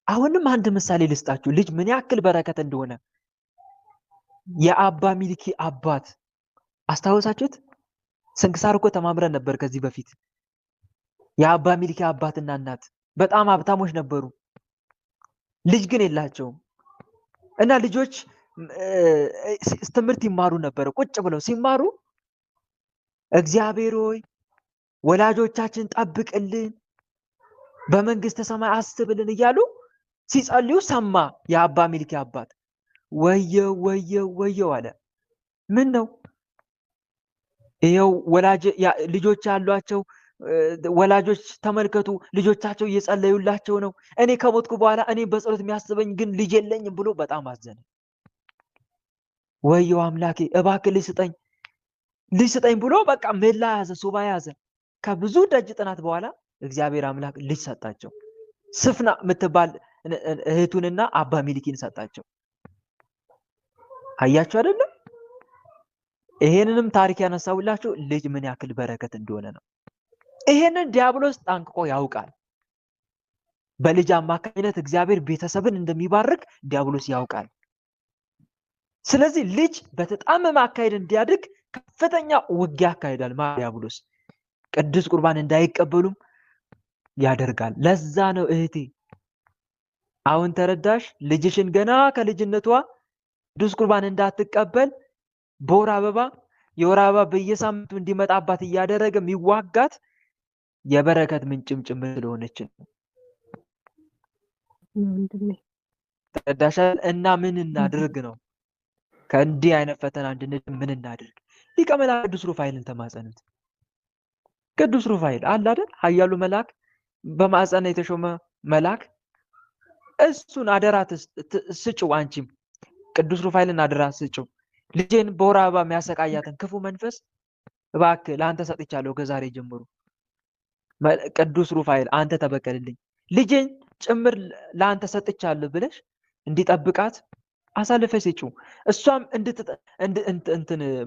አሁንም አንድ ምሳሌ ልስጣችሁ፣ ልጅ ምን ያክል በረከት እንደሆነ። የአባ ሚልኪ አባት አስታወሳችሁት? ስንክሳር እኮ ተማምረን ነበር ከዚህ በፊት። የአባ ሚልኪ አባትና እናት በጣም ሀብታሞች ነበሩ፣ ልጅ ግን የላቸውም። እና ልጆች ትምህርት ይማሩ ነበር። ቁጭ ብለው ሲማሩ እግዚአብሔር ሆይ ወላጆቻችን ጠብቅልን፣ በመንግስተ ሰማይ አስብልን እያሉ ሲጸልዩ ሰማ የአባ ሚልኪ አባት። ወየው ወየው ወየው አለ። ምን ነው ይኸው ልጆች ያሏቸው ወላጆች ተመልከቱ፣ ልጆቻቸው እየጸለዩላቸው ነው። እኔ ከሞትኩ በኋላ እኔ በጸሎት የሚያስበኝ ግን ልጅ የለኝም ብሎ በጣም አዘነ። ወየው አምላኬ እባክህ ልጅ ስጠኝ ብሎ በቃ ሜላ ያዘ፣ ሱባ ያዘ። ከብዙ ደጅ ጥናት በኋላ እግዚአብሔር አምላክ ልጅ ሰጣቸው። ስፍና የምትባል እህቱንና አባ ሚልኪን ሰጣቸው። አያችሁ አይደለም? ይሄንንም ታሪክ ያነሳውላችሁ ልጅ ምን ያክል በረከት እንደሆነ ነው። ይሄንን ዲያብሎስ ጠንቅቆ ያውቃል። በልጅ አማካኝነት እግዚአብሔር ቤተሰብን እንደሚባርክ ዲያብሎስ ያውቃል። ስለዚህ ልጅ በተጣመመ አካሄድ እንዲያድግ ከፍተኛ ውጊያ ያካሂዳል ዲያብሎስ። ቅዱስ ቁርባን እንዳይቀበሉም ያደርጋል። ለዛ ነው እህቴ አሁን ተረዳሽ? ልጅሽን ገና ከልጅነቷ ቅዱስ ቁርባን እንዳትቀበል በወር አበባ የወር አበባ በየሳምንቱ እንዲመጣባት እያደረገ የሚዋጋት የበረከት ምንጭም ጭምር ስለሆነች ነው። ተረዳሻል? እና ምን እናድርግ ነው? ከእንዲህ አይነት ፈተና እንድንድን ምን እናድርግ? ሊቀ መላእክት ቅዱስ ሩፋኤልን ተማጸኑት። ቅዱስ ሩፋኤል አለ አይደል? ኃያሉ መልአክ በማዕፀነ የተሾመ መልአክ እሱን አደራ ስጭው። አንቺም ቅዱስ ሩፋኤልን አደራ ስጭው። ልጄን በወር አበባ የሚያሰቃያትን ክፉ መንፈስ እባክህ ለአንተ ሰጥቻለሁ። ከዛሬ ጀምሮ ቅዱስ ሩፋኤል አንተ ተበቀልልኝ፣ ልጄን ጭምር ለአንተ ሰጥቻለሁ ብለሽ እንዲጠብቃት አሳልፈሽ ስጪው። እሷም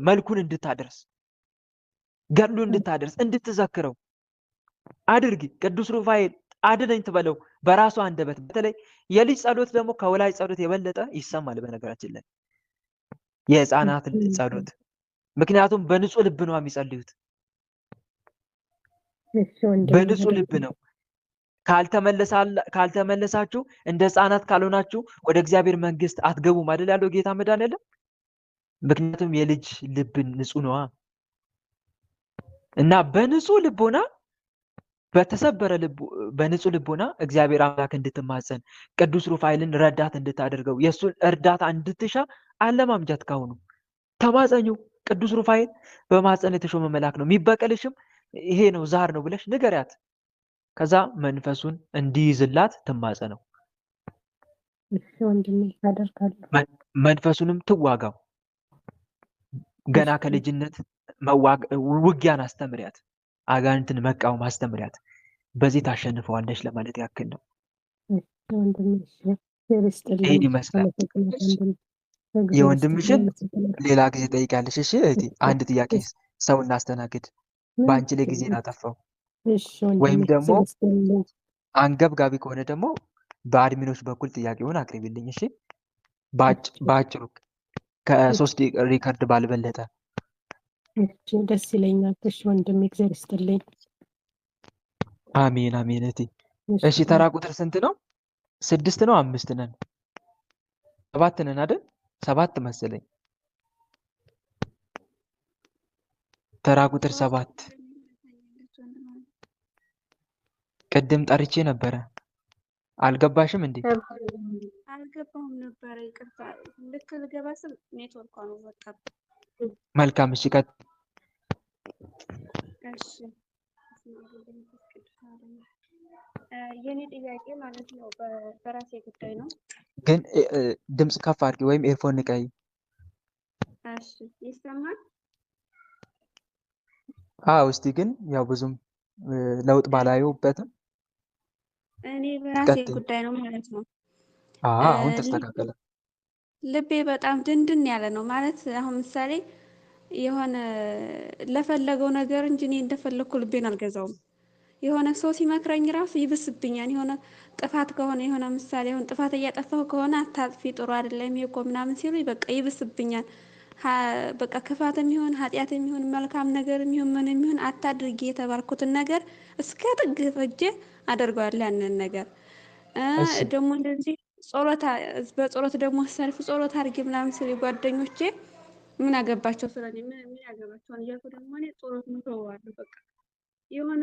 መልኩን እንድታደርስ ገድሉ እንድታደርስ እንድትዘክረው አድርጊ። ቅዱስ ሩፋኤል አድነኝ ትበለው በራሷ አንደበት። በተለይ የልጅ ጸሎት ደግሞ ከወላጅ ጸሎት የበለጠ ይሰማል። በነገራችን ላይ የህፃናት ጸሎት፣ ምክንያቱም በንጹህ ልብ ነው የሚጸልዩት። በንጹህ ልብ ነው። ካልተመለሳችሁ እንደ ህፃናት ካልሆናችሁ ወደ እግዚአብሔር መንግስት አትገቡም አይደል ያለው ጌታ መድኃኒዓለም። ምክንያቱም የልጅ ልብ ንጹህ ነዋ እና በንጹህ ልቦና በተሰበረ በንጹህ ልቦና እግዚአብሔር አምላክ እንድትማጸን ቅዱስ ሩፋኤልን ረዳት እንድታደርገው የእሱን እርዳታ እንድትሻ አለማምጃት። ካሁኑ ተማጸኙ። ቅዱስ ሩፋኤል በማጸን የተሾመ መልአክ ነው፣ የሚበቀልሽም ይሄ ነው ዛር ነው ብለሽ ንገሪያት። ከዛ መንፈሱን እንዲይዝላት ትማጸነው። መንፈሱንም ትዋጋው። ገና ከልጅነት ውጊያን አስተምሪያት። አጋንንትን መቃወም አስተምሪያት። በዚህ ታሸንፈዋለች ለማለት ያክል ነው። ይህን ይመስላል። የወንድምሽን ሌላ ጊዜ ጠይቃለሽ። እሺ እህቴ፣ አንድ ጥያቄ ሰው እናስተናግድ። በአንቺ ላይ ጊዜ ናጠፋው ወይም ደግሞ አንገብጋቢ ከሆነ ደግሞ በአድሚኖች በኩል ጥያቄውን አቅርቢልኝ። እሺ፣ በአጭሩ ከ3 ሪከርድ ባልበለጠ። ደስ ይለኛል። እሺ ወንድሜ፣ እግዚአብሔር ይስጥልኝ። አሜን አሜን። እህቴ፣ እሺ ተራ ቁጥር ስንት ነው? 6 ነው? 5 ነን? 7 ነን አይደል? 7 መሰለኝ። ተራ ቁጥር 7 ቅድም ጠርቼ ነበረ። አልገባሽም እንዴ? አልገባሁም ነበረ፣ ይቅርታ። ልክ ልገባ ስል ኔትወርኳ ነው በቃ። መልካም። እሺ ቀጥ እሺ፣ የኔ ጥያቄ ማለት ነው በራሴ ጉዳይ ነው። ግን ድምፅ ከፍ አድርጊ ወይም ኤርፎን ንቀይ። እሺ፣ ይሰማል? አዎ። እስቲ ግን ያው ብዙም ለውጥ ባላየውበትም እኔ በራሴ ጉዳይ ነው ማለት ነው። አሁን ተስተካከለ። ልቤ በጣም ድንድን ያለ ነው ማለት አሁን ምሳሌ የሆነ ለፈለገው ነገር እንጂ እኔ እንደፈለኩ ልቤን አልገዛውም። የሆነ ሰው ሲመክረኝ ራሱ ይብስብኛል። የሆነ ጥፋት ከሆነ የሆነ ምሳሌ አሁን ጥፋት እያጠፋሁ ከሆነ አታጥፊ፣ ጥሩ አይደለም ይሄ እኮ ምናምን ሲሉ በቃ ይብስብኛል። በቃ ክፋትም ይሁን ኃጢአትም ይሁን መልካም ነገርም ይሁን ምንም ይሁን አታድርጊ የተባልኩትን ነገር እስከ ጥግ ፈጄ አደርገዋለሁ ያንን ነገር። ደግሞ እንደዚህ በጸሎት ደግሞ ሰልፍ ጸሎት አድርጊ ምናምን ሲሉ ጓደኞቼ ምን አገባቸው ስለኔ ምን ያገባቸዋል እያልኩ ደግሞ እኔ ጸሎት ምተዋለሁ። በቃ የሆነ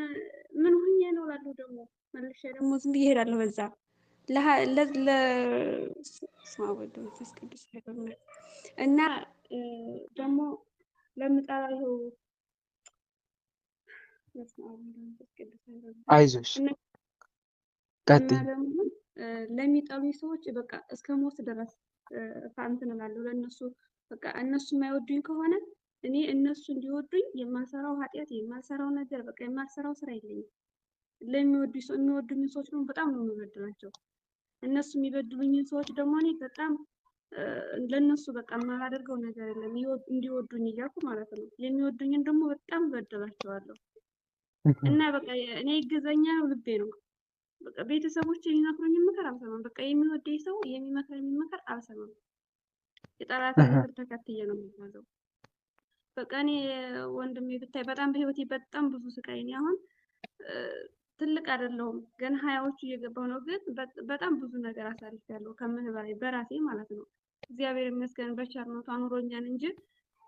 ምን ሆኜ ነው እላለሁ። ደግሞ መልሼ ደግሞ ዝም ብዬ እሄዳለሁ በዛ እና ደግሞ ለምጠላው አይዞሽ ቀጥይ። ለሚጠሉኝ ሰዎች በቃ እስከ ሞት ድረስ እንትን እላለሁ ለእነሱ። በቃ እነሱ የማይወዱኝ ከሆነ እኔ እነሱ እንዲወዱኝ የማልሰራው ኃጢአት የማልሰራው ነገር በቃ የማልሰራው ስራ የለኝም። የሚወዱኝ ሰዎች ደግሞ በጣም ነው የምበድላቸው። እነሱ የሚበድሉኝን ሰዎች ደግሞ እኔ በጣም ለነሱ በቃ የማላደርገው ነገር የለም እንዲወዱኝ እያልኩ ማለት ነው። የሚወዱኝን ደግሞ በጣም በድላቸዋለሁ እና በቃ እኔ ይገዛኛ ልቤ ነው። በቃ ቤተሰቦች የሚመክሩኝን ምክር አልሰማም። በቃ የሚወደኝ ሰው የሚመክረኝን ምክር አልሰማም። የጠላትን ምክር ተከትዬ ነው የሚጓዘው በቃ እኔ ወንድሜ ብታይ በጣም በህይወቴ በጣም ብዙ ስቃይ ነው። አሁን ትልቅ አይደለሁም ገና ሀያዎቹ እየገባሁ ነው። ግን በጣም ብዙ ነገር አሳልፌያለሁ ከምልህ በላይ በራሴ ማለት ነው። እግዚአብሔር ይመስገን በቸርነቱ አኑሮኛል እንጂ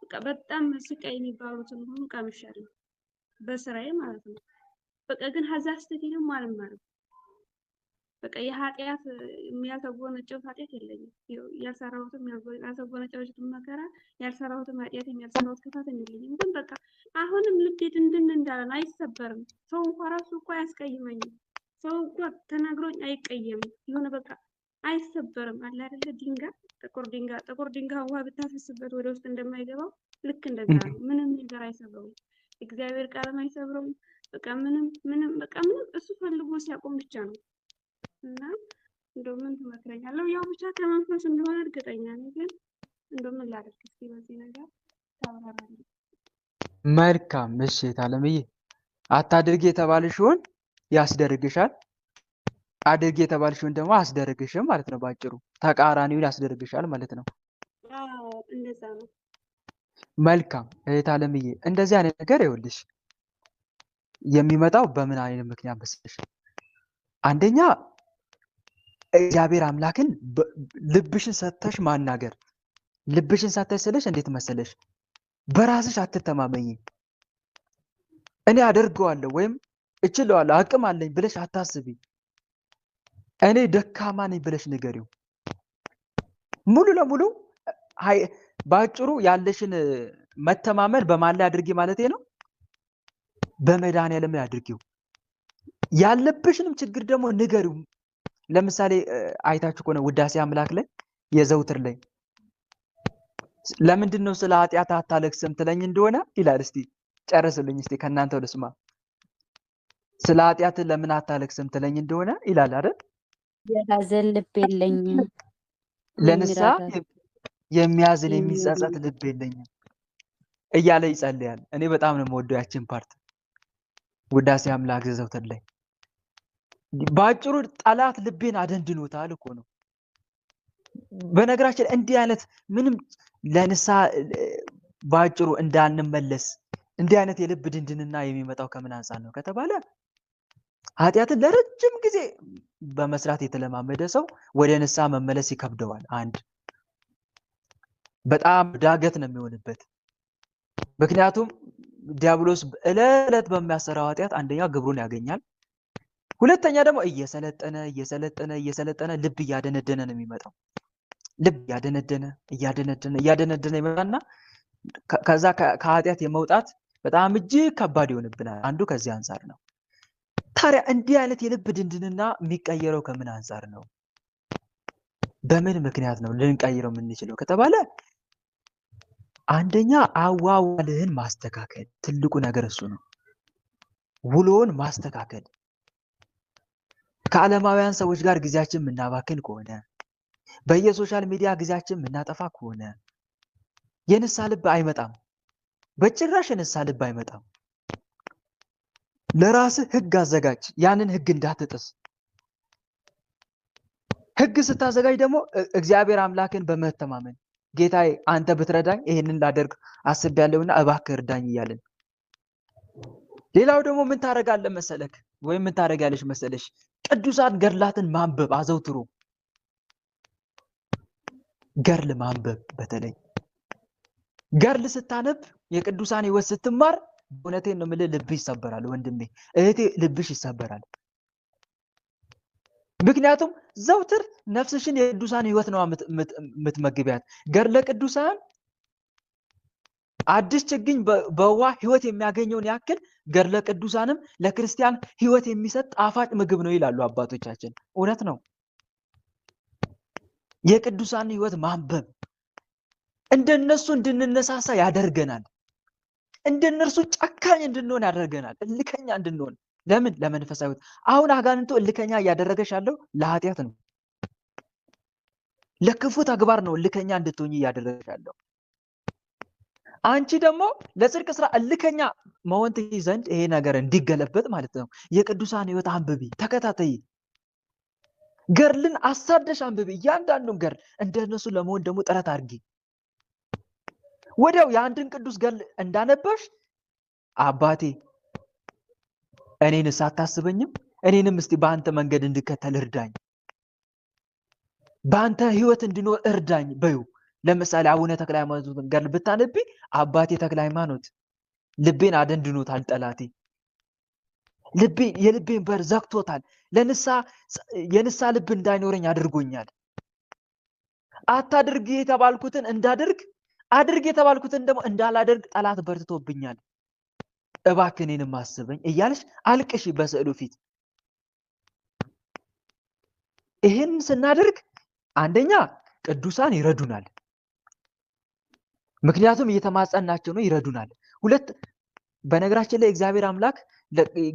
በቃ በጣም ስቃይ የሚባሉትን ሁሉ ቀምሻለሁ በስራዬ ማለት ነው። በቃ ግን ሀዛ ስተቴ ደግሞ አልማርም። በቃ የኃጢአት ያልተጎነጨሁት ኃጢአት የለኝም። ያልሰራሁትም ያልተጎነጨሁትም መከራ ያልሰራሁትም ኃጢአት ያልሰራሁት ክፋትም የለኝም። ግን በቃ አሁንም ልቤ ድንድን እንዳለን አይሰበርም። ሰው እንኳን ራሱ እኮ አያስቀይመኝም። ሰው እኮ ተናግሮኝ አይቀየምም። የሆነ በቃ አይሰበርም አለ አይደለ? ጥቁር ድንጋይ ውሃ ብታፈስበት ወደ ውስጥ እንደማይገባው ልክ እንደዛ ነው። ምንም ነገር አይሰብረውም። እግዚአብሔር ቃልም አይሰብረውም። በቃ ምንም እሱ ፈልጎ ሲያቆም ብቻ ነው። እና እንደው ምን ትመክረኛለህ? ያው ብቻ ከመንፈስ እንደሆነ እርግጠኛ ነኝ። ግን እንደው ምን ላድርግ እስኪ በዚህ ነገር ታብራራለህ? መልካም። እሺ ታለምዬ፣ አታድርጊ የተባልሽውን ያስደርግሻል፣ አድርጊ የተባልሽውን ደግሞ አስደርግሽም ማለት ነው። ባጭሩ ተቃራኒውን ያስደርግሻል ማለት ነው። አዎ እንደዛ ነው። መልካም እህት አለምዬ፣ እንደዚህ አይነት ነገር ይኸውልሽ የሚመጣው በምን አይነት ምክንያት መሰለሽ? አንደኛ እግዚአብሔር አምላክን ልብሽን ሰጥተሽ ማናገር። ልብሽን ሰጥተሽ ስለሽ እንዴት መሰለሽ? በራስሽ አትተማመኝም። እኔ አደርገዋለሁ ወይም እችለዋለሁ አቅም አለኝ ብለሽ አታስቢ። እኔ ደካማ ነኝ ብለሽ ንገሪው። ሙሉ ለሙሉ ባጭሩ ያለሽን መተማመን በማን ላይ አድርጊ ማለት ነው? በመድኃኒዓለም ላይ አድርጊው። ያለብሽንም ችግር ደግሞ ንገሪው። ለምሳሌ አይታችሁ ከሆነ ውዳሴ አምላክ ላይ የዘውትር ላይ ለምንድን ነው ስለ ኃጢአት አታለቅስም ትለኝ እንደሆነ ይላል። እስቲ ጨርስልኝ፣ እስቲ ከእናንተው ልስማ። ስለ ኃጢአት ለምን አታለቅስም ትለኝ እንደሆነ ይላል አይደል? የሐዘን ልብ የለኝም፣ ለንስሐ የሚያዝን የሚጸጸት ልብ የለኝም እያለ ይጸልያል። እኔ በጣም ነው የምወደው ያችን ፓርት ውዳሴ አምላክ ዘውትር ላይ። ባጭሩ ጠላት ልቤን አደንድኖታል እኮ ነው። በነገራችን እንዲህ አይነት ምንም ለንስሐ ባጭሩ እንዳንመለስ እንዲህ አይነት የልብ ድንድንና የሚመጣው ከምን አንፃር ነው ከተባለ ኃጢአትን ለረጅም ጊዜ በመስራት የተለማመደ ሰው ወደ ንስሐ መመለስ ይከብደዋል። አንድ በጣም ዳገት ነው የሚሆንበት። ምክንያቱም ዲያብሎስ ዕለት በሚያሰራው ኃጢአት አንደኛ ግብሩን ያገኛል፣ ሁለተኛ ደግሞ እየሰለጠነ ልብ እያደነደነ ነው የሚመጣው። ልብ እያደነደነ ይመጣና ከዛ ከኃጢአት የመውጣት በጣም እጅግ ከባድ ይሆንብናል። አንዱ ከዚህ አንፃር ነው። ታዲያ እንዲህ አይነት የልብ ድንድንና የሚቀየረው ከምን አንፃር ነው? በምን ምክንያት ነው ልንቀይረው የምንችለው ከተባለ አንደኛ አዋዋልህን ማስተካከል፣ ትልቁ ነገር እሱ ነው። ውሎውን ማስተካከል። ከዓለማውያን ሰዎች ጋር ጊዜያችን የምናባክን ከሆነ፣ በየሶሻል ሚዲያ ጊዜያችን የምናጠፋ ከሆነ የንስሐ ልብ አይመጣም። በጭራሽ የንስሐ ልብ አይመጣም። ለራስህ ህግ አዘጋጅ። ያንን ህግ እንዳትጥስ። ህግ ስታዘጋጅ ደግሞ እግዚአብሔር አምላክን በመተማመን ጌታዬ አንተ ብትረዳኝ ይሄንን ላደርግ አስቤያለሁና እባክህ እርዳኝ እያልን። ሌላው ደግሞ ምን ታደርጋለህ መሰለክ ወይም ምን ታደርጋለሽ መሰለሽ? ቅዱሳን ገድላትን ማንበብ አዘውትሮ። ገድል ማንበብ፣ በተለይ ገድል ስታነብ የቅዱሳን ህይወት ስትማር እውነቴን ነው የምልህ ልብሽ ይሰበራል ወንድሜ እህቴ፣ ልብሽ ይሰበራል። ምክንያቱም ዘውትር ነፍስሽን የቅዱሳን ህይወት ነው የምትመግቢያት። ገድለ ቅዱሳን አዲስ ችግኝ በውሃ ህይወት የሚያገኘውን ያክል ገድለ ቅዱሳንም ለክርስቲያን ህይወት የሚሰጥ ጣፋጭ ምግብ ነው ይላሉ አባቶቻችን። እውነት ነው። የቅዱሳን ህይወት ማንበብ እንደነሱ እንድንነሳሳ ያደርገናል። እንደነርሱ ጨካኝ እንድንሆን ያደርገናል። እልከኛ እንድንሆን። ለምን? ለመንፈሳዊ ህይወት። አሁን አጋንንቱ እልከኛ እያደረገሽ ያለው ለኃጢአት ነው፣ ለክፉ ተግባር ነው እልከኛ እንድትሆኝ እያደረገሽ ያለው። አንቺ ደግሞ ለጽድቅ ስራ እልከኛ መሆን ትይ ዘንድ ይሄ ነገር እንዲገለበጥ ማለት ነው የቅዱሳን ህይወት አንብቢ፣ ተከታተይ። ገድልን አሳደሽ አንብቢ። እያንዳንዱን ገድል እንደነሱ ለመሆን ደግሞ ጥረት አድርጊ። ወዲያው የአንድን ቅዱስ ገድል እንዳነበብሽ አባቴ እኔንስ አታስበኝም? እኔንም እስቲ በአንተ መንገድ እንድከተል እርዳኝ፣ በአንተ ህይወት እንድኖር እርዳኝ በዩ። ለምሳሌ አቡነ ተክለ ሃይማኖትን ገድል ብታነቢ አባቴ ተክለ ሃይማኖት ልቤን አደንድኖታል ጠላቴ፣ የልቤን በር ዘግቶታል፣ የንሳ ልብ እንዳይኖረኝ አድርጎኛል። አታድርግ የተባልኩትን እንዳደርግ፣ አድርግ የተባልኩትን ደግሞ እንዳላደርግ ጠላት በርትቶብኛል፣ እባክህ እኔንም አስበኝ እያልሽ አልቅሺ በስዕሉ ፊት። ይህን ስናደርግ አንደኛ ቅዱሳን ይረዱናል፣ ምክንያቱም እየተማጸናቸው ነው፣ ይረዱናል። ሁለት በነገራችን ላይ እግዚአብሔር አምላክ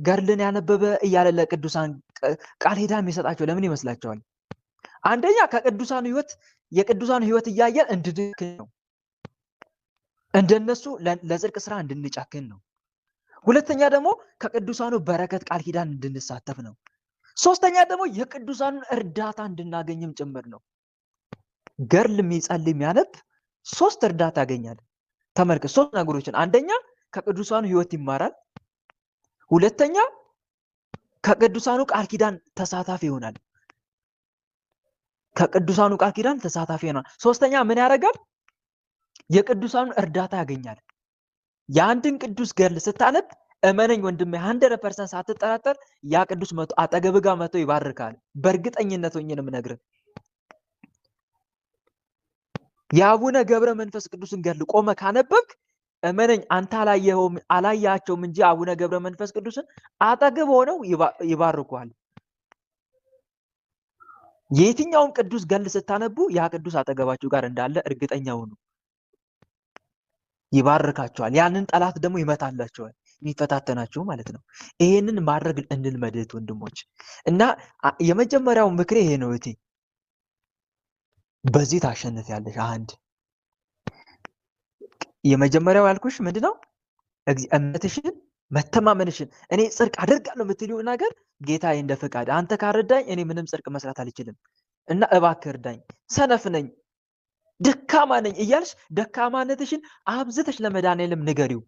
ገድልን ያነበበ እያለ ለቅዱሳን ቃል ኪዳን የሚሰጣቸው ለምን ይመስላቸዋል? አንደኛ ከቅዱሳን ህይወት የቅዱሳን ህይወት እያየን እንድንክን ነው፣ እንደነሱ ለጽድቅ ስራ እንድንጨክን ነው። ሁለተኛ ደግሞ ከቅዱሳኑ በረከት ቃል ኪዳን እንድንሳተፍ ነው። ሶስተኛ ደግሞ የቅዱሳኑን እርዳታ እንድናገኝም ጭምር ነው። ገድል የሚጸልይ የሚያነብ ሶስት እርዳታ ያገኛል። ተመልከት፣ ሶስት ነገሮችን። አንደኛ ከቅዱሳኑ ህይወት ይማራል። ሁለተኛ ከቅዱሳኑ ቃል ኪዳን ተሳታፊ ይሆናል። ከቅዱሳኑ ቃል ኪዳን ተሳታፊ ይሆናል። ሶስተኛ ምን ያደርጋል? የቅዱሳኑን እርዳታ ያገኛል። የአንድን ቅዱስ ገድል ስታነብ እመነኝ ወንድሜ 100% ሳትጠራጠር ያ ቅዱስ መቶ አጠገብ ጋር መቶ ይባርካል። በእርግጠኝነት ሆኜ ነው የምነግርህ። የአቡነ ገብረ መንፈስ ቅዱስን ገድል ቆመ ካነበብክ እመነኝ አንተ አላያቸውም እንጂ አቡነ ገብረ መንፈስ ቅዱስን አጠገብ ሆነው ይባርኳል። የትኛውም ቅዱስ ገድል ስታነቡ ያ ቅዱስ አጠገባችሁ ጋር እንዳለ እርግጠኛ ሁኑ። ይባርካቸዋል። ያንን ጠላት ደግሞ ይመታላቸዋል፣ የሚፈታተናቸው ማለት ነው። ይሄንን ማድረግ እንልመድት ወንድሞች። እና የመጀመሪያው ምክሬ ይሄ ነው እህቴ፣ በዚህ ታሸንፊያለሽ። አንድ የመጀመሪያው ያልኩሽ ምንድነው? እምነትሽን መተማመንሽን እኔ ጽድቅ አደርጋለሁ የምትለው ነገር ጌታዬ እንደ ፈቃድ አንተ ካረዳኝ እኔ ምንም ጽድቅ መስራት አልችልም እና እባክህ እርዳኝ፣ ሰነፍ ነኝ፣ ደካማ ነኝ እያልሽ ደካማነትሽን አብዝተሽ ለመድኃኒዓለም ንገሪው።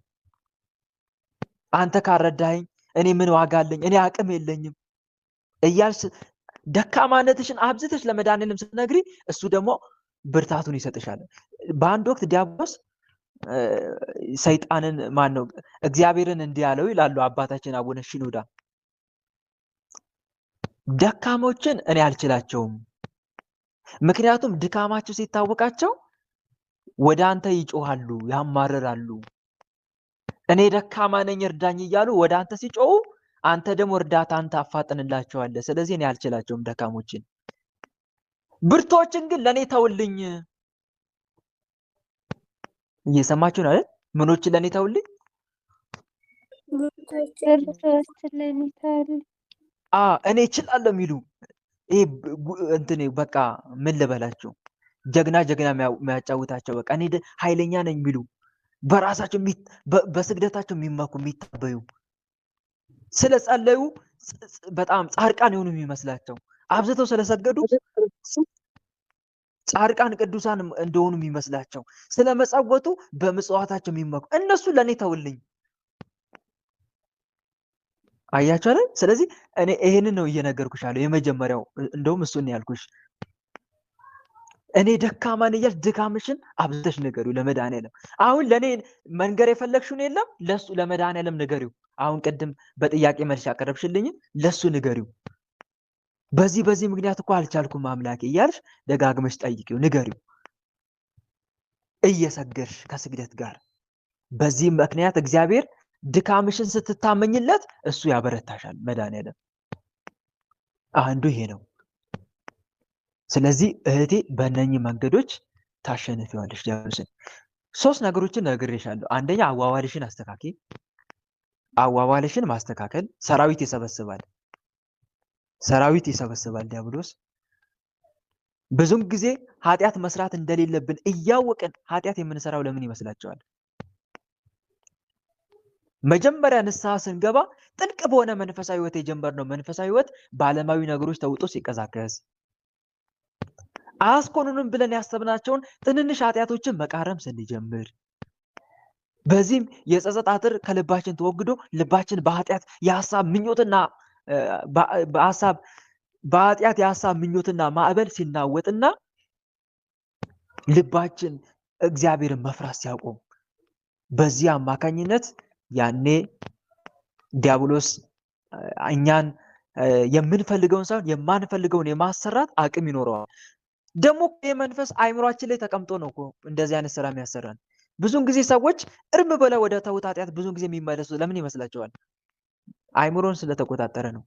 አንተ ካረዳኝ እኔ ምን ዋጋ አለኝ፣ እኔ አቅም የለኝም እያልሽ ደካማነትሽን አብዝተሽ ለመድኃኒዓለም ስትነግሪ እሱ ደግሞ ብርታቱን ይሰጥሻል። በአንድ ወቅት ዲያብሎስ ሰይጣንን ማነው እግዚአብሔርን እንዲህ ያለው ይላሉ አባታችን አቡነ ሽኖዳ፣ ደካሞችን እኔ አልችላቸውም፣ ምክንያቱም ድካማቸው ሲታወቃቸው ወደ አንተ ይጮሃሉ፣ ያማርራሉ። እኔ ደካማ ነኝ እርዳኝ እያሉ ወደ አንተ ሲጮሁ አንተ ደግሞ እርዳታ አንተ አፋጥንላቸዋለህ። ስለዚህ እኔ አልችላቸውም ደካሞችን፣ ብርቶችን ግን ለኔ ተውልኝ። እየሰማችሁ ነው አይደል? ምኖችን ለኔ ተውልኝ? እኔ እችላለሁ የሚሉ ይሄ እንትን በቃ ምን ልበላቸው፣ ጀግና የሚያጫውታቸው በቃ እኔ ኃይለኛ ነኝ የሚሉ በራሳቸው በስግደታቸው የሚመኩ የሚታበዩ ስለጸለዩ በጣም ጻድቃን የሆኑ የሚመስላቸው አብዝተው ስለሰገዱ ጻድቃን ቅዱሳን እንደሆኑ የሚመስላቸው ስለመጸወቱ በምጽዋታቸው የሚመኩ እነሱ ለኔ ተውልኝ። አያችሁ አይደል? ስለዚህ እኔ ይሄንን ነው እየነገርኩሽ ያለው። የመጀመሪያው እንደውም እሱን ያልኩሽ እኔ ደካማ ነኝ እያልሽ ድካምሽን አብዝተሽ ንገሪው ለመድኃኒዓለም። አሁን ለኔ መንገር የፈለግሽውን የለም ለሱ ለመድኃኒዓለም ንገሪው። አሁን ቅድም በጥያቄ መልስ ያቀረብሽልኝ ለሱ ንገሪው። በዚህ ምክንያት እኮ አልቻልኩም አምላኬ እያልሽ ደጋግመሽ ጠይቂው፣ ንገሪው እየሰገድሽ ከስግደት ጋር። በዚህ ምክንያት እግዚአብሔር ድካምሽን ስትታመኝለት እሱ ያበረታሻል መድኃኒዓለም። አንዱ ይሄ ነው። ስለዚህ እህቴ በእነኚህ መንገዶች ታሸንፊዋለሽ ዲያብሎስን። 3 ነገሮችን ነግሬሻለሁ። አንደኛ አዋዋልሽን አስተካክይ። አዋዋልሽን ማስተካከል ሰራዊት ይሰበስባል ዲያብሎስ። ብዙም ጊዜ ኃጢአት መስራት እንደሌለብን እያወቅን ኃጢአት የምንሰራው ለምን ይመስላችኋል? መጀመሪያ ንስሐ ስንገባ ጥልቅ በሆነ መንፈሳዊ ህይወት የጀመርነው መንፈሳዊ ህይወት በዓለማዊ ነገሮች ተውጦ ሲቀዛቀዝ አያስኮኑንም ብለን ያሰብናቸውን ትንንሽ ኃጢአቶችን መቃረም ስንጀምር በዚህም የጸጸት አጥር ከልባችን ተወግዶ ልባችን በኃጢአት የሐሳብ ምኞትና በኃጢአት የሐሳብ ምኞትና ማዕበል ሲናወጥና ልባችን እግዚአብሔርን መፍራት ሲያቆም በዚህ አማካኝነት ያኔ ዲያብሎስ እኛን የምንፈልገውን ሳይሆን የማንፈልገውን የማሰራት አቅም ይኖረዋል። ደግሞ የመንፈስ አይምሯችን ላይ ተቀምጦ ነው እኮ እንደዚህ አይነት ስራ የሚያሰራን። ብዙን ጊዜ ሰዎች እርም ብለው ወደ ተውት ኃጢአት ብዙን ጊዜ የሚመለሱ ለምን ይመስላቸዋል? አይምሮን ስለተቆጣጠረ ነው።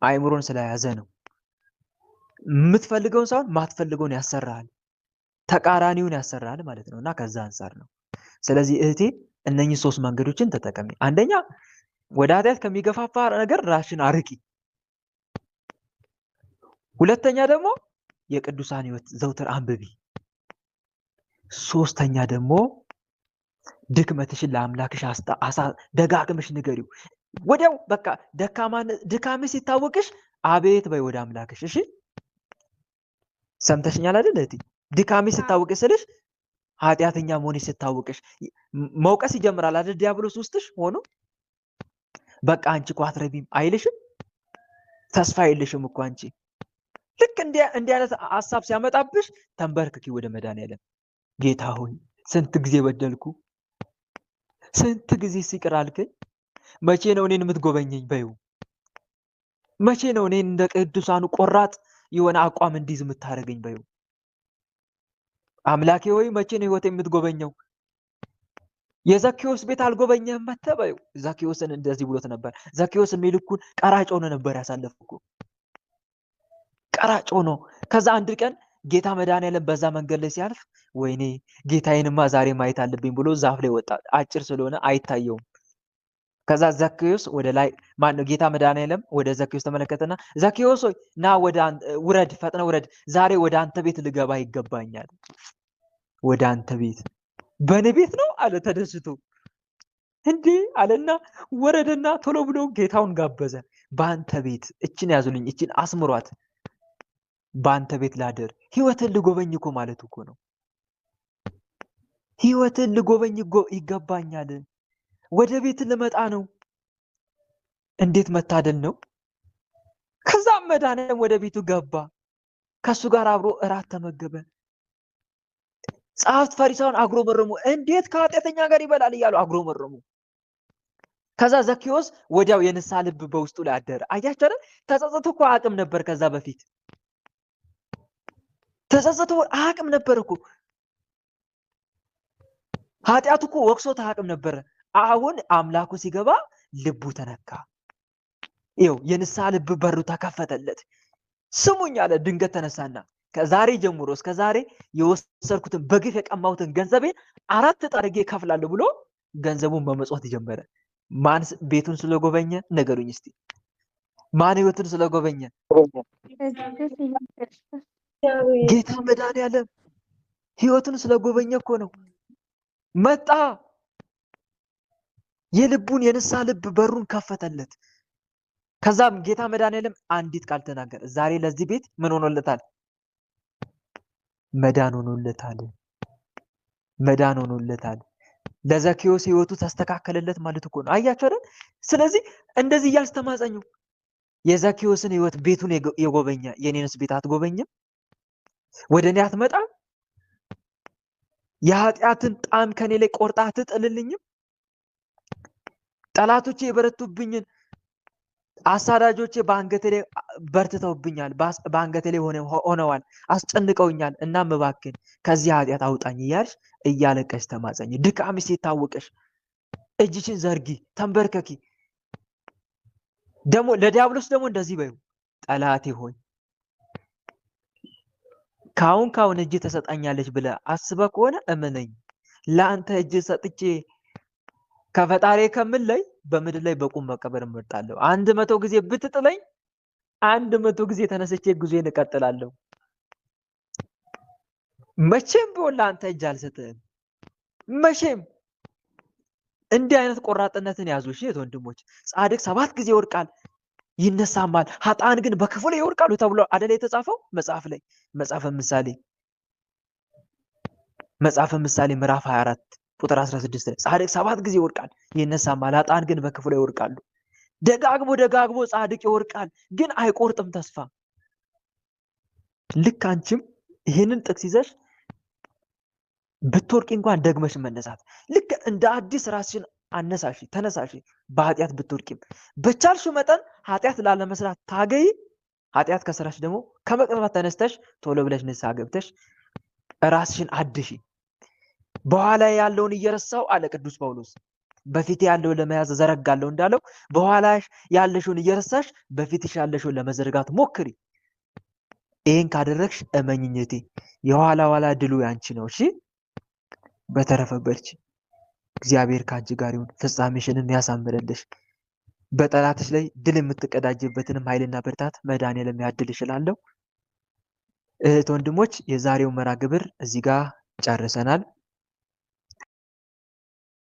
አይምሮን ስለያዘ ነው። የምትፈልገውን ሳይሆን ማትፈልገውን ያሰራል፣ ተቃራኒውን ያሰራል ማለት ነው። እና ከዛ አንፃር ነው። ስለዚህ እህቴ እነኚህ 3 መንገዶችን ተጠቀሚ። አንደኛ ወደ ኃጢአት ከሚገፋፋ ነገር ራስሽን አርቂ። ሁለተኛ ደግሞ የቅዱሳን ሕይወት ዘውትር አንብቢ። ሶስተኛ ደግሞ ድክመትሽን ለአምላክሽ ደጋግመሽ ንገሪው። ወዲያው በቃ ድካምሽ ሲታወቅሽ አቤት በይ ወደ አምላክሽ። እሺ ሰምተሽኛል አይደል እህቴ? ድካምሽ ሲታወቅሽ ስልሽ ኃጢአተኛ መሆንሽ ሲታወቅሽ መውቀስ ይጀምራል አይደል? ዲያብሎስ ውስጥሽ ሆኖ በቃ አንቺ እኮ አትረቢም አይልሽም? ተስፋ የለሽም እኮ አንቺ። ልክ እንዲህ አይነት ሐሳብ ሲያመጣብሽ ተንበርክኪ ወደ መድኃኒዓለም። ጌታ ሆይ ስንት ጊዜ በደልኩ፣ ስንት ጊዜ ይቅር አልከኝ፣ መቼ ነው እኔን የምትጎበኘኝ በይው። መቼ ነው እኔን እንደ ቅዱሳኑ ቆራጥ የሆነ አቋም እንዲይዝ የምታደርገኝ በይው። አምላኬ ሆይ መቼ ነው ህይወት የምትጎበኘው? የዘኬዎስ ቤት አልጎበኘህም መተህ በይው። ዘኬዎስን እንደዚህ ብሎት ነበር። ዘኬዎስ የሚልኩን ቀራጭ ሆኖ ነበር ያሳለፍኩ፣ ቀራጭ ሆኖ። ከዛ አንድ ቀን ጌታ መድኃኒዓለም በዛ መንገድ ላይ ሲያልፍ ወይኔ ጌታዬንማ ዛሬ ማየት አለብኝ ብሎ ዛፍ ላይ ወጣ። አጭር ስለሆነ አይታየውም። ከዛ ዘኬዎስ ወደ ላይ ማነው ጌታ መድኃኒዓለም ወደ ዘኬዎስ ተመለከተና ዘኬዎስ ሆይ ና ውረድ፣ ፈጥነ ውረድ፣ ዛሬ ወደ አንተ ቤት ልገባ ይገባኛል። ወደ አንተ ቤት? በእኔ ቤት ነው አለ ተደስቶ። እንዴ አለና ወረደና ቶሎ ብሎ ጌታውን ጋበዘ። በአንተ ቤት እችን ያዙልኝ፣ እችን አስምሯት፣ በአንተ ቤት ላደር። ህይወትን ልጎበኝ እኮ ማለት እኮ ነው። ህይወትን ልጎበኝ ይገባኛል። ወደ ቤት ልመጣ ነው። እንዴት መታደል ነው! ከዛም መድኃኒዓለም ወደ ቤቱ ገባ። ከሱ ጋር አብሮ እራት ተመገበ። ጸሐፍት ፈሪሳውያን አጉረመረሙ። እንዴት ከኃጢአተኛ ጋር ይበላል እያሉ አጉረመረሙ። ከዛ ዘኬዎስ ወዲያው የንስሐ ልብ በውስጡ ላይ አደረ። አያችሁ አይደል? ተጸጽቶ እኮ አቅም ነበር። ከዛ በፊት ተጸጽቶ አቅም ነበር እኮ። ኃጢአቱ እኮ ወቅሶት አቅም ነበር። አሁን አምላኩ ሲገባ ልቡ ተነካ። ይኸው የንስሐ ልብ በሩ ተከፈተለት። ስሙኝ አለ። ድንገት ተነሳና ከዛሬ ጀምሮ እስከ ዛሬ የወሰድኩትን በግፍ የቀማሁትን ገንዘቤን 4 እጥፍ አድርጌ እከፍላለሁ ብሎ ገንዘቡን መመጽወት ጀመረ። ማን ቤቱን ስለጎበኘ? ነገሩኝ እስቲ። ማን ህይወቱን ስለጎበኘ? ጌታ መድኃኒዓለም ህይወቱን ስለጎበኘ እኮ ነው። መጣ፣ የልቡን የንስሐ ልብ በሩን ከፈተለት። ከዛም ጌታ መድኃኒዓለም አንዲት ቃል ተናገረ። ዛሬ ለዚህ ቤት ምን ሆኖለታል? መዳን ሆኖለታል። መዳን ሆኖለታል። ለዘኬዎስ ህይወቱ ተስተካከለለት ማለት እኮ ነው። አያችሁ አይደል? ስለዚህ እንደዚህ እያስተማጸኙ የዘኬዎስን ህይወት ቤቱን የጎበኘ የኔንስ ቤት አትጎበኝም? ወደ እኔ አትመጣም? የኃጢአትን ጣም ከኔ ላይ ቆርጣ አትጥልልኝም? ጠላቶቼ የበረቱብኝን አሳዳጆቼ በአንገቴ ላይ በርትተውብኛል፣ በአንገቴ ላይ ሆነዋል፣ አስጨንቀውኛል። እናም እባክህን ከዚህ ኃጢአት አውጣኝ እያልሽ እያለቀሽ ተማጸኝ። ድካምሽ ሲታወቅሽ እጅሽን ዘርጊ፣ ተንበርከኪ። ደግሞ ለዲያብሎስ ደግሞ እንደዚህ በይው፣ ጠላቴ ሆይ ካሁን እጅ ተሰጣኛለች ብለህ አስበህ ከሆነ እመነኝ፣ ለአንተ እጅ ሰጥቼ ከፈጣሪ ከምለይ በምድር ላይ በቁም መቀበር እመርጣለሁ። 100 ጊዜ ብትጥለኝ 100 ጊዜ ተነስቼ ጉዞዬን እቀጥላለሁ። መቼም ቢሆን ለአንተ እጅ አልሰጥህም። መቼም። እንዲህ አይነት ቆራጥነትን ያዙ። እሺ ወንድሞች፣ ጻድቅ 7 ጊዜ ይወድቃል ይነሳማል፣ ኃጥአን ግን በክፉ ላይ ይወድቃሉ ተብሎ አይደል የተጻፈው መጽሐፍ ላይ? መጽሐፈ ምሳሌ ምዕራፍ 24 ቁጥር 16 ላይ ጻድቅ 7 ጊዜ ይወድቃል ይነሳል፣ ኃጥአን ግን በክፉ ላይ ይወድቃሉ። ደጋግሞ ደጋግሞ ጻድቅ ይወድቃል ግን አይቆርጥም ተስፋ። ልክ አንቺም ይሄንን ጥቅስ ይዘሽ ብትወርቂ እንኳን ደግመሽ መነሳት፣ ልክ እንደ አዲስ ራስሽን አነሳሽ ተነሳሽ። በኃጢአት ብትወርቂም በቻልሽው መጠን ኃጢአት ላለመስራት ታገይ። ኃጢአት ከሰራሽ ደግሞ ከመቅጽበት ተነስተሽ ቶሎ ብለሽ ንስሐ ገብተሽ ራስሽን አድሺ። በኋላ ያለውን እየረሳው አለ ቅዱስ ጳውሎስ፣ በፊት ያለውን ለመያዝ ዘረጋለሁ እንዳለው በኋላሽ ያለሽውን እየረሳሽ በፊትሽ ያለሽውን ለመዘርጋት ሞክሪ። ይሄን ካደረግሽ እመኝኝቴ የኋላ ኋላ ድሉ ያንቺ ነው። እሺ፣ በተረፈ በርቺ። እግዚአብሔር ካንቺ ጋር ይሁን፣ ፍጻሜሽንም ያሳምርልሽ። በጠላትሽ ላይ ድል የምትቀዳጅበትንም ኃይልና ብርታት መድኃኔዓለም ያድልሽ እላለሁ። እህት ወንድሞች፣ የዛሬው መርሐ ግብር እዚህ ጋር ጨርሰናል።